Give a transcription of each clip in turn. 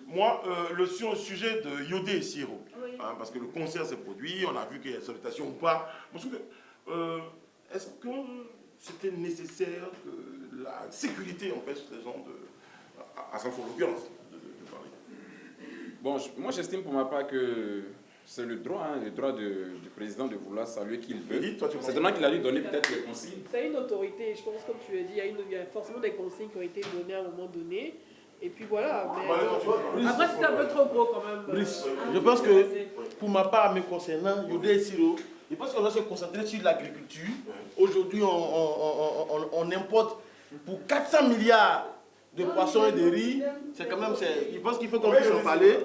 Moi, sur le sujet de Yodé et Siro, hein, parce que le concert s'est produit, on a vu qu'il y a sollicitation ou pas. Est-ce que c'était nécessaire que la sécurité empêche les gens à s'en faire l'occurrence de parler? Bon, moi j'estime pour ma part que c'est le droit du président de vouloir saluer qui il veut. C'est maintenant qu'il a dû donner peut-être les consignes. C'est une autorité, je pense, comme tu l'as dit, il y a forcément des consignes qui ont été données à un moment donné. Et puis voilà. Mais après, c'était un peu trop gros quand même. Brice, je pense que pour ma part, me concernant, Yodé et Siro, je pense qu'on doit se concentrer sur l'agriculture. Aujourd'hui, on importe pour 400 milliards de poissons et de riz. C'est quand même, je pense qu'il faut qu'on puisse en parler.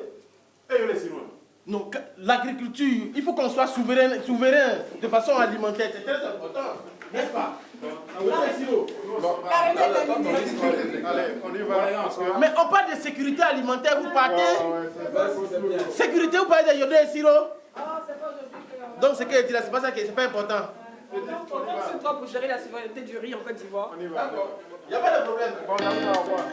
Non, l'agriculture, il faut qu'on soit souverain de façon alimentaire. C'est très important, n'est-ce pas? Allez, on y va. Mais on parle de sécurité alimentaire, vous partez? Sécurité, vous parlez de Yodé et Siro? Donc, c'est que c'est pas ça qui est, c'est pas important. On concentre pour gérer la souveraineté du riz en Côte d'Ivoire. Il n'y a pas de problème. Bon, au revoir.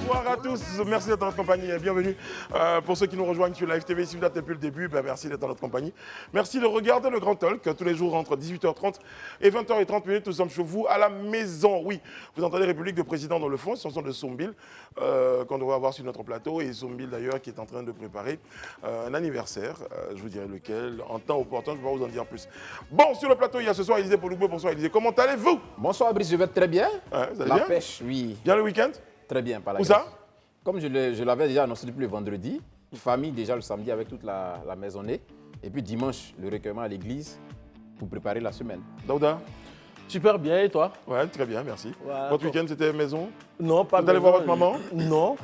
Bonsoir à tous, merci d'être dans notre compagnie et bienvenue. Pour ceux qui nous rejoignent sur Live TV, si vous êtes depuis le début, merci d'être dans notre compagnie. Merci de regarder le Grand Talk tous les jours entre 18h30 et 20h30. Nous sommes chez vous à la maison. Oui, vous entendez République de Président dans le fond, ce sont de Sombil qu'on devrait avoir sur notre plateau et Sombil d'ailleurs qui est en train de préparer un anniversaire, je vous dirai lequel, en temps opportun, je ne vais pas vous en dire plus. Bon, sur le plateau, il y a ce soir Élisée Poulugbo. Bonsoir Élisée, comment allez-vous? Bonsoir Brice, je vais très bien. Vous allez La bien? pêche, oui. Bien le week-end? Très bien, par la Où grâce. ça? Comme je l'avais déjà annoncé depuis le vendredi, famille déjà le samedi avec toute la maisonnée. Et puis dimanche, le recueillement à l'église pour préparer la semaine. Daouda? Super bien, et toi? Ouais, très bien, merci. Voilà, Votre week-end, c'était maison? Non, pas Vous allez voir votre maman? Non.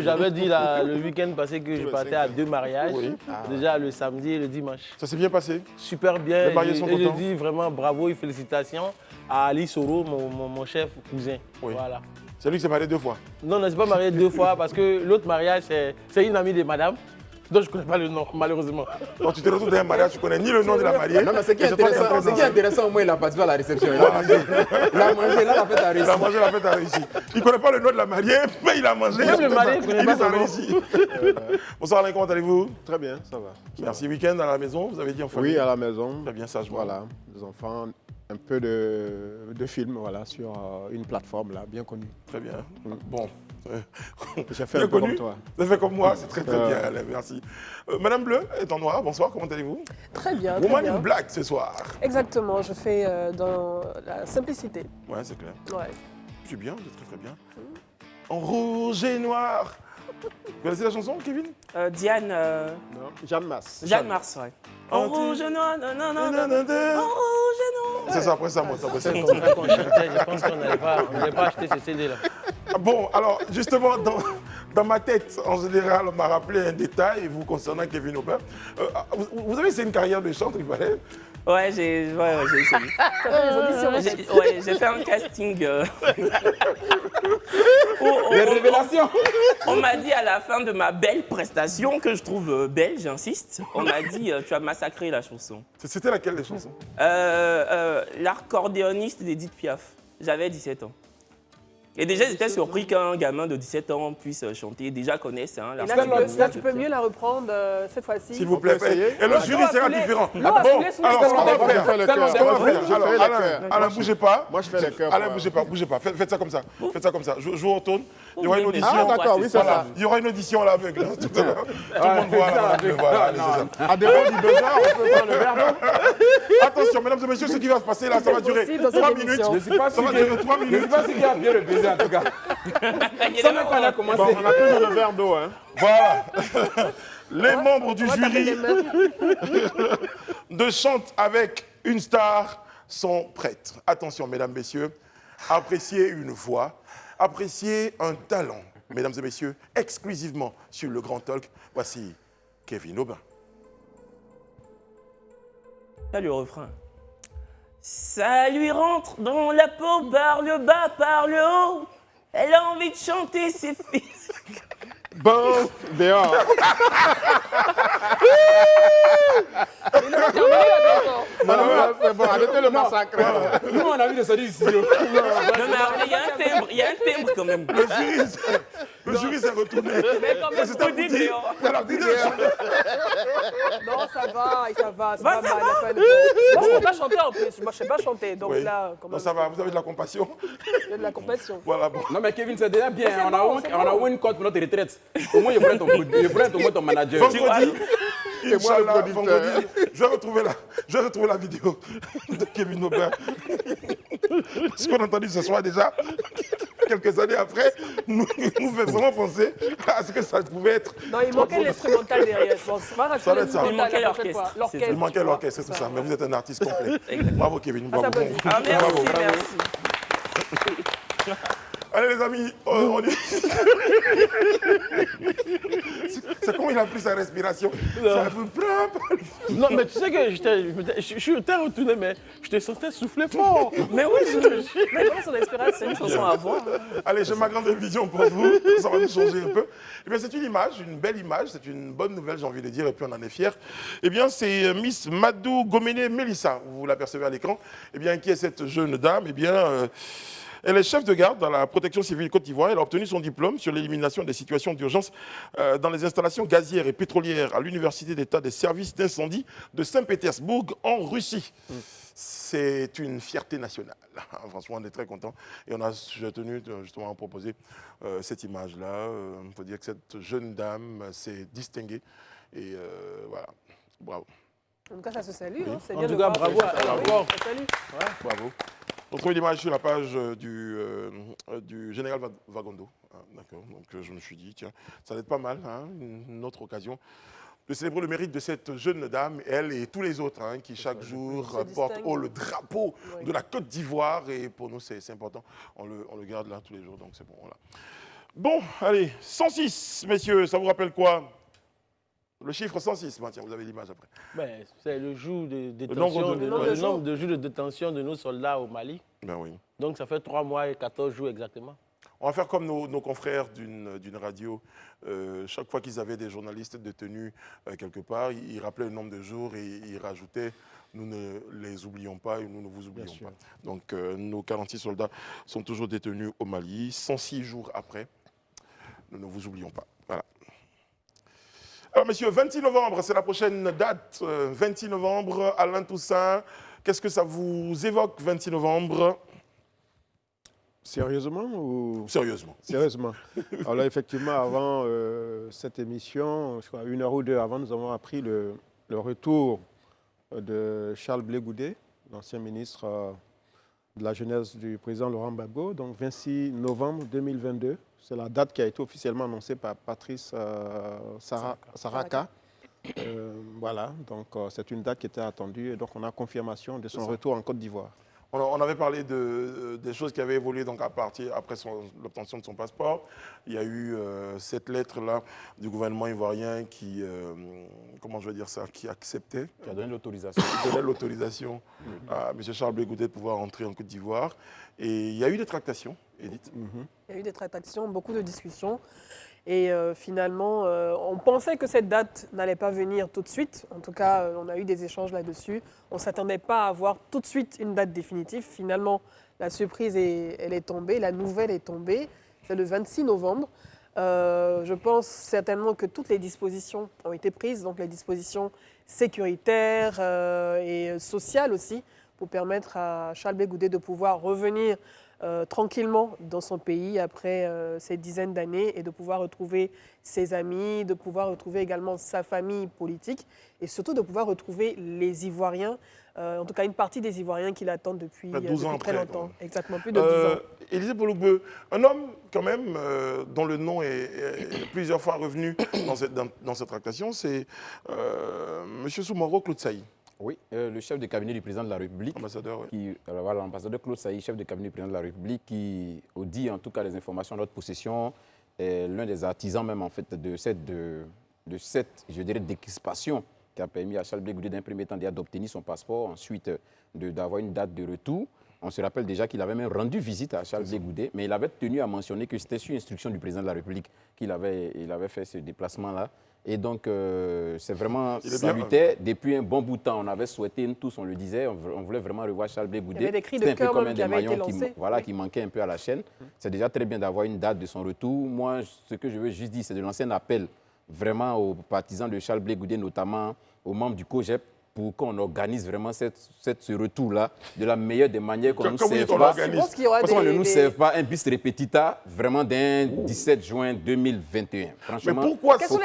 J'avais dit le week-end passé que je partais à 2 mariages. Oui. Déjà le samedi et le dimanche. Ça s'est bien passé? Super bien. Les mariés sont et je contents? dis vraiment bravo et félicitations à Ali Soro, mon chef cousin. Oui. Voilà. C'est lui qui s'est marié 2 fois. Non, non, je ne suis pas marié 2 fois parce que l'autre mariage, c'est une amie de madame. Donc je ne connais pas le nom, malheureusement. Donc tu te retrouves dans un mariage, tu ne connais ni le nom de la mariée. Non, mais ce qui est intéressant, au moins, il a participé à la réception. Il a mangé. Il a mangé, là, la fête a réussi. Il a mangé, la fête a réussi. Il ne connaît pas le nom de la mariée, mais il a mangé. Même le marié, il ne connaît pas son nom. réussi. Bonsoir Alain, comment allez-vous? Très bien, ça va. Merci. Week-end à la maison, vous avez dit en famille? Oui, à la maison. Très bien, sagement. Voilà, des enfants, un peu de films voilà, sur une plateforme là, bien connue. Très bien. Bon. J'ai fait Bien un peu connu. comme toi. Vous avez fait comme moi, c'est très bien, Alain, merci. Madame Bleu est en noir, bonsoir, comment allez-vous? Très bien. Woman in Black ce soir. Exactement, je fais dans la simplicité. Ouais, c'est clair. Ouais. C'est bien, vous êtes très très bien. En rouge et noir. Vous connaissez la chanson, Kevin? Diane. Non, Jeanne Masse. Jeanne Mars, ouais. En rouge et noir, non, non, non, non. En rouge et noir. C'est ça, après ça, moi, ça, après ça. C'est comme ça qu'on chantait. Je pense qu'on n'allait pas acheter ces CD-là. Bon, alors, justement, dans ma tête, en général, on m'a rappelé un détail, vous concernant Kevin Aubin. Vous avez essayé une carrière de chanteur, il fallait? Ouais, j'ai essayé. J'ai fait un casting. Les révélations. On m'a dit à la fin de ma belle prestation, que je trouve belle, j'insiste, on m'a dit tu as massacré la chanson. C'était laquelle des chansons? L'accordéoniste d'Edith Piaf. J'avais 17 ans. Et déjà, j'étais surpris qu'un gamin de 17 ans puisse chanter, déjà connaisse. Hein, Là, tu peux mieux la reprendre cette fois-ci. S'il vous plaît, et le jury sera différent. Non, Bon, sous alors, ce qu'on va faire, fais le cœur. alors, Alain, bougez pas. Moi, je fais le cœur. Alain, bougez pas. Faites ça comme ça. Faites ça comme ça. Je vous retourne. Il y aura une audition. Ah, d'accord, oui, c'est Voilà. ça. Il y aura une audition à l'aveugle. Hein, tout à l'heure. Tout le monde voit à l'aveugle. Voilà, c'est ça. À défaut du 2 heures, on peut prendre le verre d'eau. Attention, mesdames et messieurs, ce qui va se passer là, ça va durer possible dans 3 cette minutes. émission. Je ne suis pas Ça sûr va que- durer 3 je ne minutes. suis pas sûr qu'il a bien le baiser, en tout cas. Ça même qu'on a commencé. Bon, on a toujours le verre d'eau. Hein. Voilà. Les membres du jury de Chante avec une star sont prêtes. Attention, mesdames, messieurs, appréciez une voix, appréciez un talent. Mesdames et messieurs, exclusivement sur le Grand Talk, voici Kevin Aubin. Là, le refrain. Ça lui rentre dans la peau par le bas, par le haut. Elle a envie de chanter ses fils. Bon, dehors. Il a terminé la chanson. Non, c'est bon, arrêtez le massacre. Nous, on a envie de sortir ici. Non, mais après, il y a un timbre quand même. Le jury s'est retourné. Mais quand même, C'était vous dites Abouti. dehors. Elle a dit dehors. Non, ça va, c'est Bah, pas ça mal. va. la fin de- Moi, je ne sais pas chanter en plus. Moi, je ne sais pas chanter. Donc Oui. là, quand Non, même, ça va, vous avez de la compassion. j'ai de la compassion. Voilà, bon. Non, mais Kevin, c'est déjà bien. Mais c'est On a bon, un- c'est on a bon. une cote pour notre retraite. Au moins, je pourrais être au moins ton manager. Vendredi, Et moi, le Inch'Allah, producteur. vendredi, je vais retrouver la vidéo de Kevin Aubin. Ce qu'on a entendu ce soir déjà, quelques années après, nous fait vraiment penser à ce que ça pouvait être. Non, il manquait l'instrumental derrière. Bon, c'est pas grave, Ça va être ça. l'instrumental Il manquait la prochaine l'orchestre. fois. L'orchestre. Il manquait tu vois. l'orchestre, c'est tout ça. Mais vous êtes un artiste complet. Bravo Kevin, Ah, ça bravo. peut dire. Ah, merci, Bravo. merci. Allez les amis, on y... C'est comment il a pris sa respiration. Ça vous prend. Non, mais tu sais que je suis retourné, mais je te sentais souffler fort. Mais oui, mais comment son expérience, c'est une chanson à voir. Allez, j'ai ma grande vision pour vous. Ça va nous changer un peu. Eh bien, c'est une image, une belle image. C'est une bonne nouvelle, j'ai envie de dire, et puis on en est fiers. Eh bien, c'est Miss Madou Gomene Melissa. Vous l'apercevez à l'écran. Eh bien, qui est cette jeune dame? Eh bien, elle est chef de garde dans la protection civile Côte d'Ivoire. Elle a obtenu son diplôme sur l'élimination des situations d'urgence dans les installations gazières et pétrolières à l'Université d'État des services d'incendie de Saint-Pétersbourg en Russie. C'est une fierté nationale. Franchement, on est très contents. Et j'ai tenu justement à proposer cette image-là. On peut dire que cette jeune dame s'est distinguée. Et voilà, bravo. En tout cas, ça se salue. Hein. C'est En bien tout de cas, voir bravo que- à elle Ah oui, encore. ça salue. Bravo. On trouve l'image sur la page du général Vagondo. Ah, d'accord, donc je me suis dit, tiens, ça va être pas mal, hein, une autre occasion de célébrer le mérite de cette jeune dame, elle et tous les autres qui chaque jour Se portent distinguent. haut le drapeau Oui. de la Côte d'Ivoire. Et pour nous, c'est important. On le garde là tous les jours, donc c'est bon. Voilà. Bon, allez, 106, messieurs, ça vous rappelle quoi? Le chiffre 106, tiens, vous avez l'image après. Ben, c'est le jour de nombre détention, de- nombre de le jours. nombre de jours de détention de nos soldats au Mali. Ben oui. Donc ça fait 3 mois et 14 jours exactement. On va faire comme nos confrères d'une radio. Chaque fois qu'ils avaient des journalistes détenus quelque part, ils rappelaient le nombre de jours et ils rajoutaient « Nous ne les oublions pas et nous ne vous oublions pas ». Donc nos 46 soldats sont toujours détenus au Mali, 106 jours après. Nous ne vous oublions pas. Voilà. Alors messieurs, 26 novembre, c'est la prochaine date. 26 novembre, Alain Toussaint. Qu'est-ce que ça vous évoque, 26 novembre? Sérieusement ou... Sérieusement. Sérieusement. Alors là, effectivement, avant cette émission, je crois 1 heure ou 2 avant, nous avons appris le retour de Charles Blé Goudé, l'ancien ministre de la jeunesse du président Laurent Gbagbo. Donc 26 novembre 2022, c'est la date qui a été officiellement annoncée par Patrice Saraka. Voilà, donc c'est une date qui était attendue et donc on a confirmation de son retour en Côte d'Ivoire. On avait parlé des choses qui avaient évolué donc après l'obtention de son passeport. Il y a eu cette lettre-là du gouvernement ivoirien qui, comment je vais dire ça, qui acceptait, Tu as donné l'autorisation. qui donnait l'autorisation à M. Charles Blé Goudé de pouvoir entrer en Côte d'Ivoire. Et il y a eu des tractations, Edith. Il y a eu des tractations, beaucoup de discussions. Et finalement, on pensait que cette date n'allait pas venir tout de suite. En tout cas, on a eu des échanges là-dessus. On ne s'attendait pas à avoir tout de suite une date définitive. Finalement, la surprise, elle est tombée, la nouvelle est tombée. C'est le 26 novembre. Je pense certainement que toutes les dispositions ont été prises, donc les dispositions sécuritaires et sociales aussi, pour permettre à Charles Blé Goudé de pouvoir revenir tranquillement dans son pays après ces dizaines d'années et de pouvoir retrouver ses amis, de pouvoir retrouver également sa famille politique et surtout de pouvoir retrouver les Ivoiriens, en tout cas une partie des Ivoiriens qui l'attendent depuis, 12 ans depuis très après, longtemps. quoi. Exactement, plus de 10 ans. Élisée Boulougbe, un homme quand même dont le nom est plusieurs fois revenu dans cette tractation, c'est M. Soumoro Claude Saï, Oui, le chef de cabinet du président de la République. ambassadeur. Oui. Voilà, l'ambassadeur Claude Saï, chef de cabinet du président de la République, qui dit en tout cas les informations à notre possession, est l'un des artisans même en fait de cette je dirais, décrispation qui a permis à Charles Blé Goudé d'un premier temps d'obtenir son passeport, ensuite d'avoir une date de retour. On se rappelle déjà qu'il avait même rendu visite à Charles Blé Goudé, mais il avait tenu à mentionner que c'était sur instruction du président de la République qu'il avait fait ce déplacement-là. Et donc, c'est vraiment salutaire. Depuis un bon bout de temps, on avait souhaité, nous tous, on le disait, on voulait vraiment revoir Charles Blé Goudé. Il y avait des cris de C'était un peu cœur comme même un qui des avaient été maillons lancés. qui manquait un peu à la chaîne. C'est déjà très bien d'avoir une date de son retour. Moi, ce que je veux juste dire, c'est de lancer un appel vraiment aux partisans de Charles Blé Goudé, notamment aux membres du COJEP, pour qu'on organise vraiment ce retour-là de la meilleure des manières, qu'on ne nous serve pas. Parce qu'on ne nous serve pas un bis repetita vraiment d'un 17 juin 2021. Franchement, mais pourquoi pensez-vous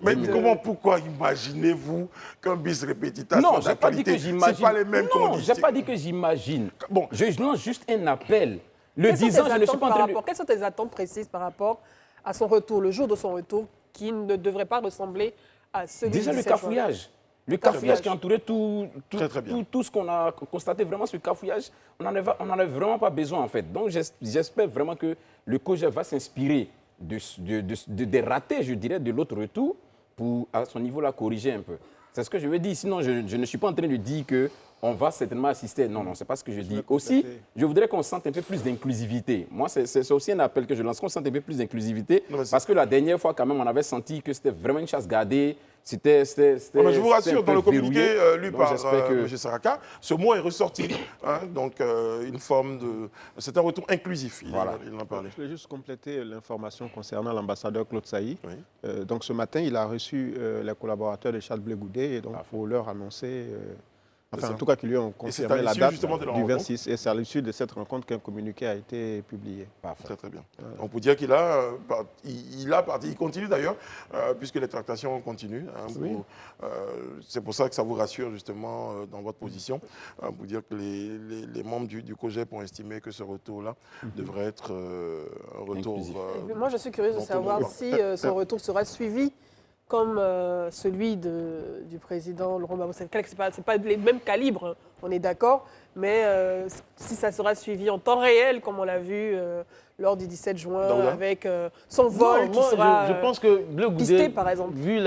que... pourquoi imaginez-vous qu'un bis repetita non, je n'ai pas dit que j'imagine. C'est pas les mêmes non, je n'ai pas dit que j'imagine. Bon, je lance juste un appel. Le 10 ans, je ne suis pas en train de... Quelles sont tes attentes précises par rapport à son retour, le jour de son retour, qui ne devrait pas ressembler à celui déjà le cafouillage. Le cafouillage qui entourait tout ce qu'on a constaté, vraiment ce cafouillage, on n'en a vraiment pas besoin en fait. Donc j'espère vraiment que le COJEP va s'inspirer des ratés, je dirais, de l'autre retour pour à son niveau la corriger un peu. C'est ce que je veux dire. Sinon, je ne suis pas en train de dire qu'on va certainement assister. Non, non, ce n'est pas ce que je dis. Aussi, je voudrais qu'on sente un peu plus d'inclusivité. Moi, c'est aussi un appel que je lance, qu'on sente un peu plus d'inclusivité. Parce que la dernière fois, quand même, on avait senti que c'était vraiment une chasse gardée. Je vous rassure, dans le communiqué lu par M. Saraka, ce mot est ressorti. Donc, une forme de... C'est un retour inclusif, il en a parlé. Je voulais juste compléter l'information concernant l'ambassadeur Claude Sailly. Oui. Donc, ce matin, il a reçu les collaborateurs de Charles Blé Goudé et donc pour leur annoncer... Enfin, en tout cas, qu'ils lui ont confirmé la date du 26. Et c'est à l'issue de cette rencontre qu'un communiqué a été publié. Très, très bien. On peut dire qu'il il continue d'ailleurs, puisque les tractations continuent. C'est pour ça que ça vous rassure, justement, dans votre position. Pour dire que les membres du COJEP ont estimé que ce retour-là devrait être un retour... Moi, je suis curieuse de savoir si son retour sera suivi comme celui du président Laurent Gbagbo. Ce n'est pas les mêmes calibres, hein, on est d'accord, mais si ça sera suivi en temps réel, comme on l'a vu lors du 17 juin, avec son vol qui sera je pense que Blé Goudé, pisté, par exemple. Vu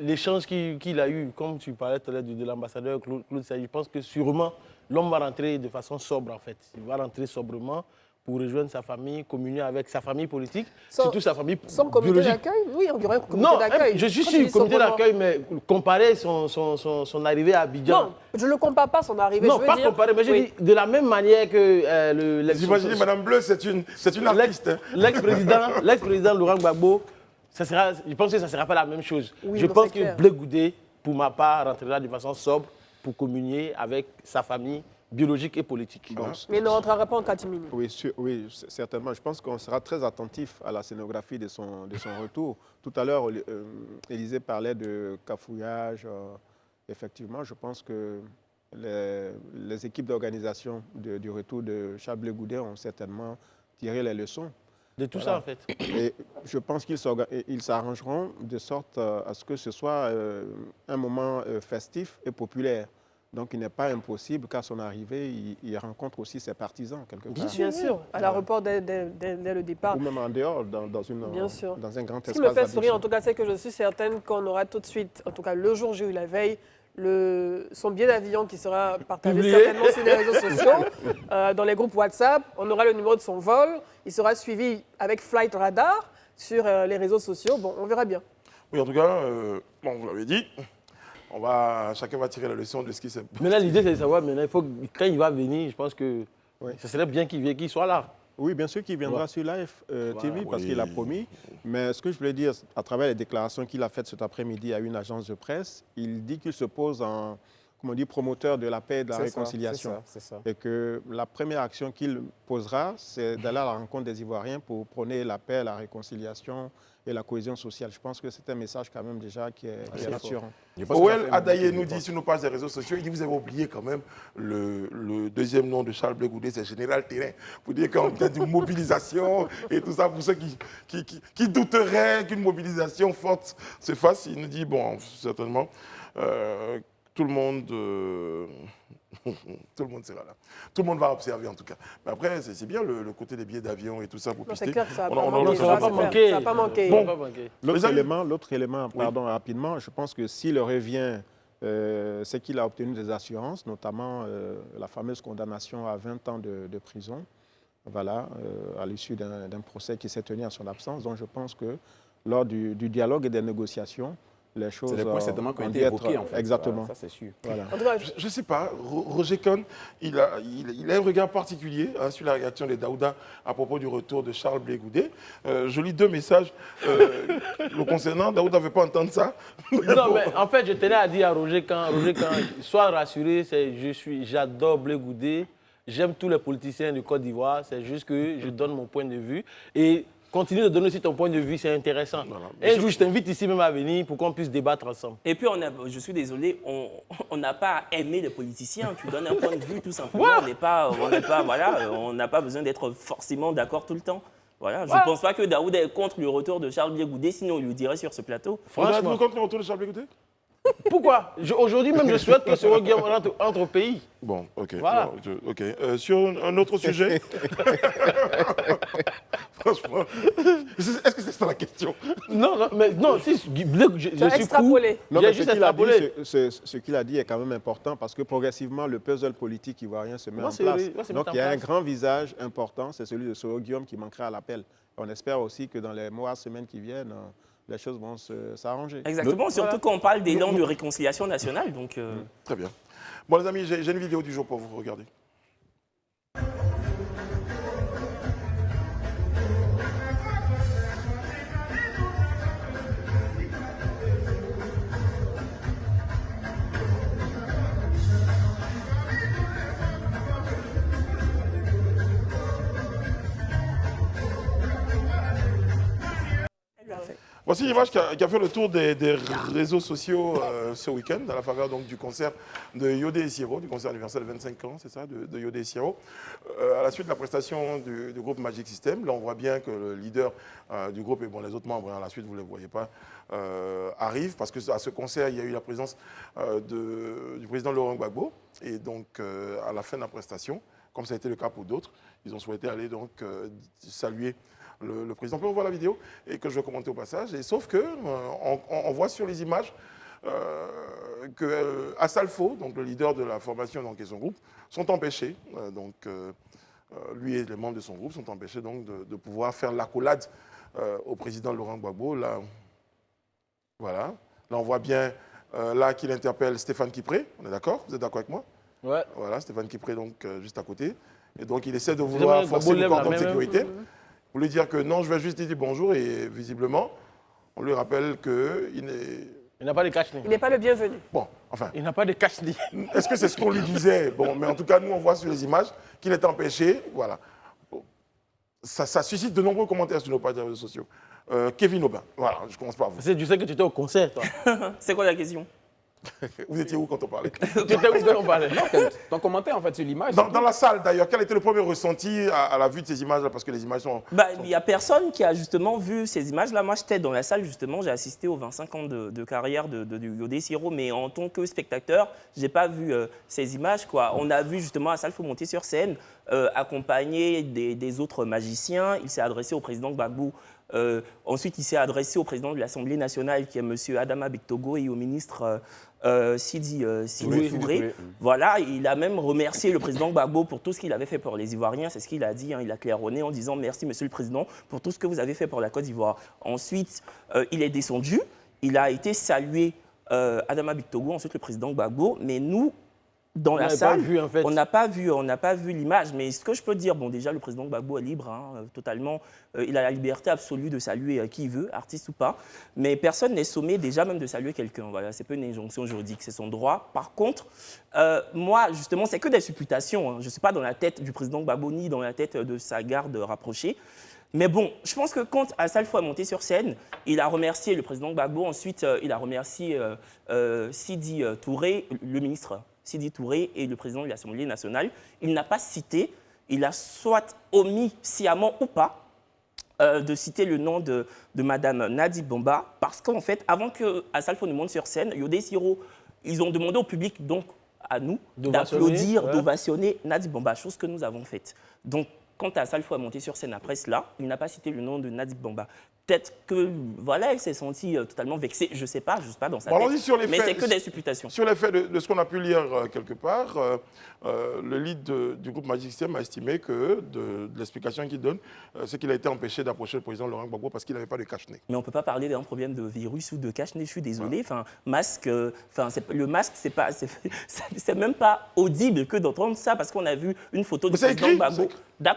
l'échange qu'il a eu, comme tu parlais tout à l'heure de l'ambassadeur Claude Sailly, je pense que sûrement l'homme va rentrer de façon sobre, en fait. Il va rentrer sobrement pour rejoindre sa famille, communier avec sa famille politique, surtout sa famille biologique. Son comité d'accueil? Oui, on dirait un comité d'accueil. Je suis sur le comité d'accueil, mais comparer son arrivée à Abidjan... Non, je ne le compare pas son arrivée, non, pas comparer, mais je dis de la même manière que... Vous imaginez, Madame Bleu, c'est une artiste. L'ex-président Laurent Gbagbo, je pense que ça ne sera pas la même chose. Oui, je pense que Blé Goudé, pour ma part, rentrera de façon sobre pour communier avec sa famille biologique et politique. Mais il ne rentrera pas en catimini. Oui, certainement. Je pense qu'on sera très attentif à la scénographie de son retour. Tout à l'heure, Élisée parlait de cafouillage. Effectivement, je pense que les équipes d'organisation du retour de Charles Blé Goudé ont certainement tiré les leçons. De tout ça, en fait. Et je pense qu'ils s'arrangeront de sorte à ce que ce soit un moment festif et populaire. Donc, il n'est pas impossible qu'à son arrivée, il rencontre aussi ses partisans, quelque part. Bien sûr, à l'aéroport dès le départ. Ou même en dehors, dans un grand espace. Ce qui me fait sourire, en tout cas, c'est que je suis certaine qu'on aura tout de suite, en tout cas le jour J, la veille, son billet d'avion qui sera partagé certainement sur les réseaux sociaux, dans les groupes WhatsApp. On aura le numéro de son vol. Il sera suivi avec Flight Radar sur les réseaux sociaux. Bon, on verra bien. Oui, en tout cas, vous l'avez dit. Chacun va tirer la leçon de ce qui s'est passé. Mais là, l'idée, c'est de savoir, maintenant, quand il va venir, je pense que ce serait bien qu'il soit là. Oui, bien sûr qu'il viendra sur Live TV parce qu'il a promis. Mais ce que je voulais dire, à travers les déclarations qu'il a faites cet après-midi à une agence de presse, il dit qu'il se pose en promoteur de la paix et de la réconciliation. C'est ça. Et que la première action qu'il posera, c'est d'aller à la rencontre des Ivoiriens pour prôner la paix, la réconciliation et la cohésion sociale. Je pense que c'est un message quand même déjà qui est rassurant. Owel Adaye nous dit sur nos pages des réseaux sociaux, il dit vous avez oublié quand même le deuxième nom de Charles Blé Goudé, c'est Général Terrain. Pour dire qu'en tête d'une mobilisation et tout ça, pour ceux qui douteraient qu'une mobilisation forte se fasse, il nous dit, bon, certainement, tout le monde sera là. Tout le monde va observer en tout cas. Mais après, c'est bien le côté des billets d'avion et tout ça pour pister. C'est clair que ça va pas manquer. L'autre élément, rapidement, je pense que s'il revient c'est qu'il a obtenu des assurances, notamment la fameuse condamnation à 20 ans de prison, voilà, à l'issue d'un procès qui s'est tenu en son absence. Donc je pense que lors du dialogue et des négociations, les choses c'est des points certainement qui ont été évoqués, en fait. Exactement. Ça, c'est sûr. Voilà. Je ne sais pas, Roger Kahn, il a un regard particulier sur la réaction des Daouda à propos du retour de Charles Blé Goudé. Je lis 2 messages le concernant. Daouda ne veut pas entendre ça. Non, mais en fait, je tenais à dire à Roger Kahn, sois rassuré, j'adore Blé Goudé, j'aime tous les politiciens du Côte d'Ivoire, c'est juste que je donne mon point de vue. Et continue de donner aussi ton point de vue, c'est intéressant. Voilà. Un jour, je t'invite ici même à venir pour qu'on puisse débattre ensemble. Et puis, je suis désolé, on n'a pas aimé les politiciens. Tu donnes un point de vue, tout simplement. On n'a pas besoin d'être forcément d'accord tout le temps. Voilà, je ne pense pas que Daoud est contre le retour de Charles Blé Goudé, sinon il le dirait sur ce plateau. Franchement, contre le retour de Charles Blé Goudé? Pourquoi? Aujourd'hui même, je souhaite que ce regard entre pays. Bon, ok. Voilà. Sur un autre sujet. Franchement, est-ce que c'est ça la question? Non, mais non, si, je suis extrapolé. Non, mais ce qu'il a dit est quand même important parce que progressivement, le puzzle politique ivoirien se met en place. Donc, il y a un grand visage important, c'est celui de Soro Guillaume qui manquera à l'appel. On espère aussi que dans les mois, semaines qui viennent, les choses vont s'arranger. Exactement, surtout quand on parle d'élan de réconciliation nationale. Donc, Très bien. Bon, les amis, j'ai une vidéo du jour pour vous regarder. Voici l'image qui a fait le tour des réseaux sociaux ce week-end, à la faveur donc, du concert de Yodé et Siro, du concert anniversaire de 25 ans, c'est ça, de Yodé et Siro. À la suite de la prestation du groupe Magic System, là on voit bien que le leader du groupe et bon, les autres membres, à la suite vous ne les voyez pas, arrivent, parce qu'à ce concert, il y a eu la présence du président Laurent Gbagbo, et donc à la fin de la prestation, comme ça a été le cas pour d'autres, ils ont souhaité aller donc saluer le président. On peut revoir la vidéo et que je vais commenter au passage. Et sauf que on voit sur les images que Assalfo, donc le leader de la formation donc, et son groupe, sont empêchés. Lui et les membres de son groupe sont empêchés donc de pouvoir faire l'accolade au président Laurent Gbagbo. Là, voilà. Là, on voit bien là qu'il interpelle Stéphane Kipré. On est d'accord? Vous êtes d'accord avec moi? Ouais. Voilà, Stéphane Kipré donc juste à côté. Et donc il essaie de vouloir forcer le cordon de sécurité. Pour lui dire que non, je vais juste dire bonjour et visiblement, on lui rappelle qu'il n'a pas de cache-nez. Il n'est pas le bienvenu. Bon, enfin. Il n'a pas de cache-nez. Est-ce que c'est ce qu'on lui disait? Bon, mais en tout cas, nous, on voit sur les images qu'il est empêché. Voilà. Bon. Ça suscite de nombreux commentaires sur nos pages de réseaux sociaux. Kevin Aubin, voilà, je commence par vous. Tu sais que tu étais au concert, toi. C'est quoi la question? Vous étiez où quand on parlait? Tu étais où quand on parlait? Ton commentaire, en fait, sur l'image. Dans la salle, d'ailleurs, quel était le premier ressenti à la vue de ces images-là? Parce que les images sont... Il n'y a personne qui a justement vu ces images-là. Moi, j'étais dans la salle, justement. J'ai assisté aux 25 ans de carrière de Yodé Siro, mais en tant que spectateur, je n'ai pas vu ces images, quoi. On a vu justement Assalfo monter sur scène, accompagné des autres magiciens. Il s'est adressé au président Gbagbo. Ensuite, il s'est adressé au président de l'Assemblée nationale, qui est M. Adama Bektogo, et au ministre Sidi Touré. Voilà, il a même remercié le président Gbagbo pour tout ce qu'il avait fait pour les Ivoiriens. C'est ce qu'il a dit, hein. Il a claironné en disant « Merci, monsieur le président, pour tout ce que vous avez fait pour la Côte d'Ivoire ». Ensuite, il est descendu, il a été salué Adama Bektogo, ensuite le président Gbagbo, mais nous, dans la salle, on n'a pas vu l'image. Mais ce que je peux dire, bon, déjà, le président Gbagbo est libre, hein, totalement. Il a la liberté absolue de saluer qui il veut, artiste ou pas. Mais personne n'est sommé déjà même de saluer quelqu'un. Voilà, c'est pas une injonction juridique, c'est son droit. Par contre, moi, justement, c'est que des supputations. Hein. Je ne suis pas dans la tête du président Gbagbo ni dans la tête de sa garde rapprochée. Mais bon, je pense que quand Assalfo est monté sur scène, il a remercié le président Gbagbo. Ensuite, il a remercié Sidi Touré, le ministre Sidi Touré et le président de l'Assemblée nationale. Il n'a pas cité, il a soit omis sciemment ou pas de citer le nom de Madame Nadi Bomba, parce qu'en fait, avant que Assalfo ne monte sur scène, Yodé Siro, ils ont demandé au public, donc à nous, d'applaudir, d'ovationner Nadi Bomba, chose que nous avons faite. Donc, quand Assalfo est monté sur scène après cela, il n'a pas cité le nom de Nadi Bomba. peut-être que, voilà, il s'est senti totalement vexé. Je ne sais pas dans sa Allons-y tête. sur les Mais faits. c'est que des supputations. Sur les faits de ce qu'on a pu lire quelque part, le lead du groupe Magic System a estimé que, de l'explication qu'il donne, c'est qu'il a été empêché d'approcher le président Laurent Gbagbo parce qu'il n'avait pas de cache-nez. Mais on ne peut pas parler d'un problème de virus ou de cache-nez, je suis désolé. Enfin, le masque, c'est même pas audible que d'entendre ça parce qu'on a vu une photo du président Gbagbo.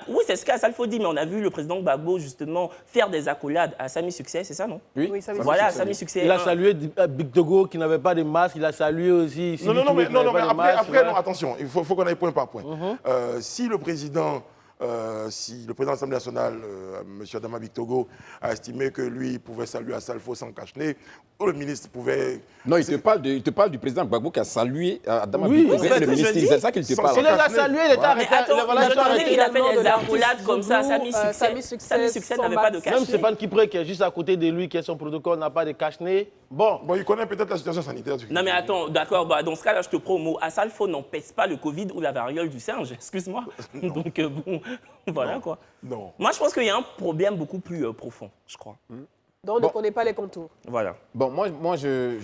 Oui, c'est ce qu'Assalfo dit, mais on a vu le président Gbagbo justement faire des accolades à Sami Succès, c'est ça, non? Oui, Sami voilà, Succès. Sami Succès. Il a salué Big Togo qui n'avait pas de masque, il a salué aussi. Mais après, non, attention, il faut qu'on aille point par point. Si le président de l'Assemblée nationale, M. Adama Bictogo, a estimé que lui pouvait saluer Assalfo sans cache-nez, ou le ministre pouvait... Non, il te parle du président Gbagbo qui a salué Adama Oui, Bictogo. c'est Le ministre, c'est ça qu'il te parle. Il les a salués, il était arrêté. Mais attends, il a fait des accolades comme ça, Sami Succès n'avait pas de Même cache-nez. Stéphane Kipré qui est juste à côté de lui, qui est son protocole, n'a pas de cache-nez. Bon, il connaît peut-être la situation sanitaire. Non mais attends, d'accord, dans ce cas-là, je te promo. Assalfo n'empêche pas le Covid ou la variole du singe, excuse-moi. Donc bon, voilà quoi. Non. Moi, je pense qu'il y a un problème beaucoup plus profond, je crois. Donc on ne connaît pas les contours. Voilà. Bon, moi je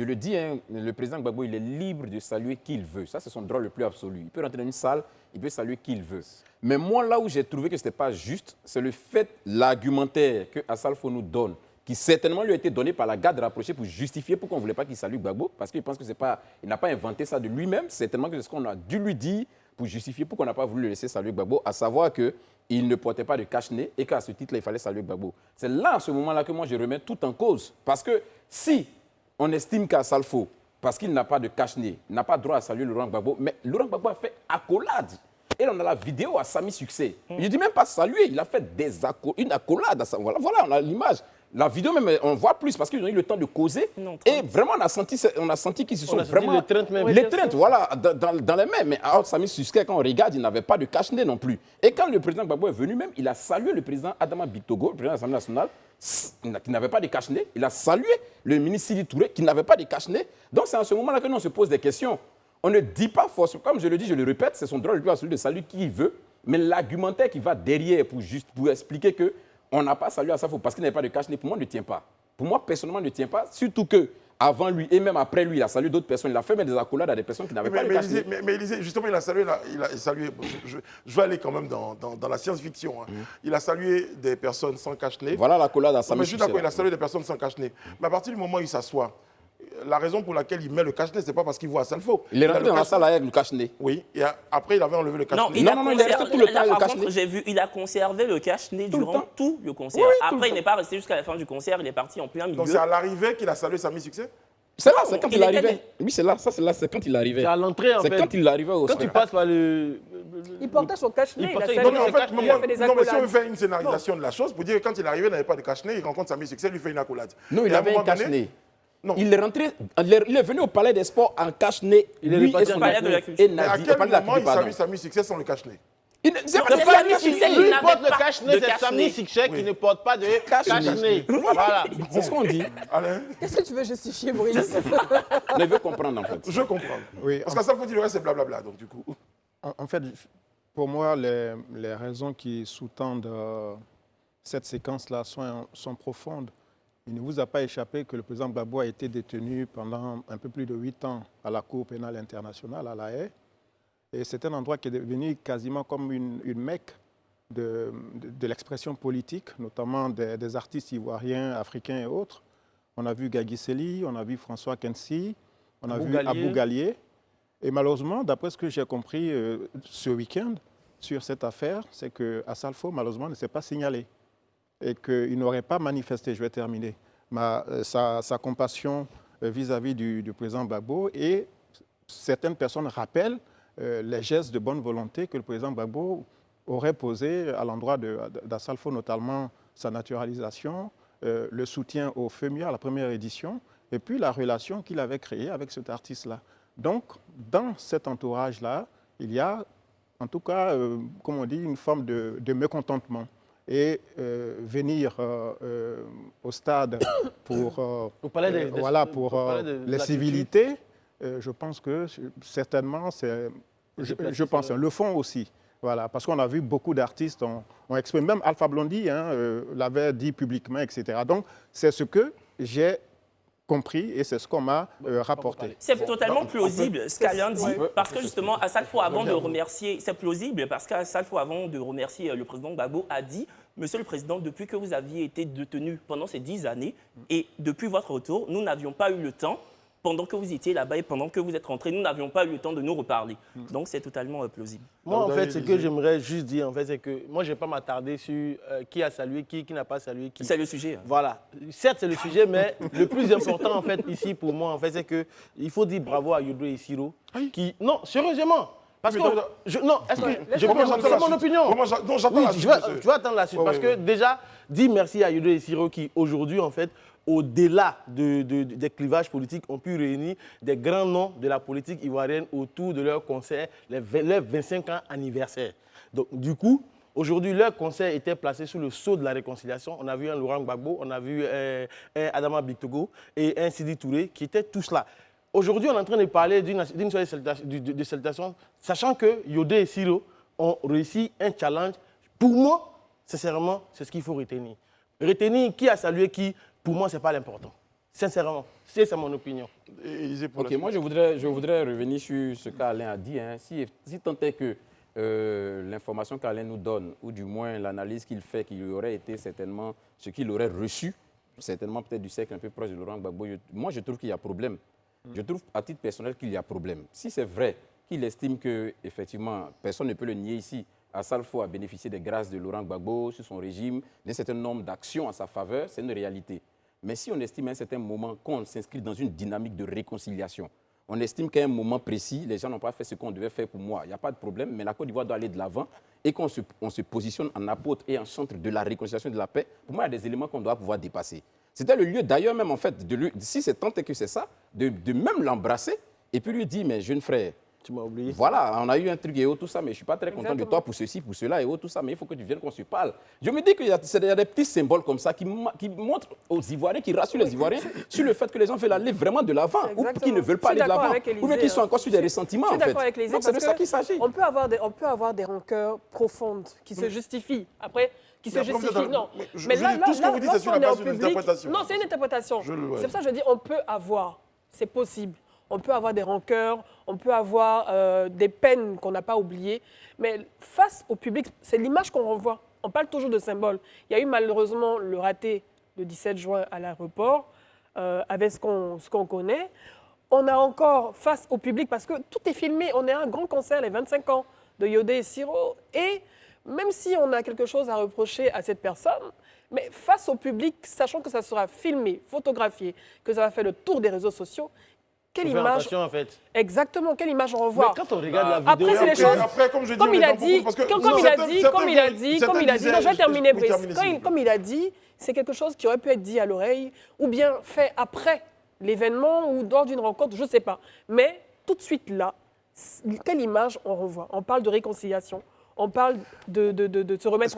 le dis, hein, le président Gbagbo, il est libre de saluer qui il veut. Ça, c'est son droit le plus absolu. Il peut rentrer dans une salle, il peut saluer qui il veut. Mais moi, là où j'ai trouvé que ce n'était pas juste, c'est le fait, l'argumentaire que Assalfo nous donne, qui certainement lui a été donné par la garde rapprochée pour justifier pourquoi on ne voulait pas qu'il salue Gbagbo, parce qu'il pense que c'est pas, il n'a pas inventé ça de lui-même, certainement que c'est ce qu'on a dû lui dire pour justifier pourquoi on n'a pas voulu le laisser saluer Gbagbo, à savoir qu'il ne portait pas de cache-nez et qu'à ce titre-là, il fallait saluer Gbagbo. C'est là, à ce moment-là, que moi, je remets tout en cause. Parce que si on estime qu'Assalfo, parce qu'il n'a pas de cache-nez, n'a pas droit à saluer Laurent Gbagbo, mais Laurent Gbagbo a fait accolade. Et on a la vidéo à Sami Succès. Je ne dis même pas saluer, il a fait une accolade. Voilà, on a l'image. La vidéo même, on voit plus parce qu'ils ont eu le temps de causer. Et vraiment, on a senti qu'ils se sont vraiment... L'étreinte, voilà, dans les mains. Mais alors, Sami Succès, quand on regarde, il n'avait pas de cache-nez non plus. Et quand le président Gbagbo est venu même, il a salué le président Adama Bictogo, le président de l'Assemblée nationale, qui n'avait pas de cache-nez. Il a salué le ministre Sidi Touré, qui n'avait pas de cache-nez. Donc, c'est en ce moment-là que nous, on se pose des questions. On ne dit pas forcément, comme je le dis, je le répète, c'est son droit le plus absolu de saluer qui il veut, mais l'argumentaire qui va derrière pour expliquer qu'on n'a pas salué Assalfo parce qu'il n'avait pas de cache-nez, pour moi, ne tient pas. Pour moi, personnellement, ne tient pas, surtout que avant lui et même après lui, il a salué d'autres personnes. Il a fait même des accolades à des personnes qui n'avaient pas de cache-nez. Mais Élisée, justement, il a salué, je vais aller quand même dans la science-fiction. Il a salué des personnes sans cache-nez. Voilà l'accolade à Sami Succès. Je suis d'accord, il a salué des personnes sans cache-nez. Mais à partir du moment où il s'assoit, la raison pour laquelle il met le cache-nez, ce n'est pas parce qu'il voit Assalfo. Il est rentré dans la salle avec le cache-nez. Oui, et après, il avait enlevé le cache-nez. Non, il est resté tout le temps avec le cache-nez. J'ai vu, il a conservé le cache-nez durant tout le concert. Oui, après, il n'est pas resté jusqu'à la fin du concert, il est parti en plein milieu. Donc c'est à l'arrivée qu'il a salué Sami Succès? C'est là, c'est quand il arrivait. Oui, c'est là, c'est quand il arrivait. C'est à l'entrée, en fait. C'est quand il arrivait au Quand tu passes par le... Il portait son cache-nez, il a Non, mais en fait, si on fait une scénarisation de la chose, pour dire que quand il arrivait, il n'avait pas de cache-nez, il rencontre Sami Succès, il lui fait une accolade. Non, il avait un cache-nez. Non. Il est venu au Palais des Sports en cache-nez. Il est reparti au Palais de la Culture. Mais à quel moment il salue Sami Succès sans le cache-nez? C'est pas Sami Succès, lui porte le cache-nez, c'est Sami Succès qui ne porte pas de cache-nez. Voilà. C'est ce qu'on dit. Qu'est-ce que tu veux justifier, Brice? Je veux comprendre, en fait. Je comprends. Oui. Parce que ça, faut dire le reste, c'est blablabla, donc du coup. En fait, pour moi, les raisons qui sous-tendent cette séquence-là sont profondes. Il ne vous a pas échappé que le président Gbagbo a été détenu pendant un peu plus de 8 ans à la Cour pénale internationale, à La Haye. Et c'est un endroit qui est devenu quasiment comme une mecque de l'expression politique, notamment des artistes ivoiriens, africains et autres. On a vu Gagui Sely, on a vu François Kensi, on a vu Abou Gallier. Et malheureusement, d'après ce que j'ai compris ce week-end sur cette affaire, c'est que Assalfo, malheureusement, ne s'est pas signalé et qu'il n'aurait pas manifesté, je vais terminer, sa compassion vis-à-vis du président Gbagbo. Et certaines personnes rappellent les gestes de bonne volonté que le président Gbagbo aurait posés à l'endroit d'Assalfo, notamment sa naturalisation, le soutien au FEMIA, la première édition, et puis la relation qu'il avait créée avec cet artiste-là. Donc, dans cet entourage-là, il y a, en tout cas, comme on dit, une forme de mécontentement. Et venir au stade pour les civilités, je pense que certainement, je pense, le fond aussi, Voilà, parce qu'on a vu beaucoup d'artistes ont exprimé, même Alpha Blondy l'avait dit publiquement, etc. Donc, c'est ce que j'ai compris et c'est ce qu'on m'a rapporté. C'est totalement plausible ce qu'Alain dit, parce que justement, à chaque fois avant de remercier, c'est plausible parce qu'à chaque fois avant de remercier le président Gbagbo a dit, Monsieur le Président, depuis que vous aviez été détenu pendant ces 10 années et depuis votre retour, nous n'avions pas eu le temps, pendant que vous étiez là-bas et pendant que vous êtes rentré, nous n'avions pas eu le temps de nous reparler. Donc c'est totalement plausible. Moi, en fait, ce que j'aimerais juste dire, en fait, c'est que moi, je ne vais pas m'attarder sur qui a salué qui n'a pas salué qui. C'est le sujet. Hein. Voilà. Certes, c'est le sujet, mais le plus important, en fait, ici, pour moi, en fait, c'est qu'il faut dire bravo à Yodo Isiro, qui... Non, sérieusement. Parce que... Non, est-ce que... C'est mon opinion. Non, j'attends la suite. Je vais attendre la suite, parce que déjà, dire merci à Yodo Isiro qui, aujourd'hui, en fait, au-delà des clivages politiques, ont pu réunir des grands noms de la politique ivoirienne autour de leur concert, leur 25 ans anniversaire. Donc, du coup, aujourd'hui, leur concert était placé sous le sceau de la réconciliation. On a vu un Laurent Gbagbo, on a vu un Adama Bictogo et un Sidi Touré qui étaient tous là. Aujourd'hui, on est en train de parler d'une soirée de salutation, sachant que Yodé et Siro ont réussi un challenge. Pour moi, sincèrement, c'est ce qu'il faut retenir. Retenir qui a salué qui, pour moi, ce n'est pas l'important. Sincèrement, c'est mon opinion. Ok, moi, je voudrais revenir sur ce qu'Alain a dit. Hein. Si tant est que l'information qu'Alain nous donne, ou du moins l'analyse qu'il fait, qu'il aurait été certainement ce qu'il aurait reçu, certainement peut-être du cercle un peu proche de Laurent Gbagbo, moi, je trouve qu'il y a problème. Je trouve, à titre personnel, qu'il y a problème. Si c'est vrai qu'il estime que, effectivement, personne ne peut le nier ici, Assalfo a bénéficié des grâces de Laurent Gbagbo sur son régime, d'un certain nombre d'actions en sa faveur, c'est une réalité. Mais si on estime à un certain moment qu'on s'inscrit dans une dynamique de réconciliation, on estime qu'à un moment précis, les gens n'ont pas fait ce qu'on devait faire pour moi, il n'y a pas de problème, mais la Côte d'Ivoire doit aller de l'avant et qu'on se positionne en apôtre et en centre de la réconciliation et de la paix, pour moi, il y a des éléments qu'on doit pouvoir dépasser. C'était le lieu d'ailleurs même, en fait, si c'est tant que c'est ça, de même l'embrasser et puis lui dire, mais jeune frère, tu m'as oublié. Voilà, on a eu un truc et tout ça, mais je ne suis pas très content de toi pour ceci, pour cela et tout ça, mais il faut que tu viennes qu'on se parle. Je me dis qu'il y a des petits symboles comme ça qui montrent aux Ivoiriens, qui rassurent les Ivoiriens sur le fait que les gens veulent aller vraiment de l'avant ou qu'ils ne veulent pas aller de l'avant, ou bien qu'ils sont encore sur des ressentiments, en fait. Donc c'est de ça qu'il s'agit. On peut avoir des rancœurs profondes qui se justifient. Après, qui se justifient, non. Mais là, tout ce que vous dites, c'est sur la base d'une interprétation. Non, c'est une interprétation. C'est pour ça que je dis, on peut avoir, c'est possible. On peut avoir des rancœurs, on peut avoir des peines qu'on n'a pas oubliées. Mais face au public, c'est l'image qu'on renvoie. On parle toujours de symboles. Il y a eu malheureusement le raté le 17 juin à l'aéroport, avec ce qu'on connaît. On a encore face au public, parce que tout est filmé. On est à un grand concert, les 25 ans de Yodé et Siro. Et même si on a quelque chose à reprocher à cette personne, mais face au public, sachant que ça sera filmé, photographié, que ça va faire le tour des réseaux sociaux, quelle image, en fait. Exactement, quelle image on revoit. Mais quand on regarde la vidéo, après c'est les choses. Après, comme je dis, comme il a dit, non, je vais terminer, Brice. Comme il a dit, c'est quelque chose qui aurait pu être dit à l'oreille ou bien fait après l'événement ou lors d'une rencontre, je ne sais pas. Mais tout de suite là, quelle image on revoit? On parle de réconciliation. On parle de se remettre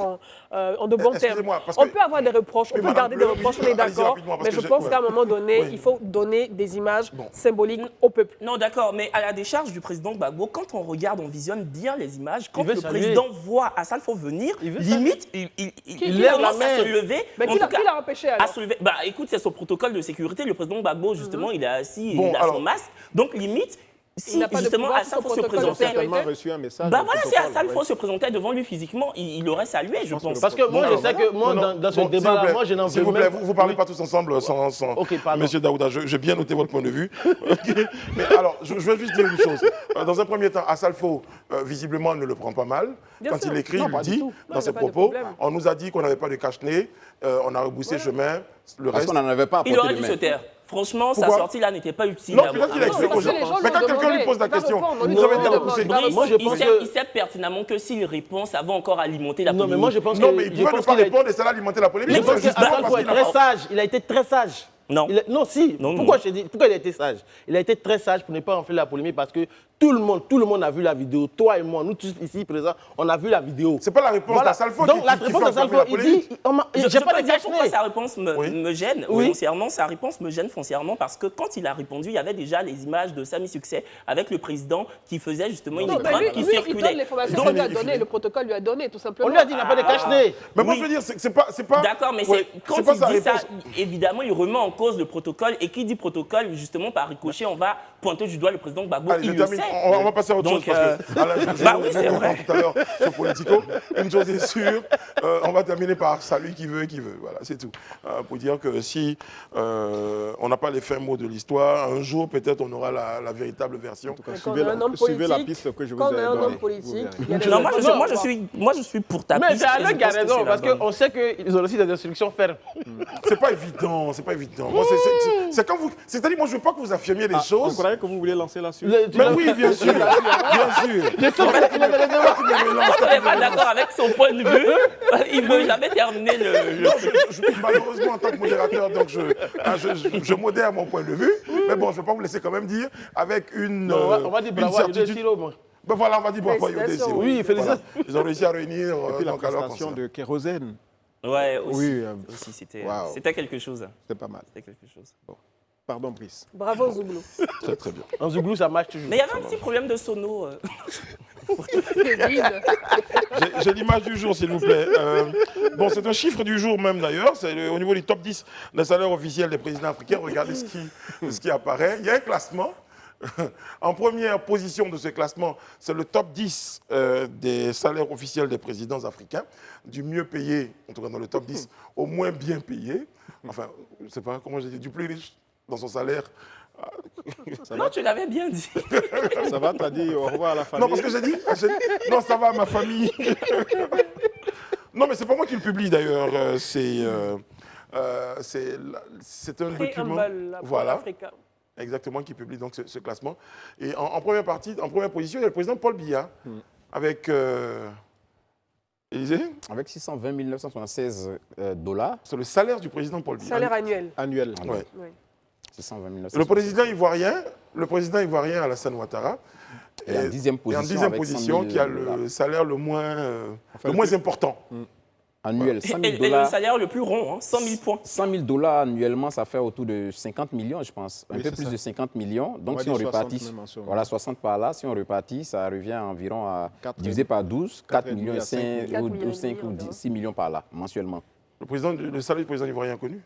en de bons termes. On peut avoir des reproches, on peut garder des reproches, on est d'accord, mais je pense qu'à un moment donné, il faut donner des images symboliques au peuple. Non, d'accord, mais à la décharge du président Gbagbo, quand on regarde, on visionne bien les images, quand le président voit Assalfo venir, limite, il commence à se lever. Mais qui l'a empêché alors? Bah écoute, c'est son protocole de sécurité. Le président Gbagbo, justement, il est assis, il a son masque. Donc limite, si justement Assalfo se présentait, bah voilà, si Assalfo se présentait devant lui physiquement, il aurait salué, je pense. Parce que moi, je sais que moi, dans ce débat-là, moi, je n'en veux s'il vous plaît, vous ne parlez pas tous ensemble sans Monsieur Daouda, j'ai bien noté votre point de vue. Mais alors, je veux juste dire une chose. Dans un premier temps, Assalfo, visiblement, ne le prend pas mal. Quand il écrit, il dit, dans ses propos, on nous a dit qu'on n'avait pas de cache-nez, on a rebroussé chemin, le reste... Parce qu'on n'en avait pas apporté. Il aurait dû se taire. Franchement, sa sortie là n'était pas utile. Non, peut-être qu'il a expliqué aux gens. Mais quand quelqu'un lui pose la question, vous avez été repoussé. Il sait pertinemment que s'il répond, ça va encore alimenter la polémique. Non, mais moi je pense que... Non, mais il peut ne pas répondre et ça va alimenter la polémique. Je pense qu'Assalfo est très sage. Il a été très sage. Non. Non, si. Pourquoi il a été sage? Il a été très sage pour ne pas enfler la polémique parce que Tout le monde a vu la vidéo. Toi et moi, nous tous ici présents, on a vu la vidéo. C'est pas la réponse d'Assalfo Donc la réponse d'Assalfo, il dit, j'ai pas dire pourquoi sa réponse me gêne foncièrement. Sa réponse me gêne foncièrement parce que quand il a répondu, il y avait déjà les images de Sami Succès avec le président qui faisait justement une épreuve qui circulait. Il donne l'information qu'on lui a donnée, le protocole lui a donné, tout simplement. On lui a dit qu'il n'a pas de cache-nez. Mais moi, je veux dire, c'est pas... D'accord, mais quand il dit ça, évidemment, il remet en cause le protocole. Et qui dit protocole, justement, par ricochet, on va pointer du doigt le président Gbagbo. Il le sait. On va passer à autre chose parce que oui, c'est vrai. Tout à l'heure sur Politico. Une chose est sûre, on va terminer par celui qui veut. Voilà, c'est tout. Pour dire que si on n'a pas les fins mots de l'histoire, un jour peut-être on aura la véritable version. En tout cas, suivez la piste que je vous ai donnée. Quand on a un homme politique, non, moi je suis pour ta piste. Mais c'est Alain qui a raison parce qu'on sait qu'ils ont aussi des instructions fermes. C'est pas évident. Moi, c'est quand vous, c'est-à-dire, moi, je veux pas que vous affirmiez les choses. Vous croyez que vous voulez lancer la suite? Mais oui, bien sûr. Quand on n'est pas d'accord avec son point de vue, il ne veut jamais terminer Malheureusement, en tant que modérateur, donc je modère mon point de vue. Mais bon, je ne vais pas vous laisser quand même dire avec une on va dire bravo à Yodé Siro, moi. Ben voilà, on va dire bravo à Yodé Siro. Oui, félicitations. Ils ont réussi à réunir. Et puis la prestation de Kérosène. Ouais, aussi c'était quelque chose. C'était pas mal. C'était quelque chose. Bon. Pardon, Brice. Bravo, Zouglou. Très, très bien. En Zouglou, ça marche toujours. Mais il y avait un petit problème de sono. J'ai l'image du jour, s'il vous plaît. Bon, c'est un chiffre du jour même, d'ailleurs. C'est au niveau du top 10 des salaires officiels des présidents africains. Regardez ce qui apparaît. Il y a un classement. En première position de ce classement, c'est le top 10 des salaires officiels des présidents africains, du mieux payé, en tout cas dans le top 10, au moins bien payé. Enfin, je ne sais pas comment j'ai dit, du plus riche dans son salaire. Non, tu l'avais bien dit. Ça va, t'as dit au revoir à la famille? Non, parce que j'ai dit, non, ça va à ma famille. Non, mais c'est pas moi qui le publie d'ailleurs. C'est un document. Voilà. Exactement, qui publie donc ce classement. Et en première position, il y a le président Paul Biya, avec Élisée. Avec 620 976 $. C'est le salaire du président Paul Biya. Salaire annuel. Annuel. Ouais. Oui. 620 976. Le président ivoirien Alassane Ouattara. Et en 10e position, qui a le salaire le moins important. Annuel, 100 000 $. Et le salaire le plus rond, hein, 100 000 points. 100 000 $ annuellement, ça fait autour de 50 millions, je pense. Un peu plus ça. De 50 millions. Donc, On si on va dire repartit, 60 voilà, 60 par là, si on repartit, ça revient environ à, 4, divisé par 12, 4 millions et 5 5 ou 5 ou 6 millions par là, mensuellement. Le salaire du président ivoirien connu?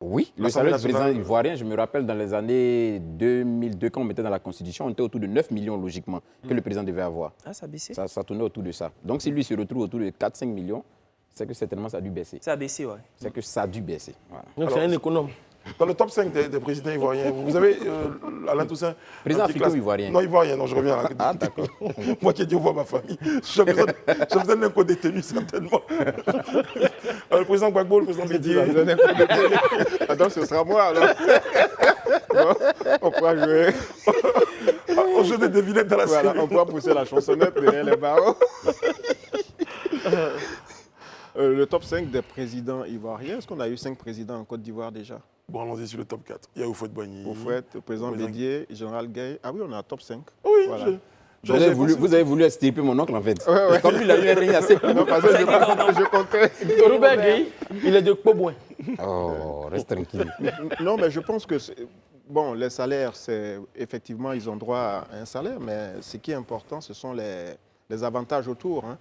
Oui, le salaire du président ivoirien, je me rappelle dans les années 2002, quand on mettait dans la Constitution, on était autour de 9 millions, logiquement, que le président devait avoir. Ah, ça a baissé? Ça tournait autour de ça. Donc, si lui se retrouve autour de 4-5 millions, c'est que certainement ça a dû baisser. Ça a baissé, ouais. C'est que ça a dû baisser. Voilà. Donc, c'est un économe. Dans le top 5 des présidents ivoiriens, vous avez Alain Toussaint. Président africain ou ivoirien? Non, ivoirien, non, je reviens là. Ah, d'accord. Moi qui ai dit au revoir ma famille, j'ai besoin d'un co-détenu, certainement. Le président Gbagbo, le président Bédié. Attends, ce sera moi alors. Bon, on pourra jouer. Au jeu des devinettes dans la série. Voilà, on pourra pousser la chansonnette derrière les barreaux. Le top 5 des présidents ivoiriens, est-ce qu'on a eu 5 présidents en Côte d'Ivoire déjà? Bon, allons-y sur le top 4. Il y a Houphouët-Boigny. Houphouët, le président Bédié, général Gay. Ah oui, on a un top 5. Oui, voilà. Vous avez voulu estirper mon oncle en fait. Ouais. Comme il a eu un règne assez court. Non, parce que je comptais. Robert Gay, il est de Pobouin. Oh, reste tranquille. Non, mais je pense que, bon, les salaires, effectivement, ils ont droit à un salaire, mais ce qui est important, ce sont les avantages autour. Hein.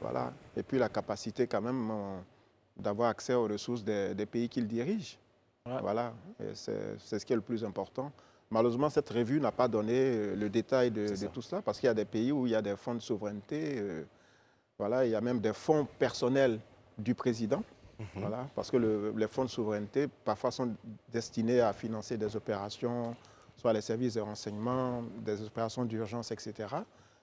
Voilà. Et puis la capacité quand même d'avoir accès aux ressources des pays qu'ils dirigent. Ouais. Voilà. C'est ce qui est le plus important. Malheureusement, cette revue n'a pas donné le détail de tout cela, parce qu'il y a des pays où il y a des fonds de souveraineté. Voilà. Il y a même des fonds personnels du président. Voilà, parce que les fonds de souveraineté, parfois, sont destinés à financer des opérations, soit les services de renseignement, des opérations d'urgence, etc.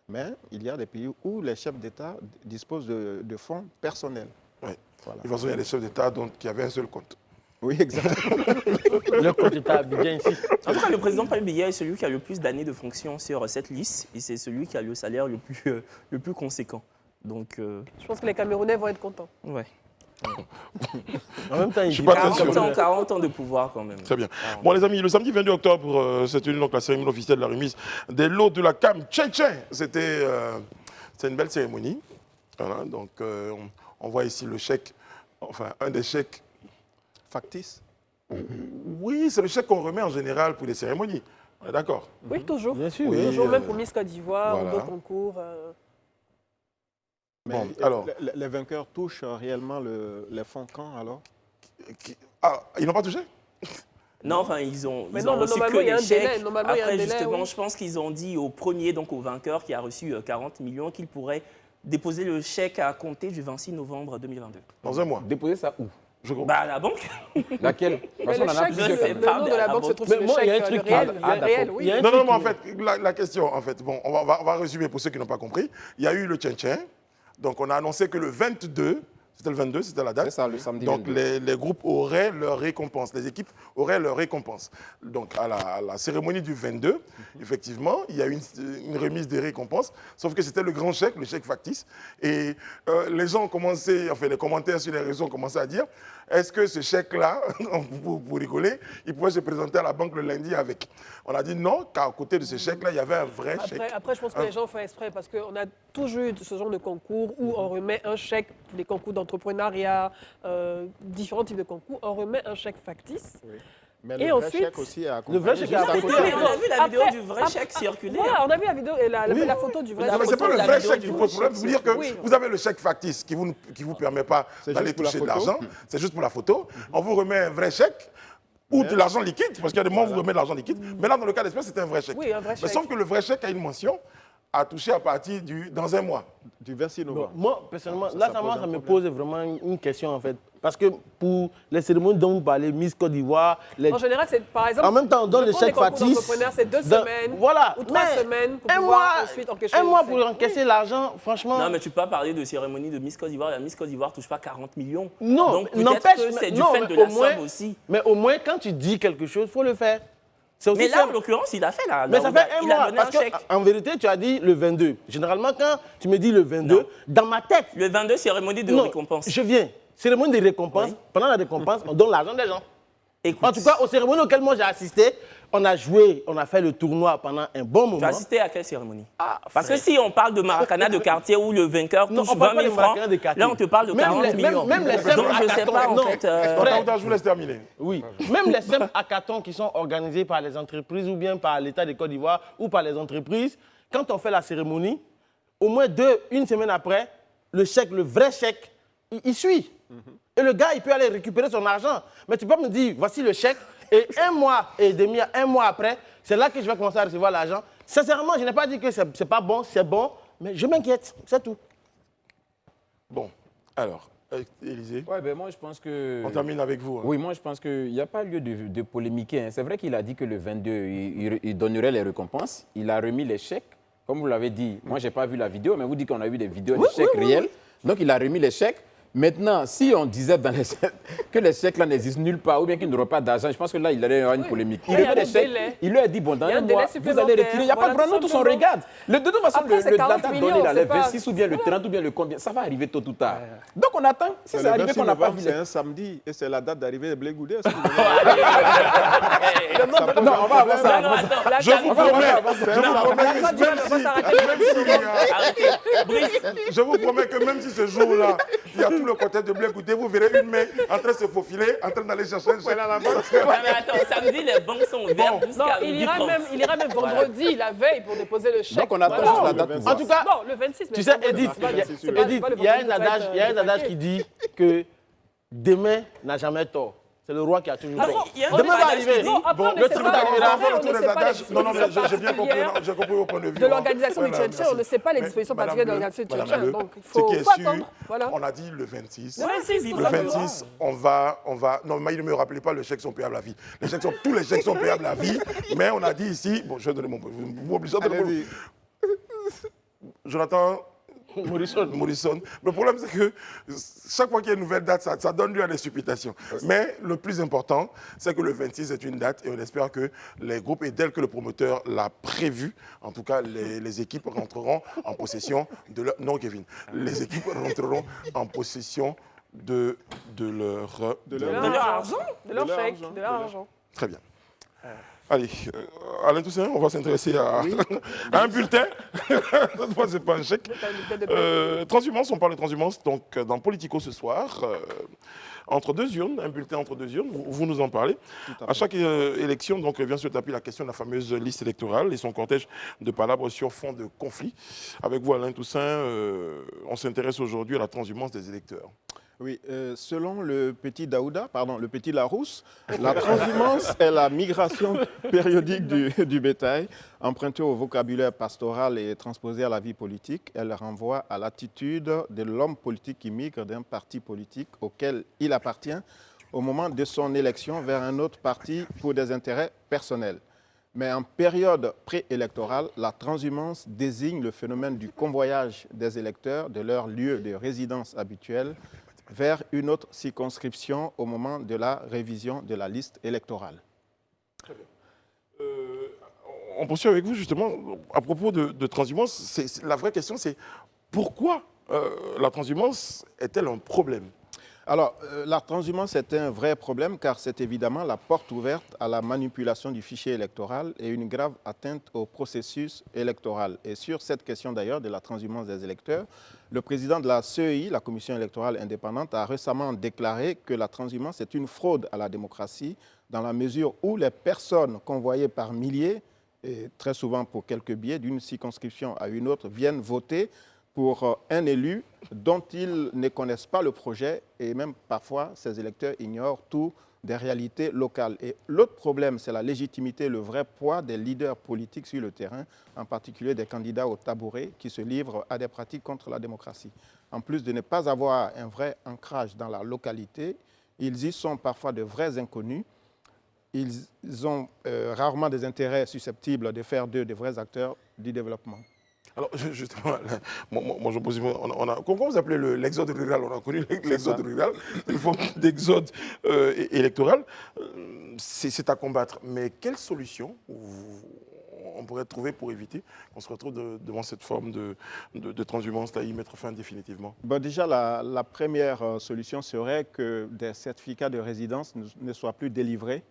Mais il y a des pays où les chefs d'État disposent de fonds personnels. Oui. Voilà. De toute façon, il y a des chefs d'État qui avaient un seul compte. Oui, exactement. Le compte d'État bien ici. En tout cas, le président Paul Biya est celui qui a le plus d'années de fonction sur cette liste et c'est celui qui a le salaire le plus conséquent. Donc, je pense que les Camerounais vont être contents. Ouais. En même temps, il Je suis pas très sûr. 40 ans de pouvoir quand même. Très bien. Bon, les amis, le samedi 22 octobre, c'est donc la cérémonie officielle de la remise des lots de la CAM Tchétchèn. C'était une belle cérémonie. Voilà, donc, on voit ici le chèque, enfin, un des chèques. Factice. Oui, c'est le chèque qu'on remet en général pour les cérémonies. D'accord. Oui, toujours. Bien sûr. Oui. Toujours, même pour Miss Côte d'Ivoire, Voilà. ou d'autres concours. Mais Bon, alors. les vainqueurs touchent réellement les fonds quand alors? Ah, ils n'ont pas touché? Non, enfin, ils ont Mais ils non, ont reçu normalement, que il y a les un délai. chèques. Normalement, il y a un Après, délai, justement, oui. je pense qu'ils ont dit au premier, donc au vainqueur qui a reçu 40 millions, qu'il pourrait déposer le chèque à compter du 26 novembre 2022. Dans un mois. Déposer ça où? Je comprends. Bah, à la banque. Laquelle? Parce Mais qu'on le en a chèque, plusieurs. sais le pas, nom de mais la à banque se la trouve banque. sur le Mais moi, il y a chèque, un le truc réel, qui- le Ah, réel, d'accord. oui. Il y a un Non, truc mais en qui- fait, la question, en fait, bon, on va résumer pour ceux qui n'ont pas compris. Il y a eu le Tchétchèn. Donc, on a annoncé que le 22, c'était le 22, c'était la date. C'est ça, le samedi Donc, 22. les groupes auraient leur récompense, les équipes auraient leur récompense. Donc, à la cérémonie du 22, effectivement, il y a eu une remise des récompenses, sauf que c'était le grand chèque, le chèque factice. Et les gens ont commencé, enfin, les commentaires sur les réseaux ont commencé à dire, est-ce que ce chèque-là, pour rigoler, il pouvait se présenter à la banque le lundi avec? On a dit non, car à côté de ce chèque-là, il y avait un vrai chèque. Après, je pense que les gens font exprès parce qu'on a toujours eu ce genre de concours où on remet un chèque pour les concours d'entrepreneuriat, différents types de concours, on remet un chèque factice. Mais Et le vrai ensuite, chèque aussi a le vrai accompagné chèque a juste à accompagné. côté. Mais on a vu la vidéo Après- du vrai après- chèque circuler. Voilà, on a vu la vidéo et la photo du vrai La Non, mais chèque. c'est pas photo le de la vrai vidéo chèque du qui vrai pose problème. chèque, Vous dire que oui. vous avez le chèque factice qui ne vous permet pas C'est d'aller juste pour la toucher de photo. l'argent. C'est juste pour la photo. On vous remet un vrai chèque ou de l'argent liquide, parce qu'il y a des moments où vous remettez de l'argent liquide. Mais là, dans le cas d'espèce, c'est un vrai chèque. Oui, un vrai Mais chèque. sauf que le vrai chèque a une mention à toucher à partir dans un mois. Du 26 Bon, novembre. moi, personnellement, Ça là, pose ça un me problème. pose vraiment une question, en fait. Parce que pour les cérémonies dont vous parlez, Miss Côte d'Ivoire, les... En général, c'est par exemple. En même temps, on donne je le prends chèque des concours factice. d'entrepreneurs, c'est 2 dans- semaines Voilà. ou 3 Mais semaines pour un pouvoir mois, ensuite encaisser un le mois chèque. pour encaisser l'argent, franchement. Non, mais tu peux pas parler de cérémonie de Miss Côte d'Ivoire. La Miss Côte d'Ivoire touche pas 40 millions. Non, Donc peut-être n'empêche, que c'est du non, fait mais de au la moins- somme aussi. Mais au moins, quand tu dis quelque chose, il faut le faire. C'est aussi Mais là, simple. en l'occurrence, il a fait la. Mais ça fait un il a mois. donné Parce un chèque. qu'en vérité, tu as dit le 22. Généralement, quand tu me dis le 22, Non. dans ma tête, Le 22, cérémonie de non, récompense. je viens. Cérémonie de récompense. Oui. Pendant la récompense, on donne l'argent des gens. Écoute, En tout cas, aux cérémonies auxquelles moi j'ai assisté, on a joué, on a fait le tournoi pendant un bon tu as moment. assisté à quelle cérémonie? Parce que si on parle de Maracana de quartier où le vainqueur Non, touche on parle 20 pas 000 de francs, Maracana de quartier. là on te parle de Même 40 les- millions. même les Donc sèmes je ne sais hackathons, pas en non. fait. Attends, je vous laisse terminer. Oui, même les SEM hackathons qui sont organisés par les entreprises ou bien par l'État de Côte d'Ivoire ou par les entreprises, quand on fait la cérémonie, au moins une semaine après, le chèque, le vrai chèque, il suit. Et le gars, il peut aller récupérer son argent. Mais tu peux me dire, voici le chèque, et un mois et demi, un mois après, c'est là que je vais commencer à recevoir l'argent. Sincèrement, je n'ai pas dit que c'est pas bon, c'est bon, mais je m'inquiète, c'est tout. Bon, alors, Élisée, Ouais, ben moi, je pense que. on termine avec vous. hein. Oui, moi je pense qu'il n'y a pas lieu de polémiquer. hein. C'est vrai qu'il a dit que le 22, il donnerait les récompenses. Il a remis les chèques. Comme vous l'avez dit, moi je n'ai pas vu la vidéo, mais vous dites qu'on a vu des vidéos, des chèques réels. Donc il a remis les chèques. Maintenant, si on disait dans les chèques que les chèques là n'existent nulle part ou bien qu'ils n'auront pas d'argent, je pense que là, il aurait y avoir une polémique. Il Oui, il y a remet un les chèques, délai. il lui a dit, bon, dans Il y a un un délai mois, vous allez supplémentaire. retirer. Il n'y a pas Voilà, de problème, tout tous on simplement. regarde. De toute façon, Après, c'est le 40 date millions, donné, là, c'est le pas- 26 ou bien le 30 ou bien le combien, ça va arriver tôt ou tard. Donc on attend. Si Mais c'est le arrivé 26 qu'on n'a pas novembre, vu c'est les... un samedi et c'est la date d'arrivée de Blé Goudé. Non, on va avoir ça. Non, attends, là, Je vous promets, je vous promets que même si ce jour-là, il y a tout le côté de Blé Goudé, vous verrez une main en train de se faufiler, en train d'aller chercher un chèque à la banque. Non, mais attends, samedi, les banques sont ouvertes Non, jusqu'à il midi ira 30. même vendredi, la veille, pour déposer le chèque. Donc on attend Voilà. juste la date pour En voir. tout cas, Bon, le 26, mais tu sais, c'est Edith, pas- il y a- c'est pas- Edith, c'est pas le il y a un vendredi, adage, ça va il y a un être adage paquet. qui dit que demain n'a jamais tort. C'est le roi qui a toujours Ah tort. bon, il y a un Demain va adage arriver. qui dit- Bon, après, on ne le sait truc pas, arrivera. après, on ne Tous les sait pas les adages. Non, non, mais dispositions j'ai bien compris, particulières j'ai compris vos points de vue. de l'organisation du Voilà, Tchétchèn. merci. On ne sait pas les Mais, dispositions Madame particulières de Bleu, l'organisation du Madame Tchétchèn. Bleu, Donc, il ce faut qui est attendre. sûr, Voilà. on a dit le 26. Le 26, tout Le simplement. 26, on va. Non, mais il ne me rappelait pas, les chèques sont payables à vie. Tous les chèques sont payables à vie, mais on a dit ici. Bon, je vais donner mon. Vous m'obligez de donner mon. Allez-y. Jonathan Morrison. Morrison. Le problème, c'est que chaque fois qu'il y a une nouvelle date, ça donne lieu à des supputations. Mais le plus important, c'est que le 26 est une date et on espère que les groupes, et tel que le promoteur l'a prévu, en tout cas, les équipes rentreront en possession de leur... Non, Kevin. Les équipes rentreront en possession de leur argent. De leur chèque, de leur argent. Très bien. Allez, Alain Toussaint, on va s'intéresser à, à un bulletin. Cette fois, ce n'est pas un chèque. Transhumance, on parle de transhumance donc, dans Politico ce soir. Entre deux urnes, un bulletin entre deux urnes, vous nous en parlez. À chaque élection, donc, vient se taper la question de la fameuse liste électorale et son cortège de palabres sur fond de conflit. Avec vous, Alain Toussaint, on s'intéresse aujourd'hui à la transhumance des électeurs. Oui, selon le petit Daouda, pardon, le petit Larousse, la transhumance est la migration périodique du bétail, empruntée au vocabulaire pastoral et transposée à la vie politique. Elle renvoie à l'attitude de l'homme politique qui migre d'un parti politique auquel il appartient au moment de son élection vers un autre parti pour des intérêts personnels. Mais en période préélectorale, la transhumance désigne le phénomène du convoyage des électeurs de leur lieu de résidence habituel vers une autre circonscription au moment de la révision de la liste électorale. Très bien. On poursuit avec vous justement à propos de transhumance. La vraie question, c'est pourquoi la transhumance est-elle un problème ? Alors, la transhumance est un vrai problème car c'est évidemment la porte ouverte à la manipulation du fichier électoral et une grave atteinte au processus électoral. Et sur cette question d'ailleurs de la transhumance des électeurs, le président de la CEI, la Commission électorale indépendante, a récemment déclaré que la transhumance est une fraude à la démocratie dans la mesure où les personnes convoyées par milliers, et très souvent pour quelques billets d'une circonscription à une autre, viennent voter pour un élu dont ils ne connaissent pas le projet et même parfois ces électeurs ignorent tout des réalités locales. Et l'autre problème, c'est la légitimité, le vrai poids des leaders politiques sur le terrain, en particulier des candidats au tabouret qui se livrent à des pratiques contre la démocratie. En plus de ne pas avoir un vrai ancrage dans la localité, ils y sont parfois de vrais inconnus. Ils ont rarement des intérêts susceptibles de faire d'eux de vrais acteurs du développement. Alors, justement, moi je pose comment vous appelez l'exode rural? On a connu l'exode rural, une forme d'exode électoral. C'est à combattre. Mais quelle solution on pourrait trouver pour éviter qu'on se retrouve devant cette forme de transhumance, à y mettre fin définitivement? Bon, déjà, la première solution serait que des certificats de résidence ne soient plus délivrés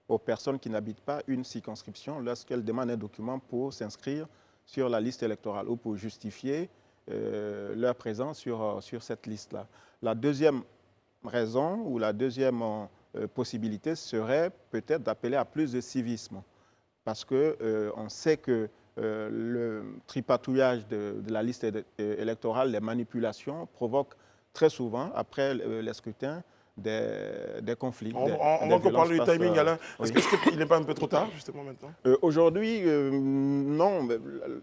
aux personnes qui n'habitent pas une circonscription lorsqu'elles demandent un document pour s'inscrire sur la liste électorale ou pour justifier leur présence sur cette liste-là. La deuxième raison ou la deuxième possibilité serait peut-être d'appeler à plus de civisme parce qu'on sait que le tripatouillage de la liste électorale, les manipulations provoquent très souvent, après les scrutins, des conflits. On va encore parler du timing, Alain. Est-ce qu'il n'est pas un peu trop tard, justement, maintenant? Aujourd'hui, non.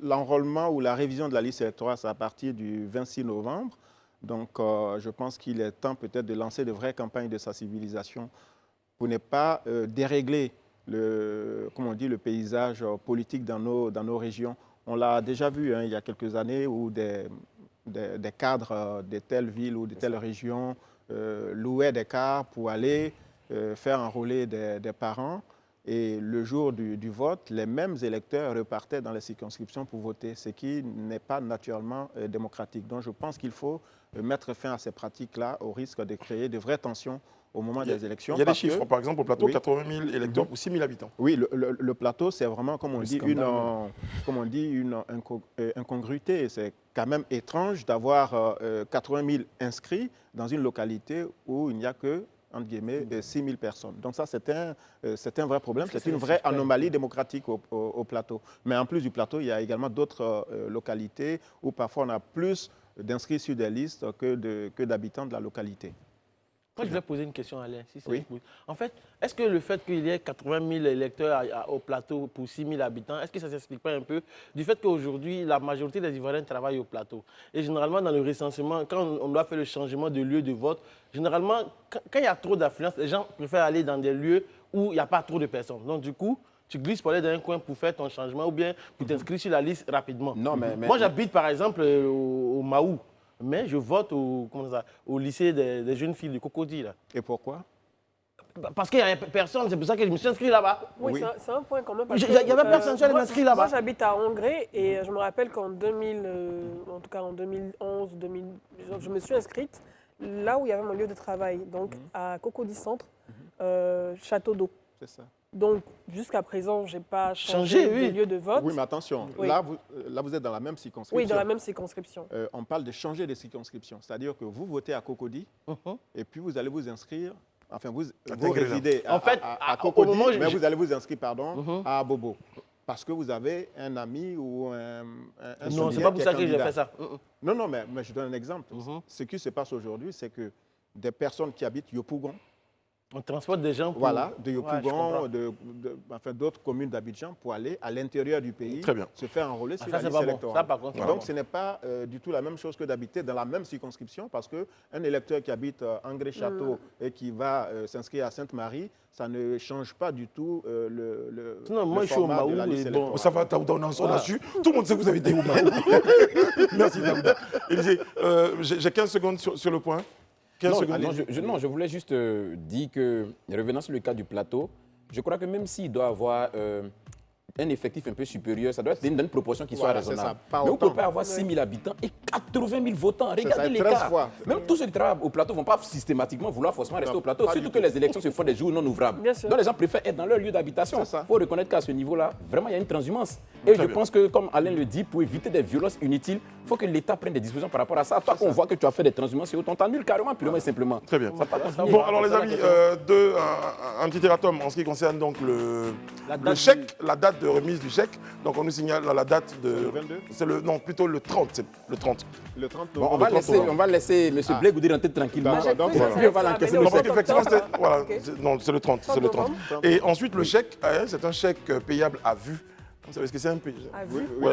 L'enrôlement ou la révision de la liste électorale, c'est à partir du 26 novembre. Donc, je pense qu'il est temps peut-être de lancer de vraies campagnes de sensibilisation pour ne pas dérégler le paysage politique dans nos régions. On l'a déjà vu il y a quelques années où des cadres de telle ville ou de telle région louaient des cars pour aller faire enrôler des parents. Et le jour du vote, les mêmes électeurs repartaient dans les circonscriptions pour voter, ce qui n'est pas naturellement démocratique. Donc je pense qu'il faut mettre fin à ces pratiques-là au risque de créer de vraies tensions au moment des élections. Il y a des chiffres, par exemple, au plateau, 80 000 électeurs pour 6 000 habitants. Oui, le plateau, c'est vraiment, comme on dit, une incongruité. C'est quand même étrange d'avoir 80 000 inscrits dans une localité où il n'y a que, entre guillemets, 6 000 personnes. Donc ça, c'est un vrai problème, c'est une vraie anomalie démocratique au plateau. Mais en plus du plateau, il y a également d'autres localités où parfois on a plus d'inscrits sur des listes que d'habitants de la localité. Moi, je voulais poser une question à Alain. Si oui. En fait, est-ce que le fait qu'il y ait 80 000 électeurs au plateau pour 6 000 habitants, est-ce que ça ne s'explique pas un peu du fait qu'aujourd'hui, la majorité des Ivoiriens travaillent au plateau? Et généralement, dans le recensement, quand on doit faire le changement de lieu de vote, généralement, quand il y a trop d'affluence, les gens préfèrent aller dans des lieux où il n'y a pas trop de personnes. Donc, du coup, tu glisses pour aller dans un coin pour faire ton changement ou bien pour t'inscrire sur la liste rapidement. Non, moi, j'habite par exemple au Maou. Mais je vote au lycée des jeunes filles de Cocody. Là. Et pourquoi? Parce qu'il n'y avait personne, c'est pour ça que je me suis inscrit là-bas. Oui. C'est un point quand même. Il n'y avait personne, je suis inscrit là-bas. Moi, j'habite à Angré et je me rappelle qu'en 2011, je me suis inscrite, là où il y avait mon lieu de travail, donc à Cocody Centre, Château d'eau. C'est ça. Donc, jusqu'à présent, je n'ai pas changé de lieu de vote. Oui, mais attention, Oui. là, vous êtes dans la même circonscription. Oui, dans la même circonscription. On parle de changer de circonscription. C'est-à-dire que vous votez à Cocody et puis vous allez vous inscrire. Enfin, vous résidez à Cocody, mais vous allez vous inscrire à Abobo. Parce que vous avez un ami ou un Non, c'est pas pour ça que j'ai fait ça. Non, mais je donne un exemple. Ce qui se passe aujourd'hui, c'est que des personnes qui habitent Yopougon, on transporte des gens pour... Voilà, de Yopougon, d'autres communes d'Abidjan pour aller à l'intérieur du pays, se faire enrôler sur la liste électorale. Ça, par contre, donc, ce n'est pas du tout la même chose que d'habiter dans la même circonscription parce qu'un électeur qui habite Angré-Château et qui va s'inscrire à Sainte-Marie, ça ne change pas du tout le format de la liste électorale. Ça va, Daouda, on a su. Tout le monde sait que vous avez été au Maroc. Merci, Daouda. J'ai 15 secondes sur le point. Je voulais juste dire que, revenant sur le cas du plateau, je crois que même s'il doit avoir un effectif un peu supérieur, ça doit être une proportion qui soit raisonnable. Mais vous ne pouvez pas avoir 6 000 habitants et 80 000 votants. Regardez l'écart. Même tous ceux qui travaillent au plateau ne vont pas systématiquement vouloir forcément rester au plateau, surtout que les élections se font des jours non ouvrables. Donc les gens préfèrent être dans leur lieu d'habitation. Il faut reconnaître qu'à ce niveau-là, vraiment, il y a une transhumance. Et je pense que, comme Alain le dit, pour éviter des violences inutiles, il faut que l'État prenne des dispositions par rapport à ça. Toi, on voit que tu as fait des transhumances, on t'annule carrément, purement et simplement. Très bien. Bon, alors les amis, un petit erratum en ce qui concerne donc le chèque, la date de remise du chèque. Donc on nous signale la date de... Le 22 Non, plutôt le 30. C'est le 30. Le 30 bon, on va laisser M. Blé Goudé rentrer tranquillement. Donc, on va l'encaisser le chèque. C'est le 30. C'est le 30. Et ensuite, le chèque, c'est un chèque payable à vue. Vous savez ce que c'est un paiement?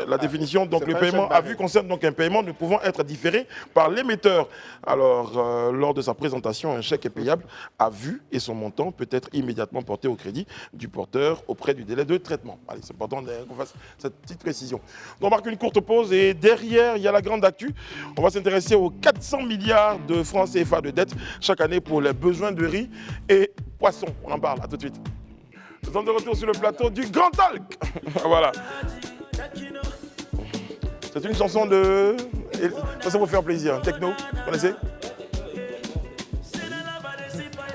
La définition, donc le paiement à vue concerne donc un paiement ne pouvant être différé par l'émetteur. Alors, lors de sa présentation, un chèque est payable à vue et son montant peut être immédiatement porté au crédit du porteur auprès du délai de traitement. Allez, c'est important qu'on fasse cette petite précision. On marque une courte pause et derrière, il y a la grande actu. On va s'intéresser aux 400 milliards de francs CFA de dette chaque année pour les besoins de riz et poissons. On en parle, à tout de suite. Nous sommes de retour sur le plateau du Grand Talk. Voilà. C'est une chanson de... Ça vous faire plaisir. Techno, vous connaissez?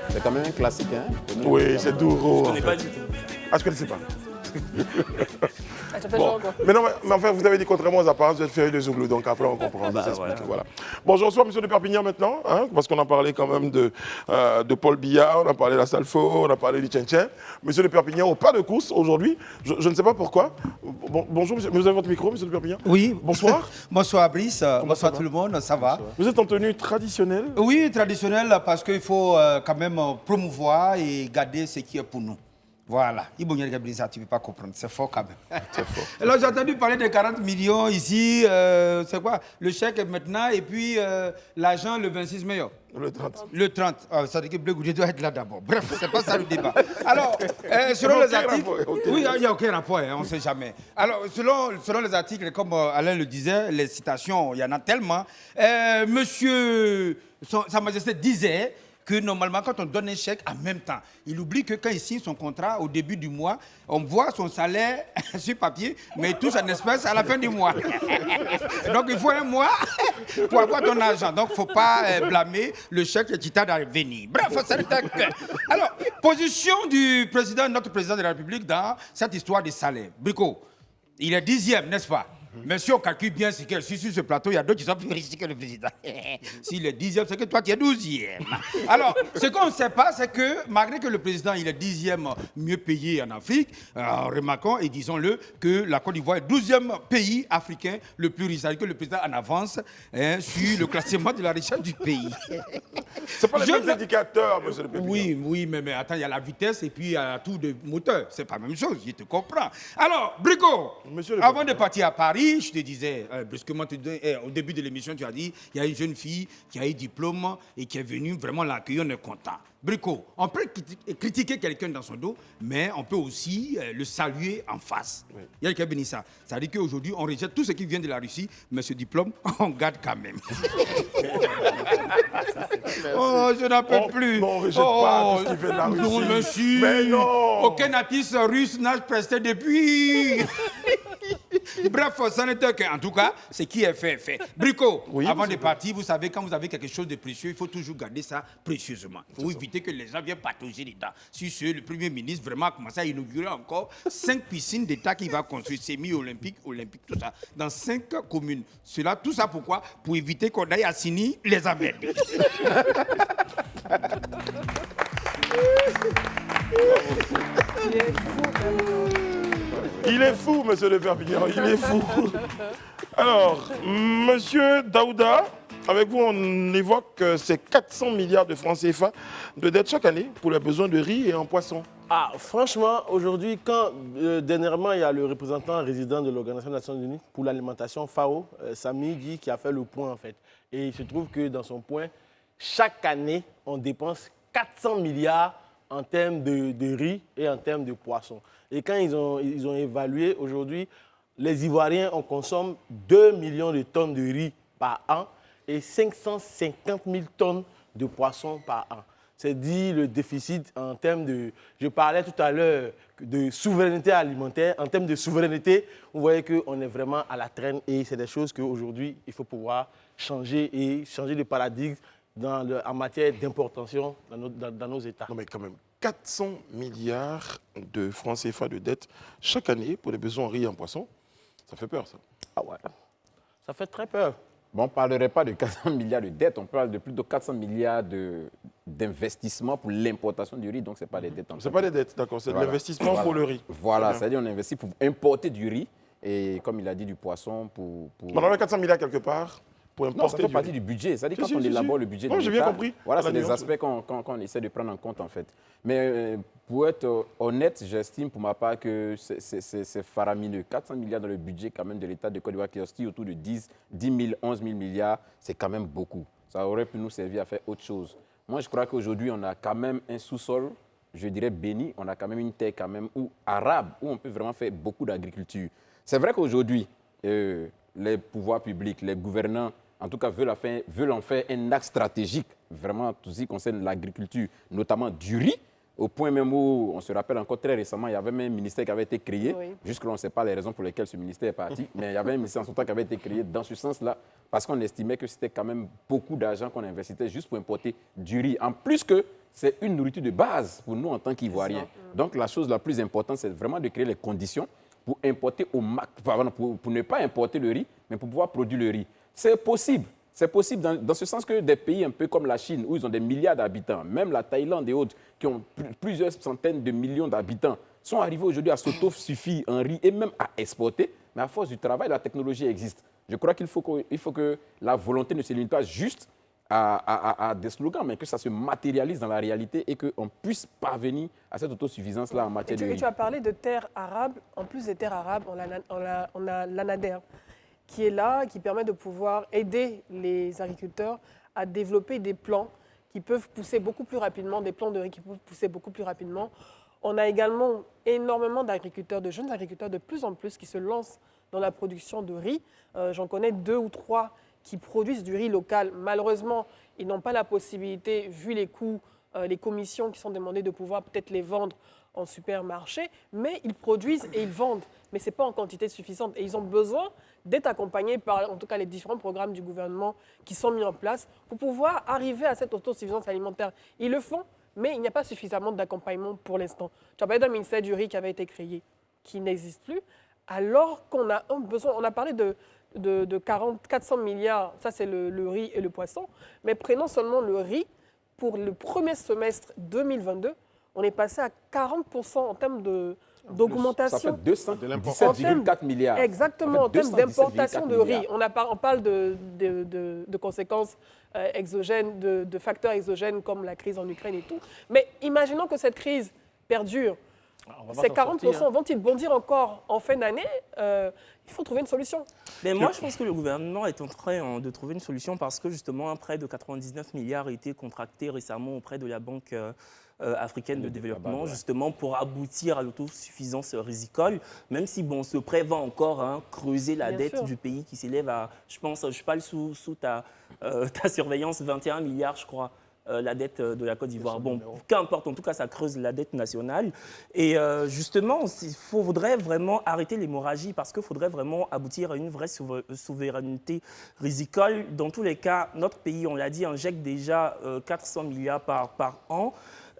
C'est quand même un classique, hein? Oui, c'est Douro. Je ne connais pas du tout. Ah, je ne connaissais pas. Bon. Mais non, mais enfin, vous avez dit contrairement aux apparences, vous êtes férié de Zouglou, donc après on comprend. Voilà. Bon, je reçois M. de Perpignan maintenant, hein, parce qu'on a parlé quand même de Paul Biya, on a parlé de la Salfo, on a parlé du Tchin-Tchin. M. de Perpignan au pas de course aujourd'hui, je ne sais pas pourquoi. Bonjour, monsieur, vous avez votre micro, M. de Perpignan? Oui. Bonsoir. Bonsoir Brice, bonsoir tout le monde, ça va? Vous êtes en tenue traditionnelle? Oui, traditionnelle parce qu'il faut quand même promouvoir et garder ce qui est pour nous. Voilà. Tu ne peux pas comprendre. C'est fort quand même. C'est fort. Alors j'ai entendu parler de 40 millions ici. C'est quoi? Le chèque maintenant et puis l'argent le 26 mai. Le 30. Le 30. Ça veut dire que Blé Goudé doit être là d'abord. Bref, c'est pas ça le débat. Alors, selon les articles... Oui, il n'y a aucun rapport, on ne sait jamais. Alors, selon les articles, comme Alain le disait, les citations, il y en a tellement. Monsieur, Sa Majesté disait que normalement, quand on donne un chèque en même temps, il oublie que quand il signe son contrat au début du mois, on voit son salaire sur papier, mais il touche en espèces à la fin du mois. Donc, il faut un mois pour avoir ton argent. Donc, il ne faut pas blâmer le chèque qui t'a à venir. Bref, c'est le texte. Alors, position du président, notre président de la République dans cette histoire des salaires. Brico, il est 10e, n'est-ce pas? Mais si on calcule bien, c'est que sur ce plateau, il y a d'autres qui sont plus riches que le président. S'il est 10e, c'est que toi, tu es 12e. Alors, ce qu'on ne sait pas, c'est que malgré que le président il est 10e mieux payé en Afrique, remarquons et disons-le que la Côte d'Ivoire est 12e pays africain le plus riche. C'est-à-dire que le président en avance sur le classement de la richesse du pays. C'est pas les mêmes indicateurs, monsieur le président. Oui, mais attends, il y a la vitesse et puis il y a tout de moteur. C'est pas la même chose, je te comprends. Alors, Brico, avant de partir à Paris, je te disais, brusquement, au début de l'émission, tu as dit, il y a une jeune fille qui a eu diplôme et qui est venue vraiment l'accueillir, on est content. Brico, on peut critiquer quelqu'un dans son dos, mais on peut aussi le saluer en face. Oui. Il y a quelqu'un qui a béni ça. Ça veut dire qu'aujourd'hui, on rejette tout ce qui vient de la Russie, mais ce diplôme, on garde quand même. Oh, je n'en peux plus. Non, on ne rejette pas tout ce qui vient de la Russie. Non, monsieur. Mais non. Aucun artiste russe n'a presté depuis. Bref, ça n'était qu'en tout cas, ce qui est fait, est fait. Brico, Oui, avant monsieur de partir, vous savez, quand vous avez quelque chose de précieux, il faut toujours garder ça précieusement. Il faut éviter que les gens viennent patauger dedans. Sur ce, le Premier ministre vraiment a commencé à inaugurer encore 5 piscines d'État qu'il va construire, semi-olympiques, olympiques, tout ça, dans 5 communes. Tout ça pourquoi? Pour éviter qu'on aille à Sini les emmerder. Il est fou, monsieur de Perpignan, il est fou. Alors, monsieur Daouda, avec vous, on évoque que c'est 400 milliards de francs CFA de dette chaque année pour les besoins de riz et en poisson. Ah, franchement, aujourd'hui, quand dernièrement, il y a le représentant résident de l'Organisation des Nations Unies pour l'alimentation, FAO, Sami Di, qui a fait le point, en fait. Et il se trouve que dans son point, chaque année, on dépense 400 milliards en termes de riz et en termes de poisson. Et quand ils ont évalué, aujourd'hui, les Ivoiriens, on consomme 2 millions de tonnes de riz par an et 550 000 tonnes de poissons par an. C'est dit le déficit en termes de... Je parlais tout à l'heure de souveraineté alimentaire. En termes de souveraineté, vous voyez qu'on est vraiment à la traîne et c'est des choses qu'aujourd'hui, il faut pouvoir changer et changer de paradigme en matière d'importation dans nos États. Non mais quand même, 400 milliards de francs CFA de dette chaque année pour les besoins en riz et en poisson, ça fait peur ça. Ah ouais, ça fait très peur. Bon, on ne parlerait pas de 400 milliards de dettes, on parle de plus de 400 milliards d'investissements pour l'importation du riz, donc ce n'est pas des dettes. Ce n'est pas des dettes, d'accord, c'est de l'investissement pour le riz. Voilà, c'est-à-dire on investit pour importer du riz et comme il a dit, du poisson pour... On en a 400 milliards quelque part pour importer non, ça fait partie du budget, c'est-à-dire quand on élabore le budget de l'État, j'ai bien compris. Voilà, c'est des aspects qu'on essaie de prendre en compte en fait. Mais pour être honnête, j'estime pour ma part que c'est faramineux. 400 milliards dans le budget quand même de l'État de Côte d'Ivoire qui oscille autour de 10 000, 11 000 milliards, c'est quand même beaucoup. Ça aurait pu nous servir à faire autre chose. Moi, je crois qu'aujourd'hui, on a quand même un sous-sol, je dirais béni, on a quand même une terre quand même arabe, où on peut vraiment faire beaucoup d'agriculture. C'est vrai qu'aujourd'hui, les pouvoirs publics, les gouvernants, en tout cas, veulent en faire un axe stratégique, vraiment tout ce qui concerne l'agriculture, notamment du riz, au point même où, on se rappelle encore très récemment, il y avait même un ministère qui avait été créé. Oui. Jusque-là, on ne sait pas les raisons pour lesquelles ce ministère est parti, mais il y avait un ministère en son temps qui avait été créé dans ce sens-là, parce qu'on estimait que c'était quand même beaucoup d'argent qu'on investissait juste pour importer du riz. En plus que c'est une nourriture de base pour nous en tant qu'Ivoiriens. Donc, la chose la plus importante, c'est vraiment de créer les conditions pour importer pour ne pas importer le riz, mais pour pouvoir produire le riz. C'est possible. C'est possible dans ce sens que des pays un peu comme la Chine, où ils ont des milliards d'habitants, même la Thaïlande et autres, qui ont plusieurs centaines de millions d'habitants, sont arrivés aujourd'hui à s'autosuffire en riz et même à exporter. Mais à force du travail, la technologie existe. Je crois qu'il faut que la volonté ne se limite pas juste à des slogans, mais que ça se matérialise dans la réalité et qu'on puisse parvenir à cette autosuffisance-là en matière de riz. Et tu as parlé de terres arabes. En plus des terres arabes, on a l'ANADER qui est là, qui permet de pouvoir aider les agriculteurs à développer des plants qui peuvent pousser beaucoup plus rapidement, des plants de riz qui peuvent pousser beaucoup plus rapidement. On a également énormément d'agriculteurs, de jeunes agriculteurs de plus en plus qui se lancent dans la production de riz. J'en connais 2 ou 3 qui produisent du riz local. Malheureusement, ils n'ont pas la possibilité, vu les coûts, les commissions qui sont demandées, de pouvoir peut-être les vendre en supermarché, mais ils produisent et ils vendent. Mais ce n'est pas en quantité suffisante. Et ils ont besoin d'être accompagnés par, en tout cas, les différents programmes du gouvernement qui sont mis en place pour pouvoir arriver à cette autosuffisance alimentaire. Ils le font, mais il n'y a pas suffisamment d'accompagnement pour l'instant. Tu as parlé d'un ministère du riz qui avait été créé, qui n'existe plus, alors qu'on a un besoin. On a parlé de 400 milliards, ça c'est le riz et le poisson, mais prenons seulement le riz. Pour le premier semestre 2022, on est passé à 40% en termes d'augmentation. Ça fait 217,4 milliards. Exactement, en termes d'importation de riz. On parle de conséquences exogènes, de facteurs exogènes comme la crise en Ukraine et tout. Mais imaginons que cette crise perdure. Ces 40% vont-ils bondir encore en fin d'année? Il faut trouver une solution. Mais moi, je pense que le gouvernement est en train de trouver une solution parce que justement, un prêt de 99 milliards a été contracté récemment auprès de la Banque africaine de développement, justement pour aboutir à l'autosuffisance rizicole, même si bon, ce prêt va encore creuser la dette du pays qui s'élève à, je parle sous ta surveillance, 21 milliards, je crois. la dette de la Côte d'Ivoire. Bon, qu'importe, en tout cas, ça creuse la dette nationale. Et justement, il faudrait vraiment arrêter l'hémorragie parce qu'il faudrait vraiment aboutir à une vraie souveraineté rizicole. Dans tous les cas, notre pays, on l'a dit, injecte déjà 400 milliards par an.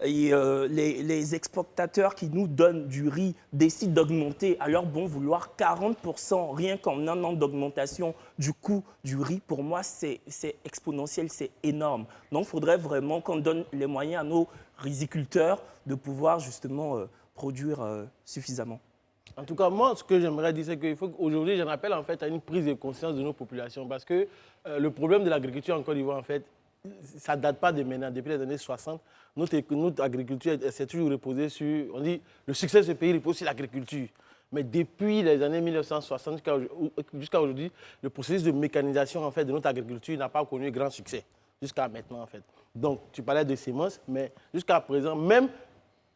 Et les exportateurs qui nous donnent du riz décident d'augmenter à leur bon vouloir 40%, rien qu'en un an d'augmentation du coût du riz. Pour moi, c'est exponentiel, c'est énorme. Donc, il faudrait vraiment qu'on donne les moyens à nos riziculteurs de pouvoir justement produire suffisamment. En tout cas, moi, ce que j'aimerais dire, c'est qu'il faut qu'aujourd'hui, j'en appelle en fait à une prise de conscience de nos populations parce que le problème de l'agriculture en Côte d'Ivoire, en fait, ça ne date pas de maintenant, depuis les années 60. Notre agriculture s'est toujours reposée sur, on dit, le succès de ce pays repose sur l'agriculture. Mais depuis les années 1960 jusqu'à aujourd'hui, le processus de mécanisation en fait, de notre agriculture n'a pas connu grand succès, jusqu'à maintenant en fait. Donc, tu parlais de semences, mais jusqu'à présent, même...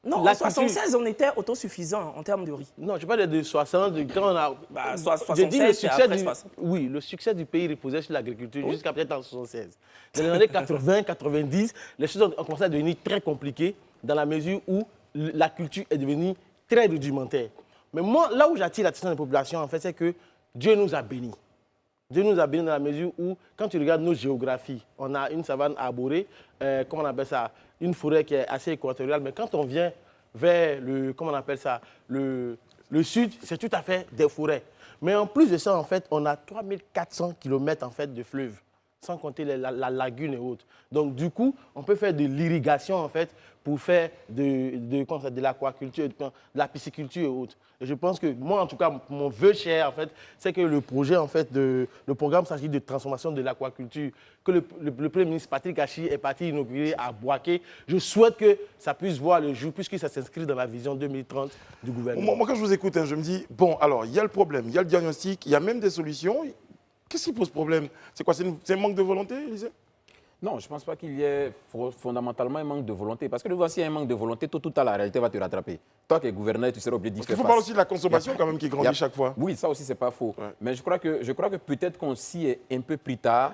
Non, en 1976, on était autosuffisant en termes de riz. Non, je parle de 60, quand on a... 76, c'est après 60. Oui, le succès du pays reposait sur l'agriculture jusqu'à peut-être en 76. Dans les années 80, 90, les choses ont commencé à devenir très compliquées dans la mesure où la culture est devenue très rudimentaire. Mais moi, là où j'attire l'attention des populations, en fait, c'est que Dieu nous a bénis. Dieu nous a bénis dans la mesure où, quand tu regardes nos géographies, on a une savane arborée, comment on appelle ça, une forêt qui est assez équatoriale, mais quand on vient vers le, comment on appelle ça, le sud, c'est tout à fait des forêts. Mais en plus de ça, en fait, on a 3400 km en fait, de fleuves, sans compter la lagune et autres. Donc, du coup, on peut faire de l'irrigation, en fait, pour faire de l'aquaculture, de la pisciculture et autres. Et je pense que moi, en tout cas, mon vœu cher, en fait, c'est que le projet, en fait, le programme s'agit de transformation de l'aquaculture, que le Premier ministre Patrick Achi est parti inaugurer à Boaké. Je souhaite que ça puisse voir le jour, puisque ça s'inscrit dans la vision 2030 du gouvernement. Moi, quand je vous écoute, je me dis, bon, alors, il y a le problème, il y a le diagnostic, il y a même des solutions. Qu'est-ce qui pose problème? C'est quoi? C'est un manque de volonté, Élisée? Non, je ne pense pas qu'il y ait fondamentalement un manque de volonté. Parce que de voici un manque de volonté, tôt ou tard, la réalité va te rattraper. Toi qui es gouverneur, tu seras obligé d'y faire face. Il faut parler aussi de la consommation quand même qui grandit chaque fois. Oui, ça aussi, ce n'est pas faux. Ouais. Mais je crois que peut-être qu'on s'y est un peu pris tard,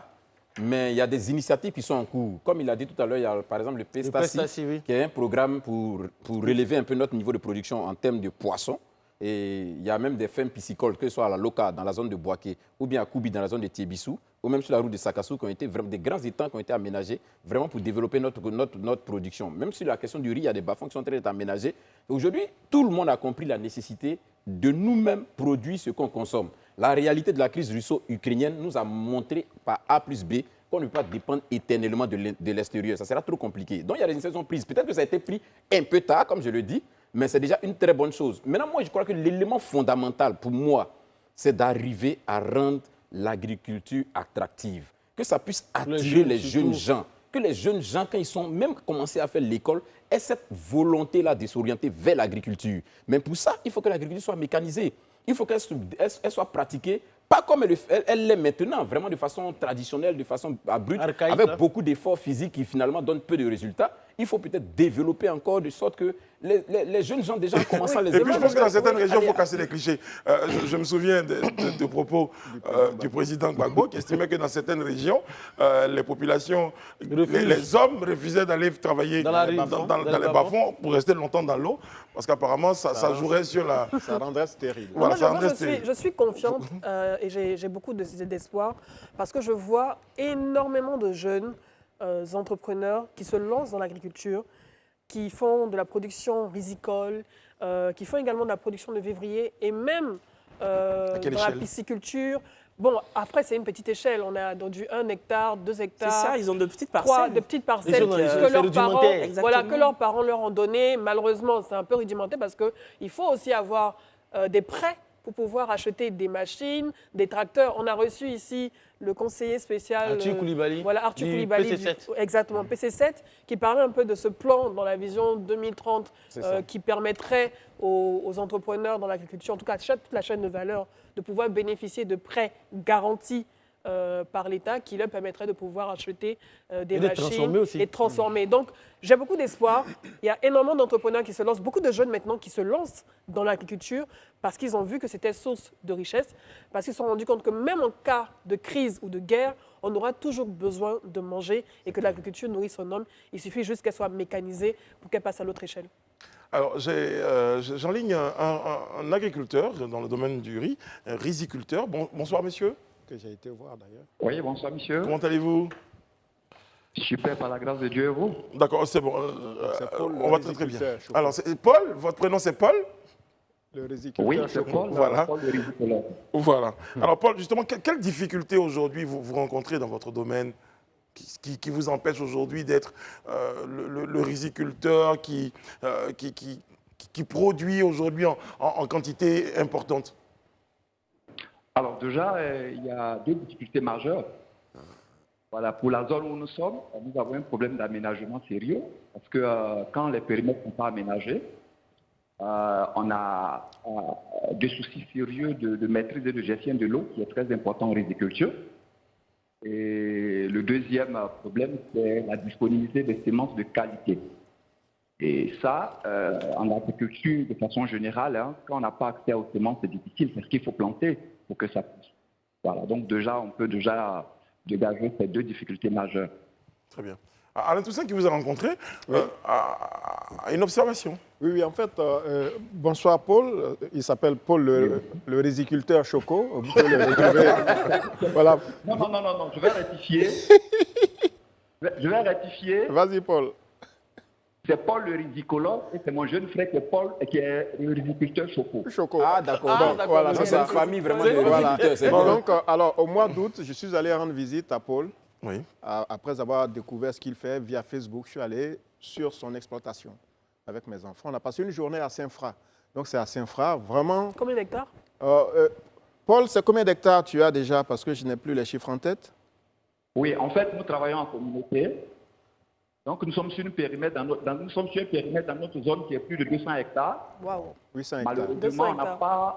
mais il y a des initiatives qui sont en cours. Comme il a dit tout à l'heure, il y a par exemple le PESTACI, oui, qui est un programme pour relever un peu notre niveau de production en termes de poissons. Et il y a même des fermes piscicoles, que ce soit à la Loca, dans la zone de Boaké, ou bien à Koubi, dans la zone de Tiébissou, ou même sur la route de Sakassou, qui ont été vraiment des grands étangs qui ont été aménagés vraiment pour développer notre production. Même sur la question du riz, il y a des bas-fonds qui sont en train d'être aménagés. Aujourd'hui, tout le monde a compris la nécessité de nous-mêmes produire ce qu'on consomme. La réalité de la crise russo-ukrainienne nous a montré par A plus B qu'on ne peut pas dépendre éternellement de l'extérieur. Ça sera trop compliqué. Donc, il y a des initiatives prises. Peut-être que ça a été pris un peu tard, comme je le dis, mais c'est déjà une très bonne chose. Maintenant, moi, je crois que l'élément fondamental pour moi, c'est d'arriver à rendre l'agriculture attractive. Que ça puisse attirer les jeunes gens. Que les jeunes gens, quand ils sont même commencés à faire l'école, aient cette volonté-là de s'orienter vers l'agriculture. Mais pour ça, il faut que l'agriculture soit mécanisée. Il faut qu'elle soit pratiquée, pas comme elle l'est maintenant, vraiment de façon traditionnelle, de façon brute, avec beaucoup d'efforts physiques qui finalement donnent peu de résultats. Il faut peut-être développer encore de sorte que les jeunes gens déjà commencent à les évaluer. Et puis je pense que dans certaines régions, il faut casser les clichés. Je me souviens de propos du président Gbagbo qui estimait que dans certaines régions, les populations, les hommes refusaient d'aller travailler dans les bas-fonds pour rester longtemps dans l'eau, parce qu'apparemment ça jouerait sur la... Ça rendrait stérile. Voilà, je suis confiante et j'ai beaucoup d'espoir parce que je vois énormément de jeunes entrepreneurs qui se lancent dans l'agriculture, qui font de la production rizicole, qui font également de la production de vivriers et même dans la pisciculture. Bon, après, c'est une petite échelle. On a donc du 1 hectare, 2 hectares. C'est ça, ils ont de petites parcelles. De petites parcelles que leurs parents leur ont données. Malheureusement, c'est un peu rudimentaire parce qu'il faut aussi avoir des prêts pour pouvoir acheter des machines, des tracteurs. On a reçu ici le conseiller spécial Arthur Koulibaly, Arthur Koulibaly, PC7. Exactement, PC7, qui parlait un peu de ce plan dans la vision 2030 qui permettrait aux entrepreneurs dans l'agriculture, en tout cas toute la chaîne de valeur, de pouvoir bénéficier de prêts garantis par l'État qui leur permettrait de pouvoir acheter des Et de machines transformer aussi. et de transformer. Donc, j'ai beaucoup d'espoir. Il y a énormément d'entrepreneurs qui se lancent, beaucoup de jeunes maintenant qui se lancent dans l'agriculture parce qu'ils ont vu que c'était source de richesse, parce qu'ils se sont rendus compte que même en cas de crise ou de guerre, on aura toujours besoin de manger et que l'agriculture nourrit son homme. Il suffit juste qu'elle soit mécanisée pour qu'elle passe à l'autre échelle. Alors, j'ai en ligne un agriculteur dans le domaine du riz, un riziculteur. Bonsoir, monsieur. Que j'ai été voir d'ailleurs. Oui, bonsoir monsieur. Comment allez-vous? Super, par la grâce de Dieu et vous. D'accord, c'est bon. Paul, on va très bien. riziculteur, Alors, Paul, votre prénom c'est Paul? Le riziculteur. Oui, c'est Paul, Voilà. Paul le riziculteur. Voilà. Alors, Paul, justement, quelles difficultés aujourd'hui vous rencontrez dans votre domaine qui vous empêche aujourd'hui d'être le riziculteur qui produit aujourd'hui en quantité importante? Alors déjà, il y a deux difficultés majeures. Voilà, pour la zone où nous sommes, nous avons un problème d'aménagement sérieux parce que quand les périmètres ne sont pas aménagés, on a des soucis sérieux de maîtrise et de gestion de l'eau qui est très important en riziculture. Et le deuxième problème, c'est la disponibilité des semences de qualité. Et ça, en agriculture, de façon générale, quand on n'a pas accès aux semences, c'est difficile parce qu'il faut planter pour que ça pousse. Voilà, donc déjà, on peut déjà dégager ces deux difficultés majeures. Très bien. Alain Toussaint, qui vous a rencontré, a une observation. Oui, en fait, bonsoir Paul. Il s'appelle Paul le riziculteur Choco. Vous pouvez le retrouver. Voilà. Non, je vais rectifier. Je vais rectifier. Vas-y, Paul. C'est Paul le rizicologue et c'est mon jeune frère qui est le riziculteur Choco. Choco. Ah, d'accord. Voilà, Donc, c'est une famille vraiment de Voilà. riziculteurs. C'est bon. Donc, alors, au mois d'août, je suis allé rendre visite à Paul. Oui. Après avoir découvert ce qu'il fait via Facebook, je suis allé sur son exploitation avec mes enfants. On a passé une journée à Saint-Fra. Donc, c'est à Saint-Fra, vraiment. Combien d'hectares? Paul, c'est combien d'hectares tu as déjà? Parce que je n'ai plus les chiffres en tête. Oui, en fait, nous travaillons en communauté. Donc, nous sommes sur un périmètre dans notre zone qui est plus de 200 hectares. Waouh. 800 hectares. Malheureusement,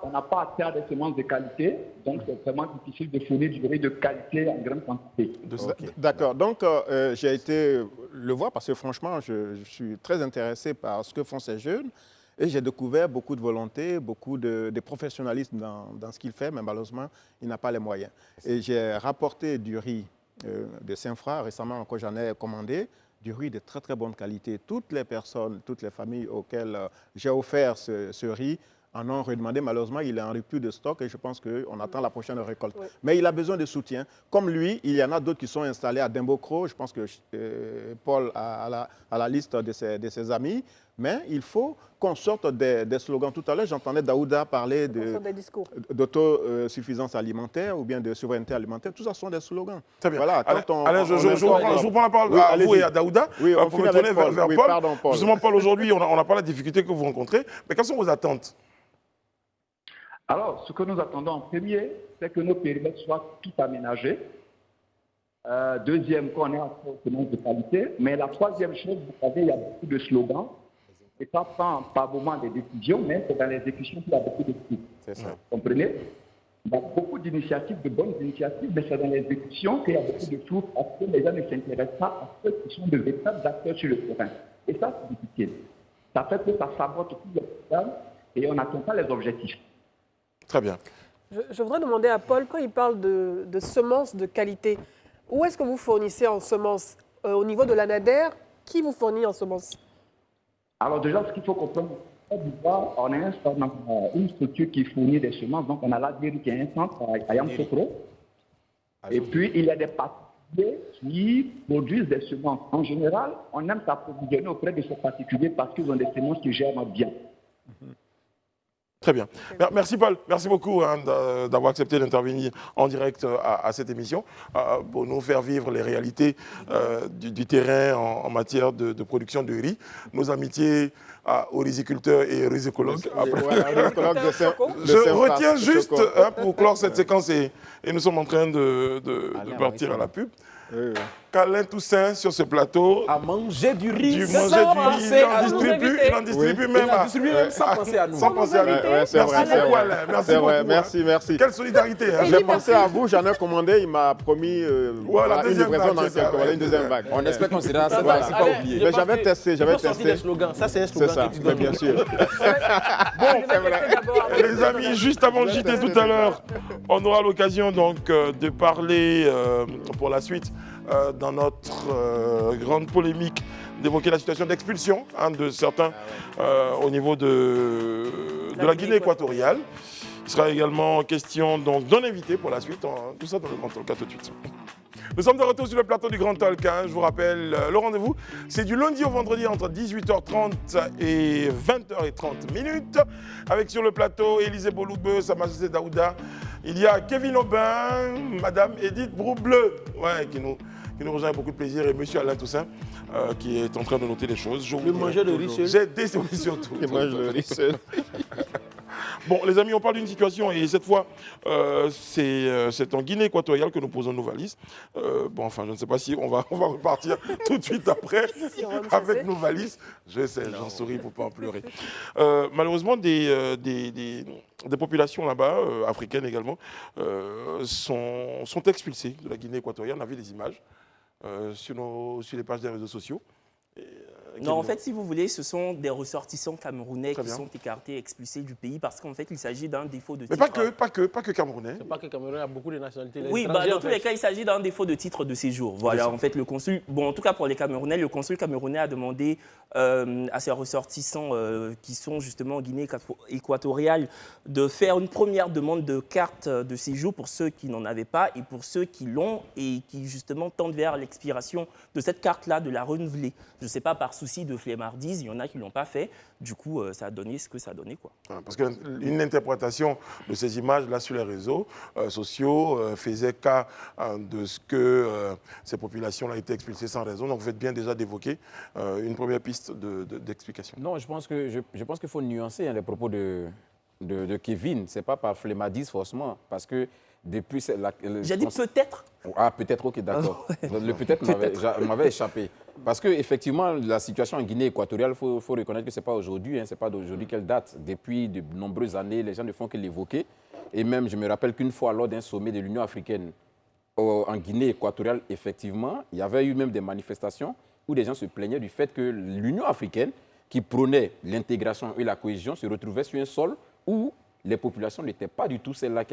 on n'a pas accès à des semences de qualité. Donc, c'est vraiment difficile de fournir du riz de qualité en grande quantité. D'accord. Donc, j'ai été le voir parce que franchement, je suis très intéressé par ce que font ces jeunes. Et j'ai découvert beaucoup de volonté, beaucoup de professionnalisme dans ce qu'il fait, mais malheureusement, il n'a pas les moyens. Et j'ai rapporté du riz de Saint-Fra. Récemment, encore, j'en ai commandé. Du riz de très très bonne qualité. Toutes les personnes, toutes les familles auxquelles j'ai offert ce riz en ont redemandé. Malheureusement, il est en rupture de stock et je pense qu'on attend la prochaine récolte. Oui. Mais il a besoin de soutien. Comme lui, il y en a d'autres qui sont installés à Dimbocro. Je pense que Paul a la liste de ses amis. Mais il faut qu'on sorte des slogans. Tout à l'heure, j'entendais Daouda parler d'autosuffisance alimentaire ou bien de souveraineté alimentaire. Tout ça sont des slogans. Très bien. Voilà, Alain, je vous prends la parole à vous et à Daouda pour me tourner vers Paul. Pardon, Paul. Justement, Paul, aujourd'hui, on n'a pas la difficulté que vous rencontrez. Mais quelles sont vos attentes? Alors, ce que nous attendons en premier, c'est que nos périmètres soient tout aménagés. Deuxième, qu'on ait accès aux semences de qualité. Mais la troisième chose, vous savez, il y a beaucoup de slogans. Et ça prend par moment des décisions, mais c'est dans l'exécution qu'il y a beaucoup de trucs. C'est ça. Vous comprenez? Il y a beaucoup d'initiatives, de bonnes initiatives, mais c'est dans l'exécution qu'il y a beaucoup de flou parce que les gens ne s'intéressent pas à ceux qui sont de véritables acteurs sur le terrain. Et ça, c'est difficile. Ça fait que ça sabote tout le programme et on n'atteint pas les objectifs. Très bien. Je voudrais demander à Paul, quand il parle de semences de qualité, où est-ce que vous fournissez en semences? Au niveau de l'ANADER, qui vous fournit en semences? Alors déjà, ce qu'il faut comprendre, on a une structure qui fournit des semences. Donc on a l'ADER qui est un centre à Yamoussoukro. Et puis il y a des particuliers qui produisent des semences. En général, on aime s'approvisionner auprès de ces particuliers parce qu'ils ont des semences qui gèrent bien. Très bien. Merci Paul. Merci beaucoup d'avoir accepté d'intervenir en direct à cette émission pour nous faire vivre les réalités du terrain en matière de production de riz. Nos amitiés aux riziculteurs et rizicologues. Je retiens juste pour clore cette séquence et nous sommes en train de partir à la pub. qu'Alain Toussaint, sur ce plateau, à manger du riz. il en distribue même. Sans penser à nous. Sans penser à nous. C'est vrai, c'est vrai. Merci beaucoup. Merci. Quelle solidarité. J'ai pensé à vous, j'en ai commandé, il m'a promis Voilà, une livraison dans quelques mois, une deuxième vague. On espère qu'on sera c'est pas oublié. Mais j'avais testé, des slogans. Ça, c'est un slogan. C'est ça, que tu dois bien sûr. Les amis, juste avant le JT tout à l'heure, on aura l'occasion donc de parler pour la suite dans notre grande polémique, d'évoquer la situation d'expulsion de certains au niveau de la Guinée équatoriale. Il sera également question donc d'un invité pour la suite, tout ça dans le Grand Talk, tout de suite. Nous sommes de retour sur le plateau du Grand Talk. Je vous rappelle, le rendez-vous, c'est du lundi au vendredi entre 18h30 et 20h30. Avec sur le plateau Élisée Boloube, Sa Majesté Daouda. Il y a Kevin Aubin, Madame Edith Broubleu, qui nous rejoint avec beaucoup de plaisir, et Monsieur Alain Toussaint, qui est en train de noter les choses. Le mangeur de riz seul. J'ai des surtout. Il mange le riz seul. Bon, les amis, on parle d'une situation et cette fois, c'est en Guinée équatoriale que nous posons nos valises. Je ne sais pas si on va repartir tout de suite après avec nos valises. Je sais, j'en souris pour ne pas en pleurer. Malheureusement, des populations là-bas, africaines également, sont expulsées de la Guinée équatoriale. On a vu des images sur les pages des réseaux sociaux. Non, en fait, si vous voulez, ce sont des ressortissants camerounais qui sont écartés, expulsés du pays parce qu'en fait, il s'agit d'un défaut de titre. Mais pas que camerounais. C'est pas que camerounais, il y a beaucoup de nationalités. Oui, dans tous les cas, il s'agit d'un défaut de titre de séjour. Voilà, en fait, le consul, en tout cas pour les Camerounais, le consul camerounais a demandé à ses ressortissants qui sont justement en Guinée équatoriale de faire une première demande de carte de séjour pour ceux qui n'en avaient pas et pour ceux qui l'ont et qui justement tendent vers l'expiration de cette carte-là, de la renouveler. Je ne sais pas, par souci de flemmardise, il y en a qui ne l'ont pas fait. Du coup, ça a donné ce que ça a donné, quoi. Parce qu'une interprétation de ces images-là sur les réseaux sociaux faisait cas de ce que ces populations-là étaient expulsées sans raison. Donc, vous faites bien déjà d'évoquer une première piste d'explication. Non, je pense qu'il faut nuancer les propos de Kevin. Ce n'est pas par flemmardise forcément, parce que depuis... J'ai dit peut-être. Ah, peut-être, ok, d'accord. Le peut-être m'avait échappé. Parce qu'effectivement, la situation en Guinée équatoriale, il faut reconnaître que ce n'est pas aujourd'hui, ce n'est pas d'aujourd'hui qu'elle date. Depuis de nombreuses années, les gens ne font que l'évoquer. Et même, je me rappelle qu'une fois, lors d'un sommet de l'Union africaine en Guinée équatoriale, effectivement, il y avait eu même des manifestations où des gens se plaignaient du fait que l'Union africaine, qui prônait l'intégration et la cohésion, se retrouvait sur un sol où les populations n'étaient pas du tout celles-là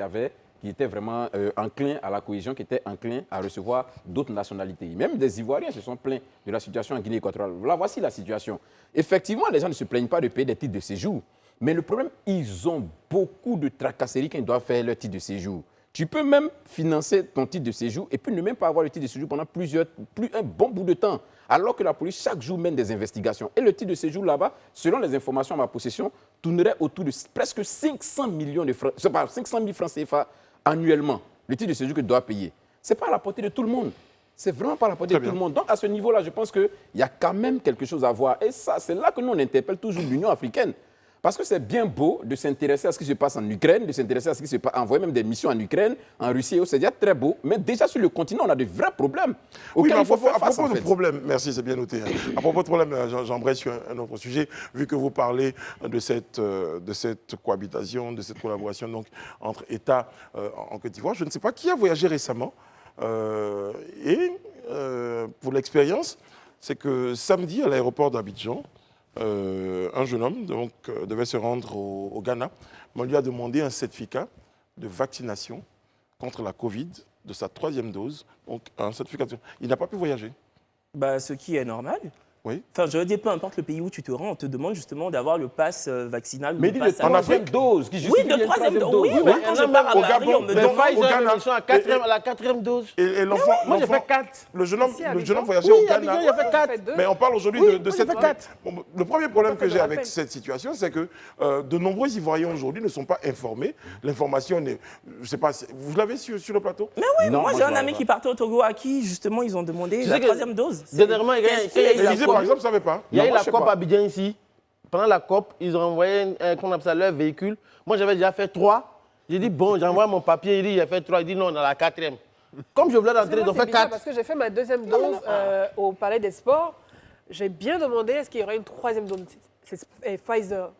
qui étaient vraiment enclins à la cohésion, qui étaient enclins à recevoir d'autres nationalités. Même des Ivoiriens se sont plaints de la situation en Guinée équatoriale. Là, voici la situation. Effectivement, les gens ne se plaignent pas de payer des titres de séjour. Mais le problème, ils ont beaucoup de tracasseries quand ils doivent faire leur titre de séjour. Tu peux même financer ton titre de séjour et puis ne même pas avoir le titre de séjour pendant un bon bout de temps. Alors que la police, chaque jour, mène des investigations. Et le titre de séjour là-bas, selon les informations à ma possession, tournerait autour de presque 500 000 francs CFA annuellement. Le titre de séjour que tu dois payer. Ce n'est pas à la portée de tout le monde. C'est vraiment pas à la portée de tout le monde. Donc, à ce niveau-là, je pense qu'il y a quand même quelque chose à voir. Et ça, c'est là que nous, on interpelle toujours l'Union africaine. Parce que c'est bien beau de s'intéresser à ce qui se passe en Ukraine, de s'intéresser à ce qui se passe, envoyer même des missions en Ukraine, en Russie, c'est déjà très beau. Mais déjà sur le continent, on a de vrais problèmes. Oui, mais à propos de problème, merci, c'est bien noté. À propos de problème, j'embraye sur un autre sujet, vu que vous parlez de cette cohabitation, de cette collaboration donc, entre États en Côte d'Ivoire. Je ne sais pas qui a voyagé récemment. Pour l'expérience, c'est que samedi, à l'aéroport d'Abidjan, un jeune homme devait se rendre au Ghana. On lui a demandé un certificat de vaccination contre la Covid de sa 3e dose. Donc, un certificat. Il n'a pas pu voyager. Ce qui est normal. Oui. Enfin, je veux dire, peu importe le pays où tu te rends, on te demande justement d'avoir le pass vaccinal. Mais il est en Afrique dose. Oui, de 3e dose. Oui, mais quand je pars à Paris, on me demande. Ils sont à la 4e dose. Et l'enfant, moi, j'ai fait 4. Le jeune homme voyageait au Ghana. Il a fait 4. Mais on parle aujourd'hui de cette... Le premier problème que j'ai avec cette situation, c'est que de nombreux Ivoiriens aujourd'hui ne sont pas informés. L'information n'est... Je ne sais pas, vous l'avez sur le plateau? Mais oui, moi j'ai un ami qui partait au Togo à qui, justement, ils ont demandé la 3e dose. Dernièrement, par exemple, ça ne savait pas. Il y a eu la COP à Abidjan ici. Pendant la COP, ils ont envoyé leur véhicule. Moi, j'avais déjà fait 3. J'ai dit, bon, j'envoie mon papier. Il dit, il a fait 3. Il dit, non, on a la 4e. Comme je voulais rentrer, ils ont C'est fait bizarre 4. parce que j'ai fait ma deuxième dose au Palais des Sports. J'ai bien demandé est-ce qu'il y aurait une troisième dose. C'est Pfizer.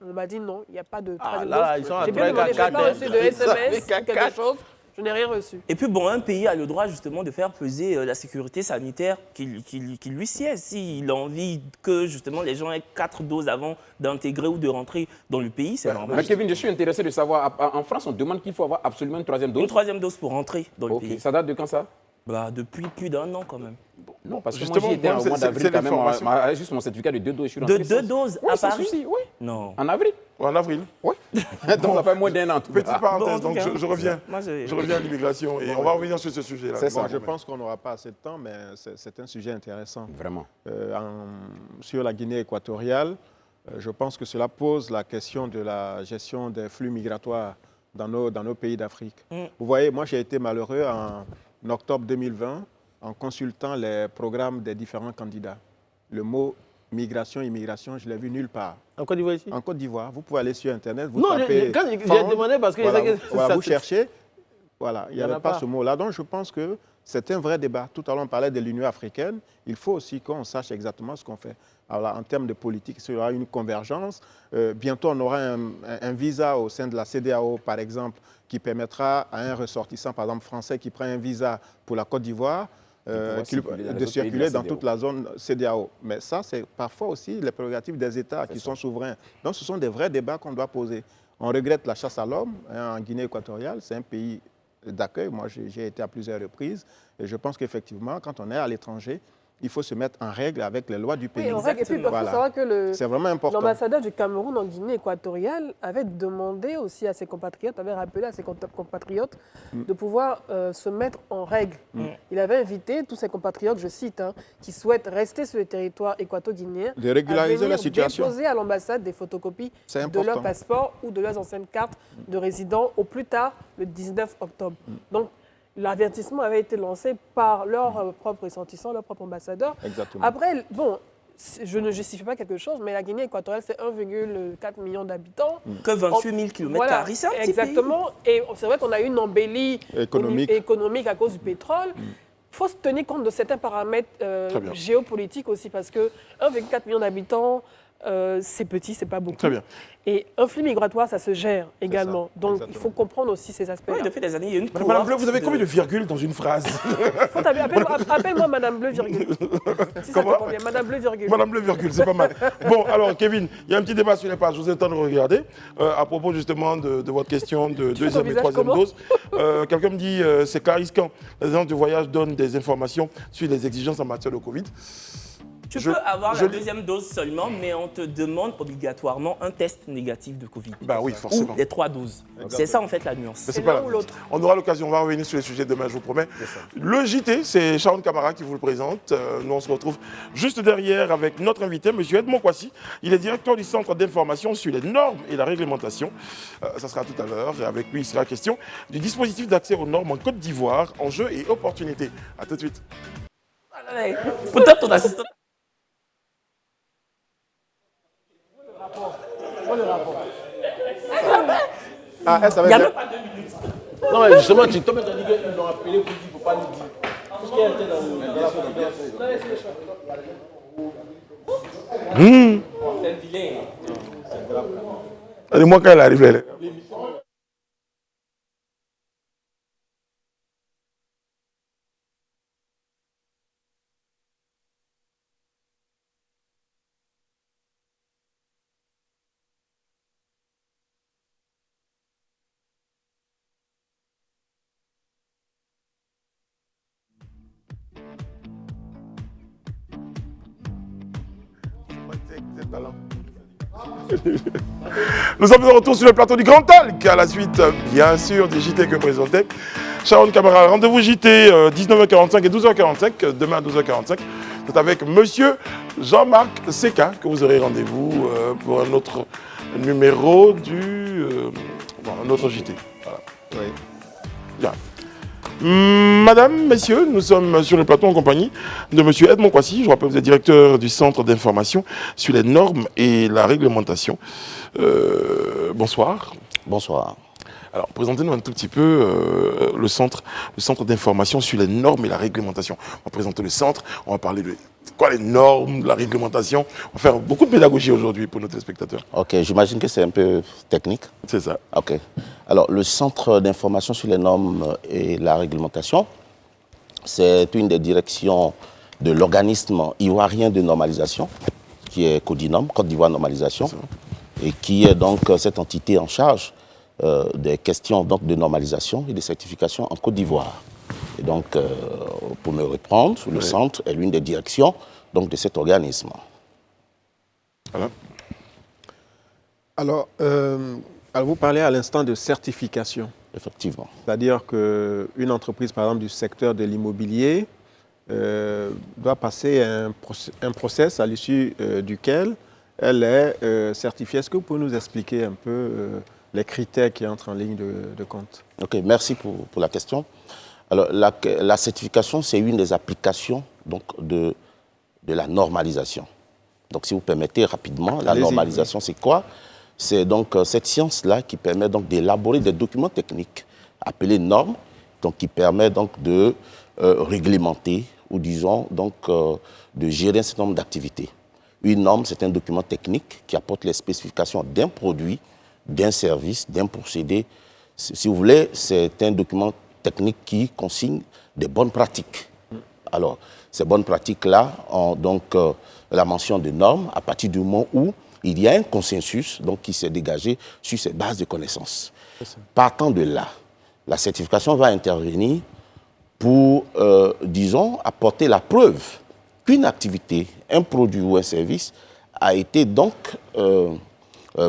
On m'a dit non, il n'y a pas de troisième là, ils dose. sont à J'ai bien demandé, je n'ai 3 pas reçu de SMS ou quelque quatre. chose. Je n'ai rien reçu. Et puis, bon, un pays a le droit justement de faire peser la sécurité sanitaire qui lui sied. S'il a envie que justement les gens aient 4 doses avant d'intégrer ou de rentrer dans le pays, c'est normal. Mais Kevin, je suis intéressé de savoir, en France, on demande qu'il faut avoir absolument une troisième dose. Une troisième dose pour rentrer dans le pays. Ça date de quand ça? Depuis plus d'un an quand même. Non, parce que moi Justement, j'y étais au mois d'avril quand même, juste mon certificat de 2 doses. Je suis rentré De 2 doses Oui, à sans Paris? souci, oui. Non. En avril. En avril. Oui. Donc ça fait moins d'un an. Petite parenthèse, Bon, en tout donc cas, je reviens. moi, Je reviens à l'immigration et on va revenir sur ce sujet-là. C'est ça. Bon, je pense qu'on n'aura pas assez de temps, mais c'est un sujet intéressant. Vraiment. Sur la Guinée équatoriale, je pense que cela pose la question de la gestion des flux migratoires dans nos pays d'Afrique. Vous voyez, moi j'ai été malheureux en octobre 2020 en consultant les programmes des différents candidats. Le mot migration, immigration, je ne l'ai vu nulle part. En Côte d'Ivoire ici? En Côte d'Ivoire, vous pouvez aller sur Internet, vous Non, tapez quand j'ai Fond, demandé parce que voilà, je sais que voilà, ça- vous cherchez, voilà, il n'y en a avait pas pas. ce mot-là. Donc je pense que c'est un vrai débat. Tout à l'heure, on parlait de l'Union africaine. Il faut aussi qu'on sache exactement ce qu'on fait. Alors, en termes de politique, il y aura une convergence. Bientôt, on aura un visa au sein de la CEDEAO, par exemple, qui permettra à un ressortissant, par exemple français, qui prend un visa pour la Côte d'Ivoire, de circuler dans toute la zone CEDEAO. Mais ça, c'est parfois aussi les prérogatives des États qui sont souverains. Donc, ce sont des vrais débats qu'on doit poser. On regrette la chasse à l'homme en Guinée équatoriale. C'est un pays d'accueil. Moi, j'ai été à plusieurs reprises. Et je pense qu'effectivement, quand on est à l'étranger, il faut se mettre en règle avec les lois du pays. Oui, en règle. Et puis, il faut savoir que c'est vraiment important. l'ambassadeur du Cameroun en Guinée équatoriale avait demandé aussi à ses compatriotes, avait rappelé à ses compatriotes de pouvoir se mettre en règle. Il avait invité tous ses compatriotes, je cite, qui souhaitent rester sur le territoire équato-guinéen, de régulariser la situation, déposer à l'ambassade des photocopies de leur important. passeport ou de leurs anciennes cartes de résident au plus tard le 19 octobre. Donc, l'avertissement avait été lancé par leur propre ressortissant, leur propre ambassadeur. Exactement. Après, bon, je ne justifie pas quelque chose, mais la Guinée équatoriale, c'est 1,4 million d'habitants. Que 28 000 km, c'est un petit exactement. Et c'est vrai qu'on a eu une embellie économique à cause du pétrole. Il faut se tenir compte de certains paramètres géopolitiques aussi, parce que 1,4 million d'habitants, c'est petit, c'est pas beaucoup. Très bien. Et un flux migratoire, ça se gère également. Donc, il faut comprendre aussi ces aspects-là. Oui, depuis des années, il y a une Madame Bleu, vous avez combien de virgules dans une phrase? Appelle-moi Madame Bleu, virgule. Si ça te convient, Madame Bleu, virgule. Madame Bleu, virgule, c'est pas mal. Bon, alors, Kevin, il y a un petit débat sur les pages. Je vous ai le temps de regarder. À propos justement de votre question de deuxième et troisième dose. Quelqu'un me dit c'est clarifiant. Les agences de voyage donnent des informations sur les exigences en matière de Covid. Tu peux avoir la deuxième dose seulement, mais on te demande obligatoirement un test négatif de Covid. Bah oui, forcément. Ou les 3 doses. C'est ça en fait la nuance. C'est pas l'un ou l'autre. On aura l'occasion, on va revenir sur les sujets demain, je vous promets. Le JT, c'est Sharon Camara qui vous le présente. Nous, on se retrouve juste derrière avec notre invité, M. Edmond Kwasi. Il est directeur du Centre d'information sur les normes et la réglementation. Ça sera tout à l'heure. Avec lui, il sera question du dispositif d'accès aux normes en Côte d'Ivoire, enjeux et opportunités. À tout de suite. Peut-être ton assistant. Ah, elle savait Il y a bien. même pas 2 minutes. Non, mais justement, tu tombes dans l'idée qu'ils l'ont appelé pour dire qu'il ne faut pas nous dire. Tout ce qui était dans la C'est vilain. Allez-moi quand elle arrive, là. Nous sommes de retour sur le plateau du Grand Talk à la suite, bien sûr, des JT que présentait Sharon Camara. Rendez-vous JT 19h45 et 12h45, demain à 12h45. C'est avec monsieur Jean-Marc Seka que vous aurez rendez-vous pour un autre numéro un autre JT. Voilà. Oui. Bien. Madame, messieurs, nous sommes sur le plateau en compagnie de M. Edmond Kwasi. Je vous rappelle, vous êtes directeur du Centre d'information sur les normes et la réglementation. Bonsoir. Bonsoir. Alors, présentez-nous un tout petit peu le centre d'information sur les normes et la réglementation. On va présenter le centre, on va parler de quoi les normes, la réglementation. On va faire beaucoup de pédagogie aujourd'hui pour nos téléspectateurs. Ok, j'imagine que c'est un peu technique. C'est ça. Ok. Alors, le centre d'information sur les normes et la réglementation, c'est une des directions de l'organisme ivoirien de normalisation, qui est Codinome, Côte d'Ivoire Normalisation, et qui est donc cette entité en charge des questions donc, de normalisation et de certification en Côte d'Ivoire. Et donc, pour me reprendre, le centre est l'une des directions donc, de cet organisme. Voilà. Alors, vous parlez à l'instant de certification. Effectivement. C'est-à-dire qu'une entreprise, par exemple, du secteur de l'immobilier, doit passer un process à l'issue duquel elle est certifiée. Est-ce que vous pouvez nous expliquer un peu les critères qui entrent en ligne de compte? Ok, merci pour la question. Alors, la certification, c'est une des applications donc, de la normalisation. Donc, si vous permettez rapidement, la normalisation, c'est quoi? C'est donc cette science-là qui permet donc d'élaborer des documents techniques appelés normes, donc qui permet donc de réglementer ou disons donc de gérer un certain nombre d'activités. Une norme, c'est un document technique qui apporte les spécifications d'un produit, d'un service, d'un procédé. Si vous voulez, c'est un document technique qui consigne des bonnes pratiques. Alors, ces bonnes pratiques-là ont donc la mention de normes à partir du moment où il y a un consensus donc, qui s'est dégagé sur ces bases de connaissances. Partant de là, la certification va intervenir pour, disons, apporter la preuve qu'une activité, un produit ou un service a été donc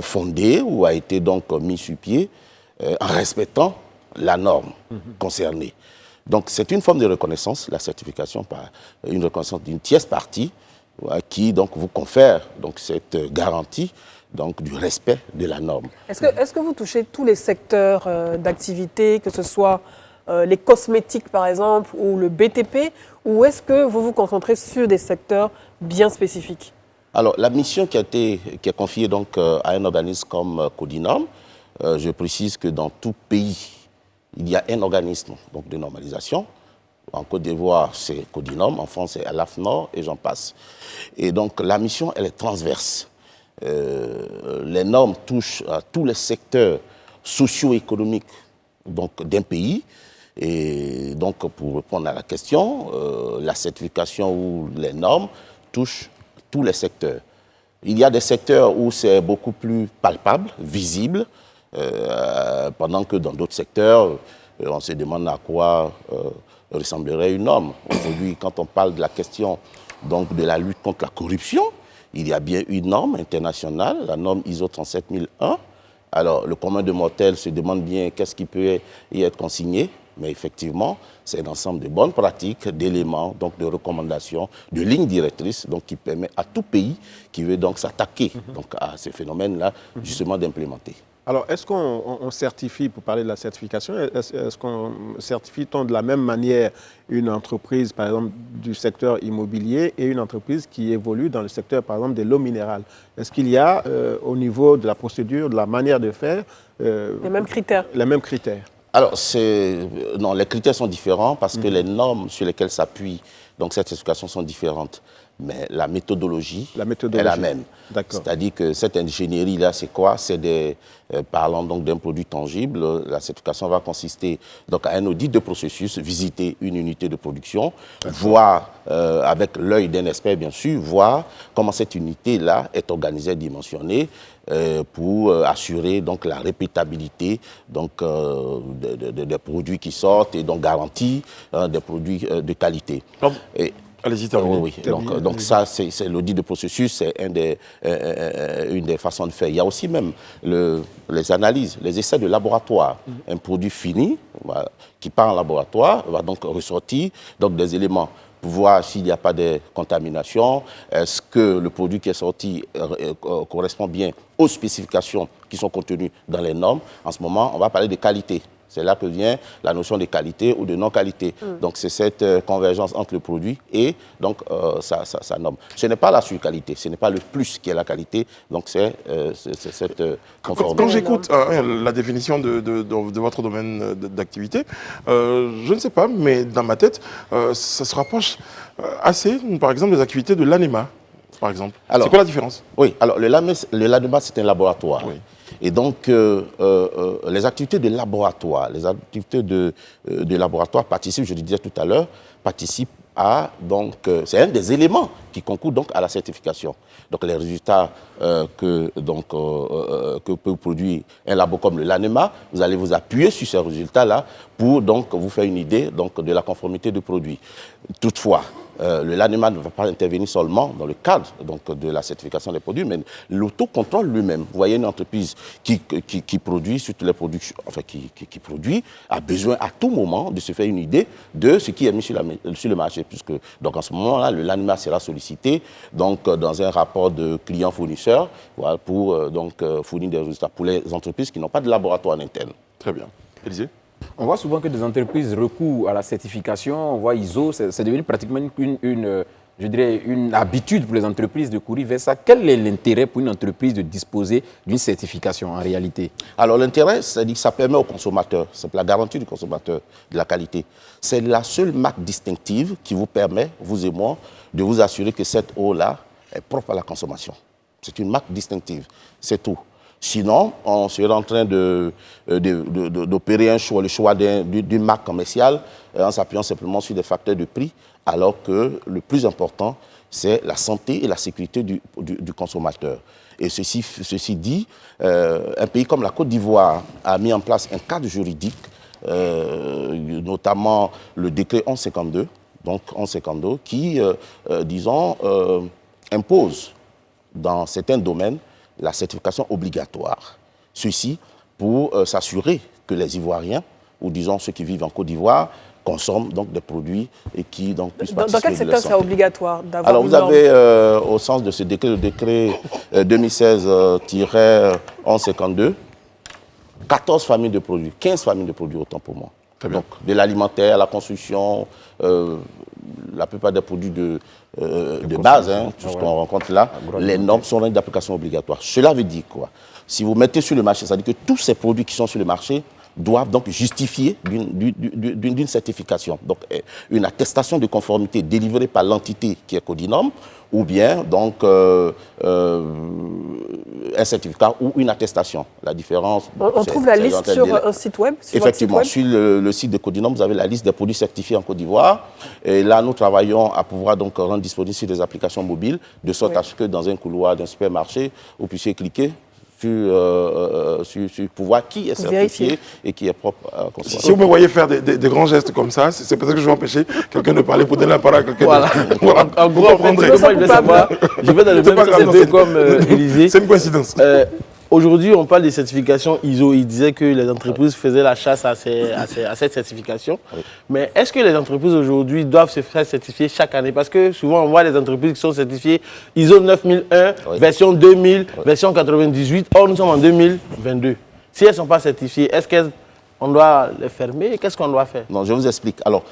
fondé ou a été donc mis sur pied en respectant la norme concernée. Donc c'est une forme de reconnaissance, la certification par une reconnaissance d'une tierce partie qui donc vous confère donc cette garantie donc du respect de la norme. Est-ce que vous touchez tous les secteurs d'activité, que ce soit les cosmétiques par exemple ou le BTP, ou est-ce que vous vous concentrez sur des secteurs bien spécifiques? Alors la mission qui est confiée donc à un organisme comme Codinome, je précise que dans tout pays, il y a un organisme donc, de normalisation. En Côte d'Ivoire, c'est Codinome, en France, c'est ALAFNOR, et j'en passe. Et donc, la mission, elle est transverse. Les normes touchent à tous les secteurs socio-économiques d'un pays. Et donc, pour répondre à la question, la certification ou les normes touchent tous les secteurs. Il y a des secteurs où c'est beaucoup plus palpable, visible, pendant que dans d'autres secteurs, on se demande à quoi ressemblerait une norme. Aujourd'hui, quand on parle de la question donc, de la lutte contre la corruption, il y a bien une norme internationale, la norme ISO 37001. Alors, le commun de mortels se demande bien qu'est-ce qui peut y être consigné, mais effectivement, c'est un ensemble de bonnes pratiques, d'éléments, donc de recommandations, de lignes directrices, donc qui permet à tout pays qui veut donc s'attaquer donc à ces phénomènes-là, justement d'implémenter. Alors, est-ce qu'on certifie, pour parler de la certification, est-ce qu'on certifie de la même manière une entreprise, par exemple, du secteur immobilier et une entreprise qui évolue dans le secteur, par exemple, de l'eau minérale? Est-ce qu'il y a, au niveau de la procédure, de la manière de faire... les mêmes critères? Les mêmes critères. Alors, non, les critères sont différents parce que les normes sur lesquelles s'appuie donc cette certification sont différentes. Mais la méthodologie est la même. C'est-à-dire que cette ingénierie-là, c'est quoi? C'est parlant donc d'un produit tangible, la certification va consister donc à un audit de processus, visiter une unité de production, voir avec l'œil d'un expert bien sûr, voir comment cette unité-là est organisée, dimensionnée, pour assurer donc la répétabilité donc des produits qui sortent et donc garantir des produits de qualité. Allez-y, terminez. Oui. Donc ça, c'est l'audit de processus, c'est une des façons de faire. Il y a aussi même les analyses, les essais de laboratoire. Un produit fini qui part en laboratoire va donc ressortir donc des éléments pour voir s'il n'y a pas de contamination, est-ce que le produit qui est sorti correspond bien aux spécifications qui sont contenues dans les normes. En ce moment, on va parler de qualité. C'est là que vient la notion de qualité ou de non-qualité. Donc c'est cette convergence entre le produit et donc sa norme. Ce n'est pas la surqualité, ce n'est pas le plus qui est la qualité, donc c'est cette conformité. Quand j'écoute la définition de votre domaine d'activité, je ne sais pas, mais dans ma tête, ça se rapproche assez, par exemple, des activités de l'ANEMA, par exemple. C'est quoi la différence? Oui, alors le LANEMA, c'est un laboratoire. Oui. Et donc, les activités de laboratoire, participent, je le disais tout à l'heure, participent à, donc, c'est un des éléments qui concourent donc à la certification. Donc, les résultats que peut produire un labo comme le LANEMA, vous allez vous appuyer sur ces résultats-là pour donc vous faire une idée donc de la conformité du produit. Toutefois, le LANEMA ne va pas intervenir seulement dans le cadre donc, de la certification des produits, mais l'autocontrôle lui-même. Vous voyez une entreprise qui produit, surtout les productions, enfin qui produit, a besoin à tout moment de se faire une idée de ce qui est mis sur le marché. Puisque, donc en ce moment-là, le LANEMA sera sollicité donc, dans un rapport de client-fournisseur voilà, pour fournir des résultats pour les entreprises qui n'ont pas de laboratoire en interne. Très bien. Élisée? On voit souvent que des entreprises recourent à la certification, on voit ISO, c'est devenu pratiquement une habitude pour les entreprises de courir vers ça. Quel est l'intérêt pour une entreprise de disposer d'une certification en réalité? Alors l'intérêt, c'est que ça permet au consommateur, c'est la garantie du consommateur de la qualité. C'est la seule marque distinctive qui vous permet, vous et moi, de vous assurer que cette eau-là est propre à la consommation. C'est une marque distinctive, c'est tout. Sinon, on serait en train d'opérer le choix d'une marque commerciale en s'appuyant simplement sur des facteurs de prix, alors que le plus important, c'est la santé et la sécurité du consommateur. Et ceci dit, un pays comme la Côte d'Ivoire a mis en place un cadre juridique, notamment le décret 1152, donc 1152, qui, impose dans certains domaines la certification obligatoire. Ceci pour s'assurer que les Ivoiriens, ou disons ceux qui vivent en Côte d'Ivoire, consomment donc des produits et qui donc puissent participer. Dans quel secteur c'est obligatoire d'avoir? Alors vous avez, au sens de ce décret, le décret 2016-1152, 14 familles de produits, 15 familles de produits autant pour moi. Donc de l'alimentaire, la construction, la plupart des produits de base, tout ce qu'on rencontre là, les normes sont d'application obligatoire. Cela veut dire quoi? Si vous mettez sur le marché, ça veut dire que tous ces produits qui sont sur le marché doivent donc justifier d'une certification. Donc une attestation de conformité délivrée par l'entité qui est Codinome, ou bien donc un certificat ou une attestation. La différence... On trouve la liste sur un site web? Effectivement, sur le site de Codinome, vous avez la liste des produits certifiés en Côte d'Ivoire. Et là, nous travaillons à pouvoir donc rendre disponible sur des applications mobiles, de sorte à ce que dans un couloir d'un supermarché, vous puissiez cliquer sur pouvoir qui est certifié et qui est propre à consommer. Si vous me voyez faire des grands gestes comme ça, c'est peut-être que je vais empêcher quelqu'un de parler pour donner la parole à quelqu'un voilà. Voilà. En gros, moi, je vais savoir. Je vais dans le même sens comme Élisée. C'est une coïncidence. Aujourd'hui, on parle des certifications ISO. Il disait que les entreprises faisaient la chasse à cette certification. Oui. Mais est-ce que les entreprises aujourd'hui doivent se faire certifier chaque année? Parce que souvent, on voit des entreprises qui sont certifiées ISO 9001, oui. Version 2000, oui. Version 98. Or, nous sommes en 2022. Si elles ne sont pas certifiées, est-ce qu'on doit les fermer? Qu'est-ce qu'on doit faire? Non, je vous explique. Alors,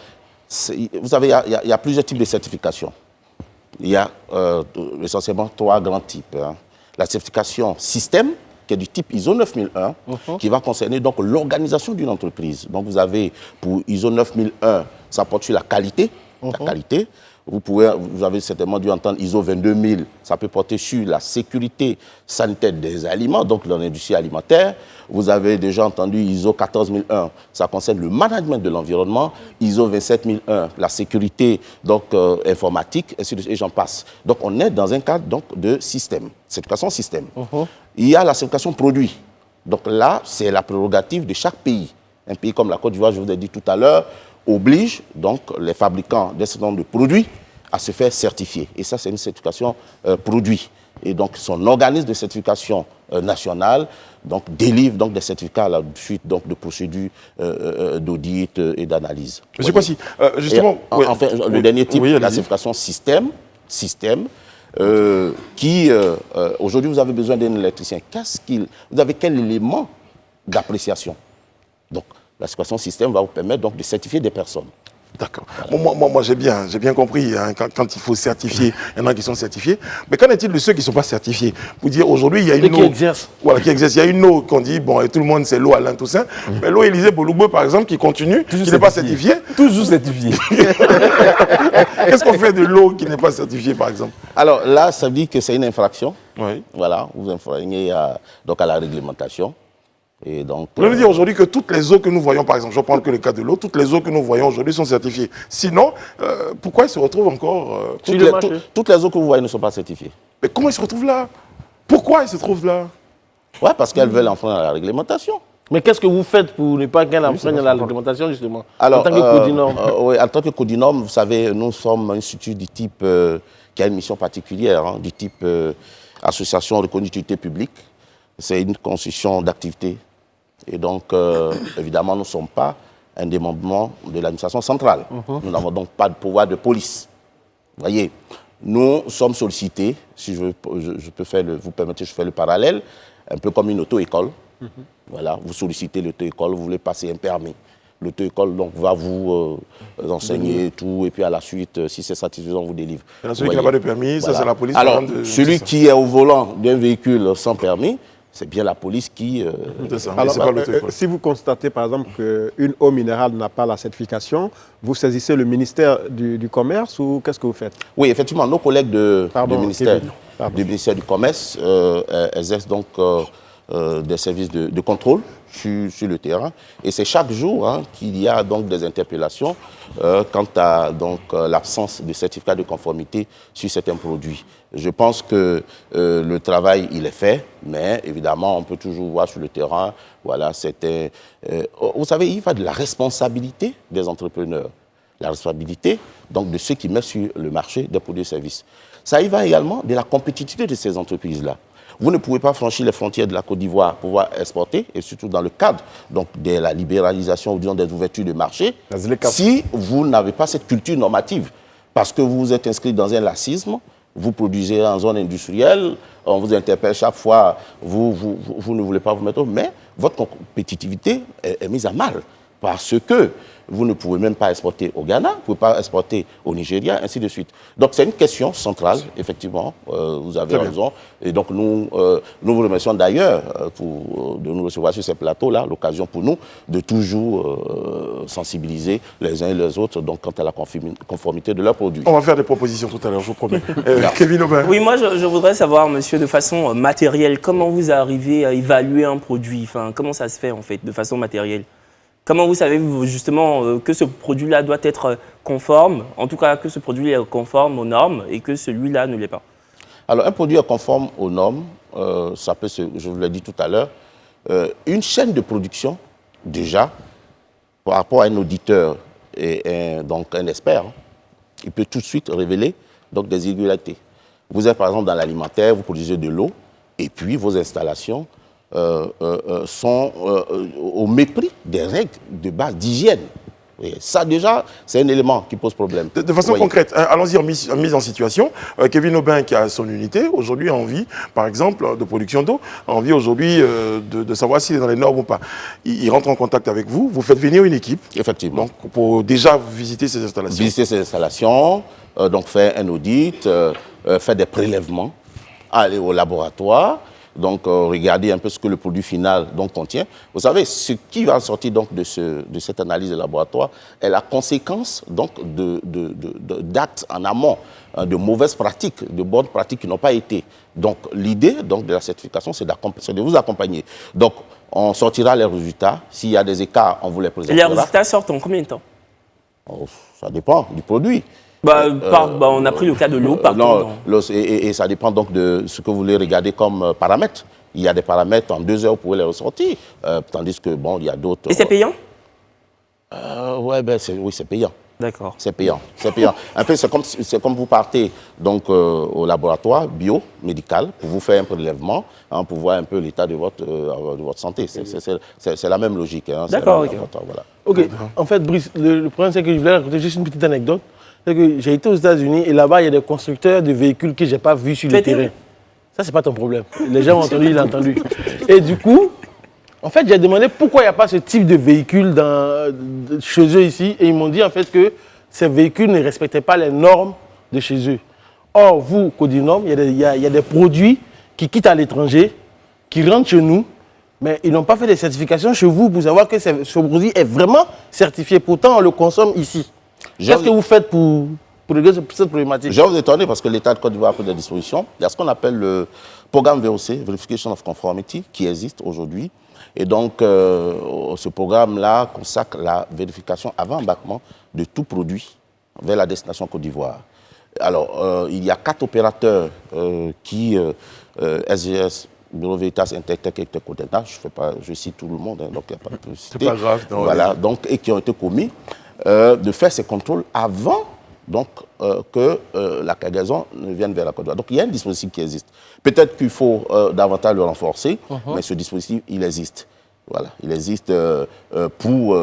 vous savez, il y a plusieurs types de certifications. Il y a essentiellement 3 grands types. La certification système, qui est du type ISO 9001, qui va concerner donc l'organisation d'une entreprise. Donc vous avez pour ISO 9001, ça porte sur la qualité. La qualité. Vous avez certainement dû entendre ISO 22000, ça peut porter sur la sécurité sanitaire des aliments, donc dans l'industrie alimentaire. Vous avez déjà entendu ISO 14001, ça concerne le management de l'environnement. ISO 27001, la sécurité donc, informatique, et j'en passe. Donc on est dans un cadre donc, de système, certification système. Il y a la certification produit. Donc là, c'est la prérogative de chaque pays. Un pays comme la Côte d'Ivoire, je vous ai dit tout à l'heure, oblige donc les fabricants d'un certain nombre de produits à se faire certifier. Et ça, c'est une certification produit. Et donc, son organisme de certification nationale donc, délivre donc, des certificats à la suite donc, de procédures d'audit et d'analyse. Monsieur Kwasi, justement... Enfin, le dernier type, la certification système qui, aujourd'hui, vous avez besoin d'un électricien. Vous avez quel élément d'appréciation? Donc, La certification système va vous permettre donc de certifier des personnes. D'accord. Moi j'ai bien compris, hein, quand il faut certifier, il y en a qui sont certifiés. Mais qu'en est-il de ceux qui ne sont pas certifiés? Pour dire aujourd'hui, il y a une eau. Qui exercent. Voilà, qui exerce. Il y a une eau qu'on dit, bon, et tout le monde, c'est l'eau Alain Toussaint. Mais l'eau Élisée Boulougbo, par exemple, qui continue, qui n'est pas certifiée. Toujours certifié. Qu'est-ce qu'on fait de l'eau qui n'est pas certifiée, par exemple? Alors là, ça veut dire que c'est une infraction. Oui. Voilà, vous enfreignez donc à la réglementation. Et donc, je veux dire aujourd'hui que toutes les eaux que nous voyons, par exemple, je prends que le cas de l'eau, toutes les eaux que nous voyons aujourd'hui sont certifiées. Sinon, pourquoi ils se retrouvent encore toutes les eaux que vous voyez ne sont pas certifiées. Mais comment ils se retrouvent là? Pourquoi ils se trouvent là? Ouais, parce qu'elles veulent enfreindre la réglementation. Mais qu'est-ce que vous faites pour ne pas qu'elle enfreigne la réglementation, justement? Alors, en tant que Codinome. Oui, en tant que Codinome, vous savez, nous sommes un institut du type qui a une mission particulière, hein, du type association reconnue d'utilité publique. C'est une constitution d'activité. Et donc, évidemment, nous ne sommes pas un démembrement de l'administration centrale. Nous n'avons donc pas de pouvoir de police. Vous voyez, nous sommes sollicités, si je peux faire vous permettez, je fais le parallèle, un peu comme une auto-école. Voilà, vous sollicitez l'auto-école, vous voulez passer un permis. L'auto-école donc va vous enseigner tout, et puis à la suite, si c'est satisfaisant, on vous délivre. Celui qui n'a pas de permis, voilà. Ça c'est la police. Alors, celui qui est au volant d'un véhicule sans permis, c'est bien la police qui... Alors, si vous constatez par exemple qu'une eau minérale n'a pas la certification, vous saisissez le ministère du Commerce ou qu'est-ce que vous faites? Oui, effectivement, nos collègues du ministère du Commerce exercent donc des services de contrôle sur le terrain. Et c'est chaque jour qu'il y a donc des interpellations quant à l'absence de certificat de conformité sur certains produits. Je pense que le travail, il est fait, mais évidemment, on peut toujours voir sur le terrain, voilà, vous savez, il va de la responsabilité des entrepreneurs, la responsabilité donc de ceux qui mettent sur le marché des produits et services. Ça y va également de la compétitivité de ces entreprises-là. Vous ne pouvez pas franchir les frontières de la Côte d'Ivoire pour pouvoir exporter, et surtout dans le cadre donc, de la libéralisation ou disons, des ouvertures de marché, si vous n'avez pas cette culture normative, parce que vous êtes inscrit dans un lacisme, vous produisez en zone industrielle, on vous interpelle chaque fois, vous ne voulez pas vous mettre, mais votre compétitivité est mise à mal, parce que vous ne pouvez même pas exporter au Ghana, vous ne pouvez pas exporter au Nigeria, ainsi de suite. Donc c'est une question centrale, effectivement, vous avez raison. Et donc nous vous remercions d'ailleurs de nous recevoir sur ces plateaux-là, l'occasion pour nous de toujours sensibiliser les uns et les autres donc, quant à la conformité de leurs produits. On va faire des propositions tout à l'heure, je vous promets. Kevin Aubin. Oui, moi je voudrais savoir, monsieur, de façon matérielle, comment vous arrivez à évaluer un produit, enfin, comment ça se fait en fait, de façon matérielle? Comment vous savez justement que ce produit-là doit être conforme, en tout cas que ce produit est conforme aux normes et que celui-là ne l'est pas? Alors un produit est conforme aux normes, ça peut, je vous l'ai dit tout à l'heure, une chaîne de production, déjà, par rapport à un auditeur et donc un expert, il peut tout de suite révéler donc, des irrégularités. Vous êtes par exemple dans l'alimentaire, vous produisez de l'eau, et puis vos installations sont au mépris des règles de base d'hygiène. Ça déjà, c'est un élément qui pose problème. De façon concrète, allons-y en mise en situation. Kevin Aubin qui a son unité, aujourd'hui a envie, par exemple, de production d'eau, a envie aujourd'hui de savoir s'il est dans les normes ou pas. Il rentre en contact avec vous, vous faites venir une équipe. Effectivement. Donc, pour déjà visiter ces installations. Visiter ces installations, donc faire un audit, faire des prélèvements, aller au laboratoire, donc regarder un peu ce que le produit final donc, contient. Vous savez, ce qui va sortir donc, de cette analyse de laboratoire est la conséquence donc, d'actes en amont, de mauvaises pratiques, de bonnes pratiques qui n'ont pas été. Donc l'idée donc, de la certification, c'est de vous accompagner. Donc on sortira les résultats. S'il y a des écarts, on vous les présentera. Les résultats sortent en combien de temps? Ça dépend du produit. On a pris le cas de l'eau, par contre. Et ça dépend donc de ce que vous voulez regarder comme paramètres. Il y a des paramètres, en 2 heures, vous pouvez les ressortir. Tandis que, bon, il y a d'autres... Et c'est payant? Oui, c'est payant. D'accord. C'est payant. En fait, c'est comme vous partez donc, au laboratoire biomédical pour vous faire un prélèvement, pour voir un peu l'état de votre santé. C'est la même logique. D'accord, ok. Voilà. Ok. En fait, Brice, le problème, c'est que je voulais raconter juste une petite anecdote. C'est que j'ai été aux États-Unis et là-bas, il y a des constructeurs de véhicules que je n'ai pas vus sur le terrain. Ça, ce n'est pas ton problème. Les gens ont entendu, ils l'ont entendu. Et du coup, En fait, j'ai demandé pourquoi il n'y a pas ce type de véhicule chez eux ici. Et ils m'ont dit en fait que ces véhicules ne respectaient pas les normes de chez eux. Or, vous, Codinome, il y a des produits qui quittent à l'étranger, qui rentrent chez nous, mais ils n'ont pas fait de certification chez vous pour savoir que ce produit est vraiment certifié. Pourtant, on le consomme ici. Qu'est-ce que vous faites pour régler cette problématique? Je vais vous étonner parce que l'État de Côte d'Ivoire a pris des dispositions. Il y a ce qu'on appelle le programme VOC, Verification of Conformity, qui existe aujourd'hui. Et donc, ce programme-là consacre la vérification avant embarquement de tout produit vers la destination Côte d'Ivoire. Alors, il y a 4 opérateurs qui, SGS, Bureau Veritas, Intertech et Codena, je cite tout le monde, hein, donc il n'y a pas de publicité. C'est pas grave. Non, voilà, donc, et qui ont été commis, de faire ces contrôles avant donc, que la cargaison ne vienne vers la Côte d'Ivoire. Donc il y a un dispositif qui existe. Peut-être qu'il faut davantage le renforcer, mais ce dispositif, il existe. Voilà, il existe pour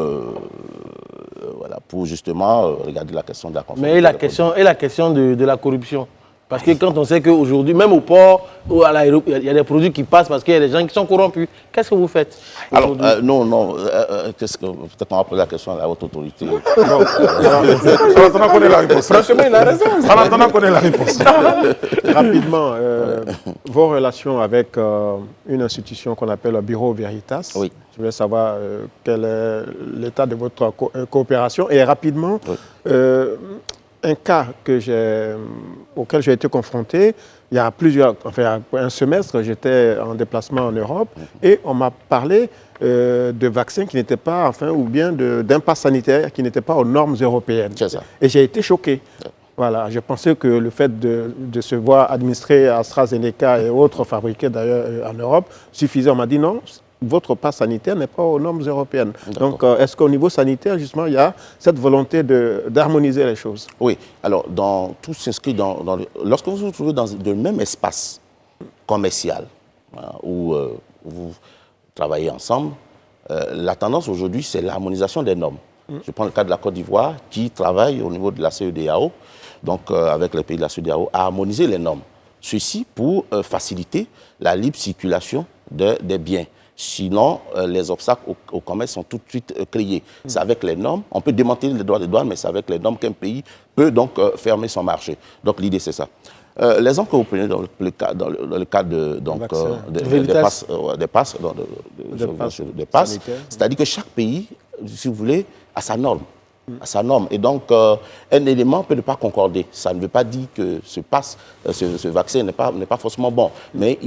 justement regarder la question de la conformité. Mais et la question de la corruption? Parce que quand on sait qu'aujourd'hui, même au port ou à l'aéroport, il y a des produits qui passent parce qu'il y a des gens qui sont corrompus. Qu'est-ce que vous faites? Alors, peut-être qu'on va poser la question à la haute autorité. Salatana connaît la réponse. Franchement, il a raison. Salatana connaît la réponse. Rapidement, vos relations avec une institution qu'on appelle le Bureau Veritas. Oui. Je voulais savoir quel est l'état de votre coopération. Et rapidement, un cas auquel j'ai été confronté, il y a un semestre, j'étais en déplacement en Europe et on m'a parlé de vaccins qui n'étaient pas, ou bien d'un pass sanitaire qui n'était pas aux normes européennes. C'est ça. Et j'ai été choqué. Voilà, je pensais que le fait de se voir administrer AstraZeneca et autres fabriqués d'ailleurs en Europe suffisait. On m'a dit non, votre pass sanitaire n'est pas aux normes européennes. Donc, est-ce qu'au niveau sanitaire, justement, il y a cette volonté d'harmoniser les choses? Oui. Alors, tout s'inscrit lorsque vous vous trouvez dans le même espace commercial où vous travaillez ensemble, la tendance aujourd'hui, c'est l'harmonisation des normes. Je prends le cas de la Côte d'Ivoire qui travaille au niveau de la CEDEAO, donc avec les pays de la CEDEAO, à harmoniser les normes. Ceci pour faciliter la libre circulation des biens. Sinon, les obstacles au commerce sont tout de suite créés. C'est avec les normes, on peut démanteler les droits de douane, mais c'est avec les normes qu'un pays peut donc fermer son marché. Donc l'idée, c'est ça. L'exemple que vous prenez dans le cas des passes, c'est-à-dire que chaque pays, si vous voulez, a sa norme. Et donc, un élément peut ne pas concorder. Ça ne veut pas dire que ce vaccin n'est pas forcément bon, mais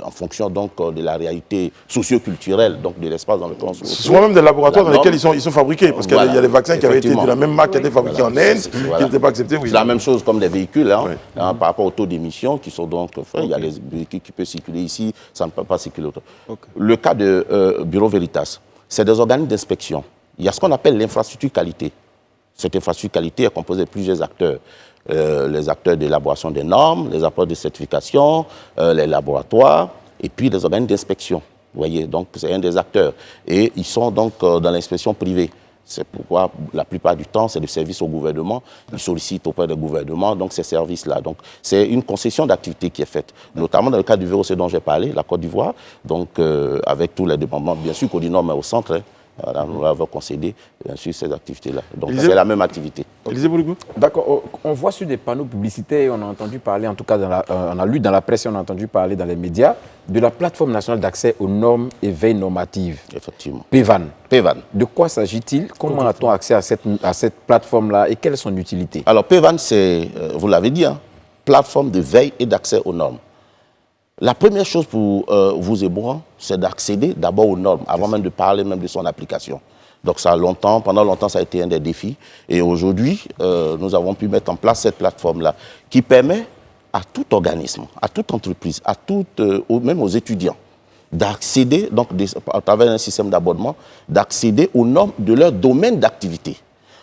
en fonction donc, de la réalité socio-culturelle de l'espace dans lequel on se retrouve. Ce sont même des laboratoires dans lesquels ils sont fabriqués, parce qu'il y a des vaccins qui avaient été de la même marque, qui étaient fabriqués en Inde, qui n'étaient pas acceptés. C'est la même chose comme les véhicules, par rapport au taux d'émission, qui sont donc, il y a les véhicules qui peuvent circuler ici, ça ne peut pas circuler autant. Le cas de Bureau Veritas, c'est des organismes d'inspection. Il y a ce qu'on appelle l'infrastructure qualité. Cette infrastructure qualité est composée de plusieurs acteurs. Les acteurs d'élaboration des normes, les acteurs de certification, les laboratoires, et puis les organismes d'inspection. Vous voyez, donc c'est un des acteurs. Et ils sont donc dans l'inspection privée. C'est pourquoi la plupart du temps, c'est des services au gouvernement. Ils sollicitent auprès du gouvernement, donc ces services-là. Donc c'est une concession d'activité qui est faite, notamment dans le cas du VOC dont j'ai parlé, la Côte d'Ivoire, donc avec tous les dépendants. Bien sûr, Codinome est au centre. Voilà, nous avons concédé, bien sûr, ces activités-là. Donc, c'est la même activité. D'accord. On voit sur des panneaux publicitaires, on a entendu parler, en tout cas, on a lu dans la presse et on a entendu parler dans les médias, de la plateforme nationale d'accès aux normes et veille normative. Effectivement. PEVAN. De quoi s'agit-il? Comment a-t-on accès à cette plateforme-là et quelle est son utilité? Alors, PEVAN, c'est, vous l'avez dit, plateforme de veille et d'accès aux normes. La première chose pour vous et moi, c'est d'accéder d'abord aux normes, avant même de parler même de son application. Donc pendant longtemps, ça a été un des défis. Et aujourd'hui, nous avons pu mettre en place cette plateforme-là qui permet à tout organisme, à toute entreprise, même aux étudiants, d'accéder, donc à travers un système d'abonnement, d'accéder aux normes de leur domaine d'activité.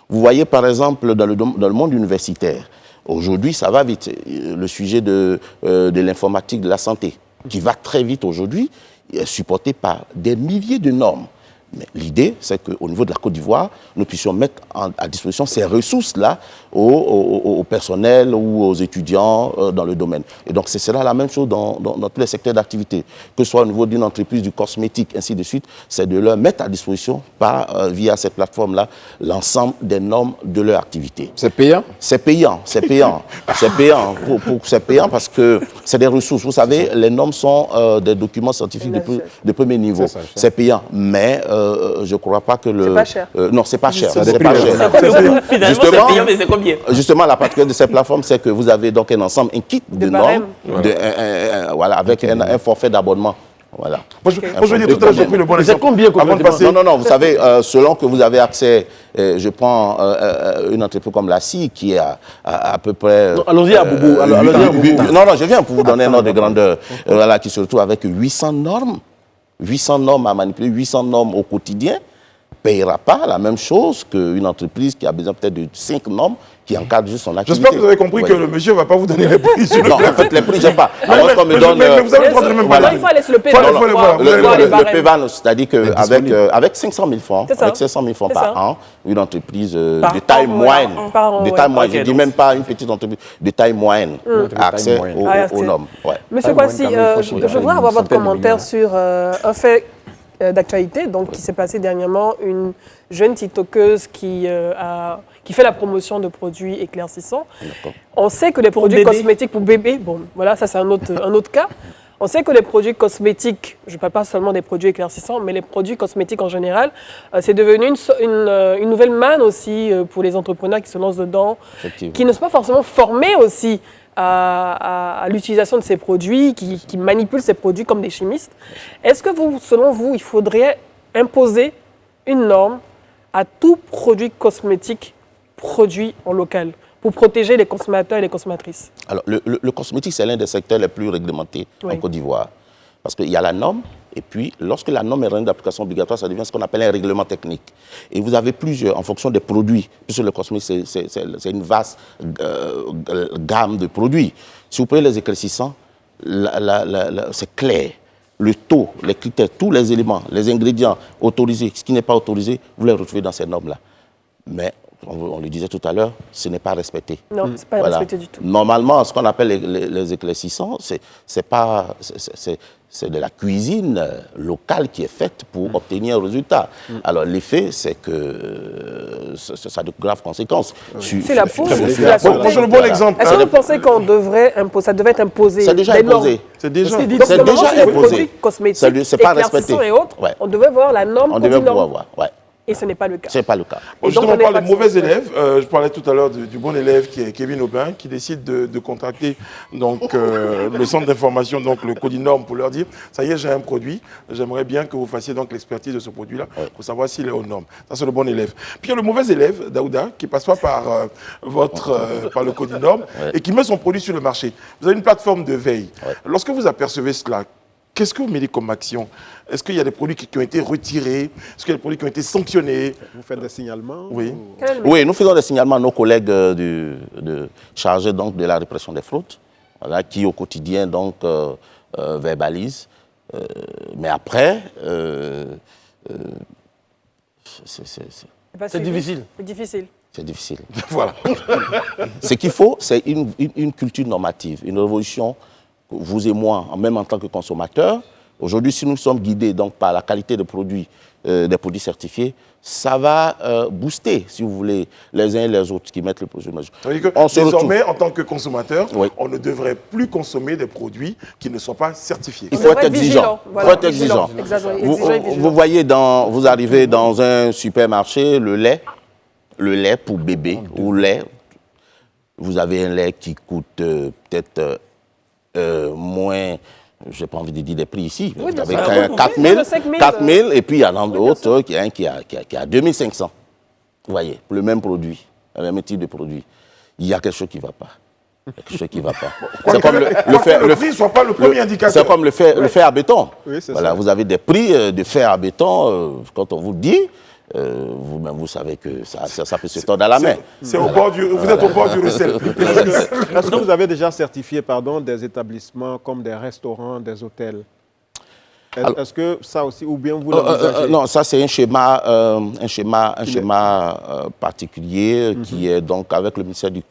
Vous voyez par exemple dans le monde universitaire, aujourd'hui, ça va vite. Le sujet de l'informatique, de la santé, qui va très vite aujourd'hui, est supporté par des milliers de normes. Mais l'idée, c'est qu'au niveau de la Côte d'Ivoire, nous puissions mettre à disposition ces ressources-là au personnel ou aux étudiants dans le domaine. Et donc, c'est cela la même chose dans tous les secteurs d'activité. Que ce soit au niveau d'une entreprise, du cosmétique, ainsi de suite, c'est de leur mettre à disposition, via cette plateforme-là, l'ensemble des normes de leur activité. C'est payant? C'est payant, c'est payant. C'est payant, c'est payant parce que c'est des ressources. Vous savez, les normes sont des documents scientifiques de premier niveau. C'est payant, mais je ne crois pas que le... C'est pas cher. Non, c'est pas cher. C'est pas cher. Finalement, c'est payant, mais c'est combien? Justement, la particularité de cette plateforme, c'est que vous avez donc un ensemble, un kit de normes, voilà, avec un forfait d'abonnement. Voilà. Moi, je veux dire, tout à l'heure, j'ai pris le bon exemple. Combien avant de passer... Non, vous savez, selon que vous avez accès, je prends une entreprise comme la CI qui est à peu près... Allons-y à Boubou. Non, je viens pour vous donner un ordre de grandeur. Voilà, qui se retrouve avec 800 normes. 800 normes à manipuler, 800 normes au quotidien, ne payera pas la même chose qu'une entreprise qui a besoin peut-être de 5 normes qui encadrent juste son activité. J'espère que vous avez compris que le monsieur ne va pas vous donner les prix. Non, en fait, les prix, je n'ai pas. Alors, mais vous allez prendre le même voilà. Il faut aller sur le PEVAN. Le PEVAN, c'est-à-dire qu'avec 500 000 francs, avec 500 000 francs par an, une entreprise de taille moyenne, je ne dis même pas une petite entreprise, de taille moyenne, a accès aux normes. Monsieur Kwasi, je voudrais avoir votre commentaire sur un fait d'actualité qui s'est passé dernièrement, une jeune TikTokeuse qui fait la promotion de produits éclaircissants. On sait que les produits cosmétiques pour bébés, bon voilà, ça c'est un autre cas. On sait que les produits cosmétiques, je ne parle pas seulement des produits éclaircissants, mais les produits cosmétiques en général, c'est devenu une nouvelle manne aussi pour les entrepreneurs qui se lancent dedans, qui ne sont pas forcément formés aussi à l'utilisation de ces produits, qui manipulent ces produits comme des chimistes. Est-ce que selon vous, il faudrait imposer une norme à tout produit cosmétique produit en local pour protéger les consommateurs et les consommatrices? Alors, le cosmétique, c'est l'un des secteurs les plus réglementés en Côte d'Ivoire. Parce qu'il y a la norme, et puis lorsque la norme est rendue d'application obligatoire, ça devient ce qu'on appelle un règlement technique. Et vous avez plusieurs, en fonction des produits, puisque le cosmétique, c'est une vaste gamme de produits. Si vous prenez les éclaircissants, c'est clair. Le taux, les critères, tous les éléments, les ingrédients autorisés, ce qui n'est pas autorisé, vous les retrouvez dans ces normes-là. Mais on le disait tout à l'heure, ce n'est pas respecté. Non, ce n'est pas respecté du tout. Normalement, ce qu'on appelle les éclaircissants, c'est de la cuisine locale qui est faite pour obtenir un résultat. Alors l'effet, c'est que ça a de graves conséquences. C'est la peau, c'est la santé. Moi, j'ai le bon exemple. Est-ce que vous pensez qu'on devrait ça devait être imposé? C'est déjà imposé. C'est déjà imposé. Cosmétiques, c'est pas respecté. Et autres, on devait voir la norme. On devait pouvoir voir, Et ce n'est pas le cas. Ce n'est pas le cas. Justement, on parle de mauvais élèves. Je parlais tout à l'heure du bon élève qui est Kevin Aubin, qui décide de contacter le centre d'information, donc le Codinorm, pour leur dire ça y est, j'ai un produit, j'aimerais bien que vous fassiez donc l'expertise de ce produit-là pour savoir s'il est aux normes. Ça, c'est le bon élève. Puis il y a le mauvais élève, Daouda, qui ne passe pas par le Codinorm et qui met son produit sur le marché. Vous avez une plateforme de veille. Lorsque vous apercevez cela, qu'est-ce que vous mettez comme action? Est-ce qu'il y a des produits qui ont été retirés? Est-ce qu'il y a des produits qui ont été sanctionnés? Vous faites des signalements? Oui. Oui, nous faisons des signalements à nos collègues chargés donc, de la répression des fraudes, qui au quotidien donc, verbalisent. Mais après, c'est difficile. C'est difficile. C'est difficile. Voilà. Ce qu'il faut, c'est une culture normative, une révolution. Vous et moi, même en tant que consommateurs, aujourd'hui, si nous sommes guidés donc, par la qualité des produits certifiés, ça va booster, si vous voulez, les uns et les autres qui mettent le produit. Désormais, en tant que consommateur, on ne devrait plus consommer des produits qui ne sont pas certifiés. Il faut être exigeant. Il faut être exigeant. Vous voyez, vous arrivez dans un supermarché, le lait pour bébé ou lait, vous avez un lait qui coûte peut-être moins, je n'ai pas envie de dire des prix ici, vous avez 4 000 et puis il y en a d'autres qui a 2 500. Vous voyez, pour le même produit, le même type de produit. Il y a quelque chose qui ne va pas. Quelque chose qui ne va pas. C'est comme le prix ne soit pas le premier indicateur. C'est comme le fer à béton. Oui, voilà, vous avez des prix de fer à béton, quand on vous dit, vous-même, vous savez que ça peut se tordre à la main. Vous êtes au bord du ruisselle. Est-ce que vous avez déjà certifié des établissements comme des restaurants, des hôtels? Est-ce que ça aussi, ou bien vous l'envisagez? Non, ça c'est un schéma particulier qui est donc avec le ministère du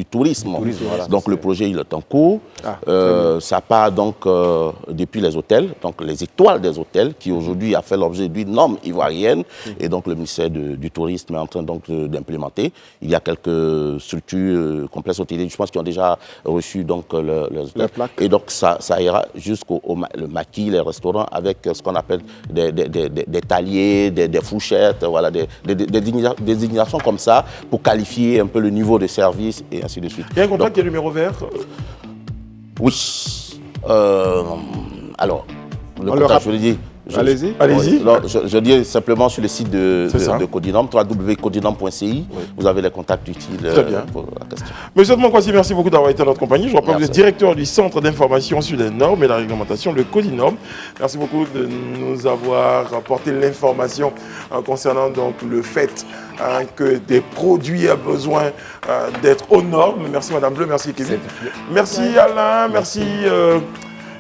Tourisme. Voilà. Donc le projet il est en cours. Ça part donc depuis les hôtels, donc les étoiles des hôtels qui aujourd'hui a fait l'objet d'une norme ivoirienne et donc le ministère du Tourisme est en train donc d'implémenter. Il y a quelques structures complexes hôteliers, je pense, qui ont déjà reçu donc le plaque. Et donc ça ira jusqu'au le maquis, les restaurants avec ce qu'on appelle des taliers, des fourchettes, voilà, des désignations comme ça pour qualifier un peu le niveau de service et ainsi de suite. Il y a un contrat qui est numéro vert? Oui. Alors, le contrat, je veux dire... Allez-y. Je dis simplement sur le site de Codinorm, www.codinorm.ci, vous avez les contacts utiles pour la question. Monsieur Dmankwasi, merci beaucoup d'avoir été à notre compagnie. Je rappelle que vous êtes directeur du Centre d'information sur les normes et la réglementation, le Codinorm. Merci beaucoup de nous avoir apporté l'information concernant donc le fait que des produits ont besoin d'être aux normes. Merci Madame Bleu, merci Kevin. Merci Alain, merci...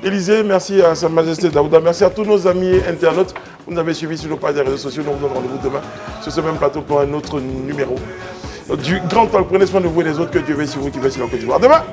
Élisée, merci à Sa Majesté Daouda, merci à tous nos amis internautes. Vous nous avez suivis sur nos pages des réseaux sociaux. Nous vous donnons rendez-vous demain sur ce même plateau pour un autre numéro du Grand Talk. Prenez soin de vous et des autres, que Dieu veille sur vous qui veille sur la Côte d'Ivoire. Demain!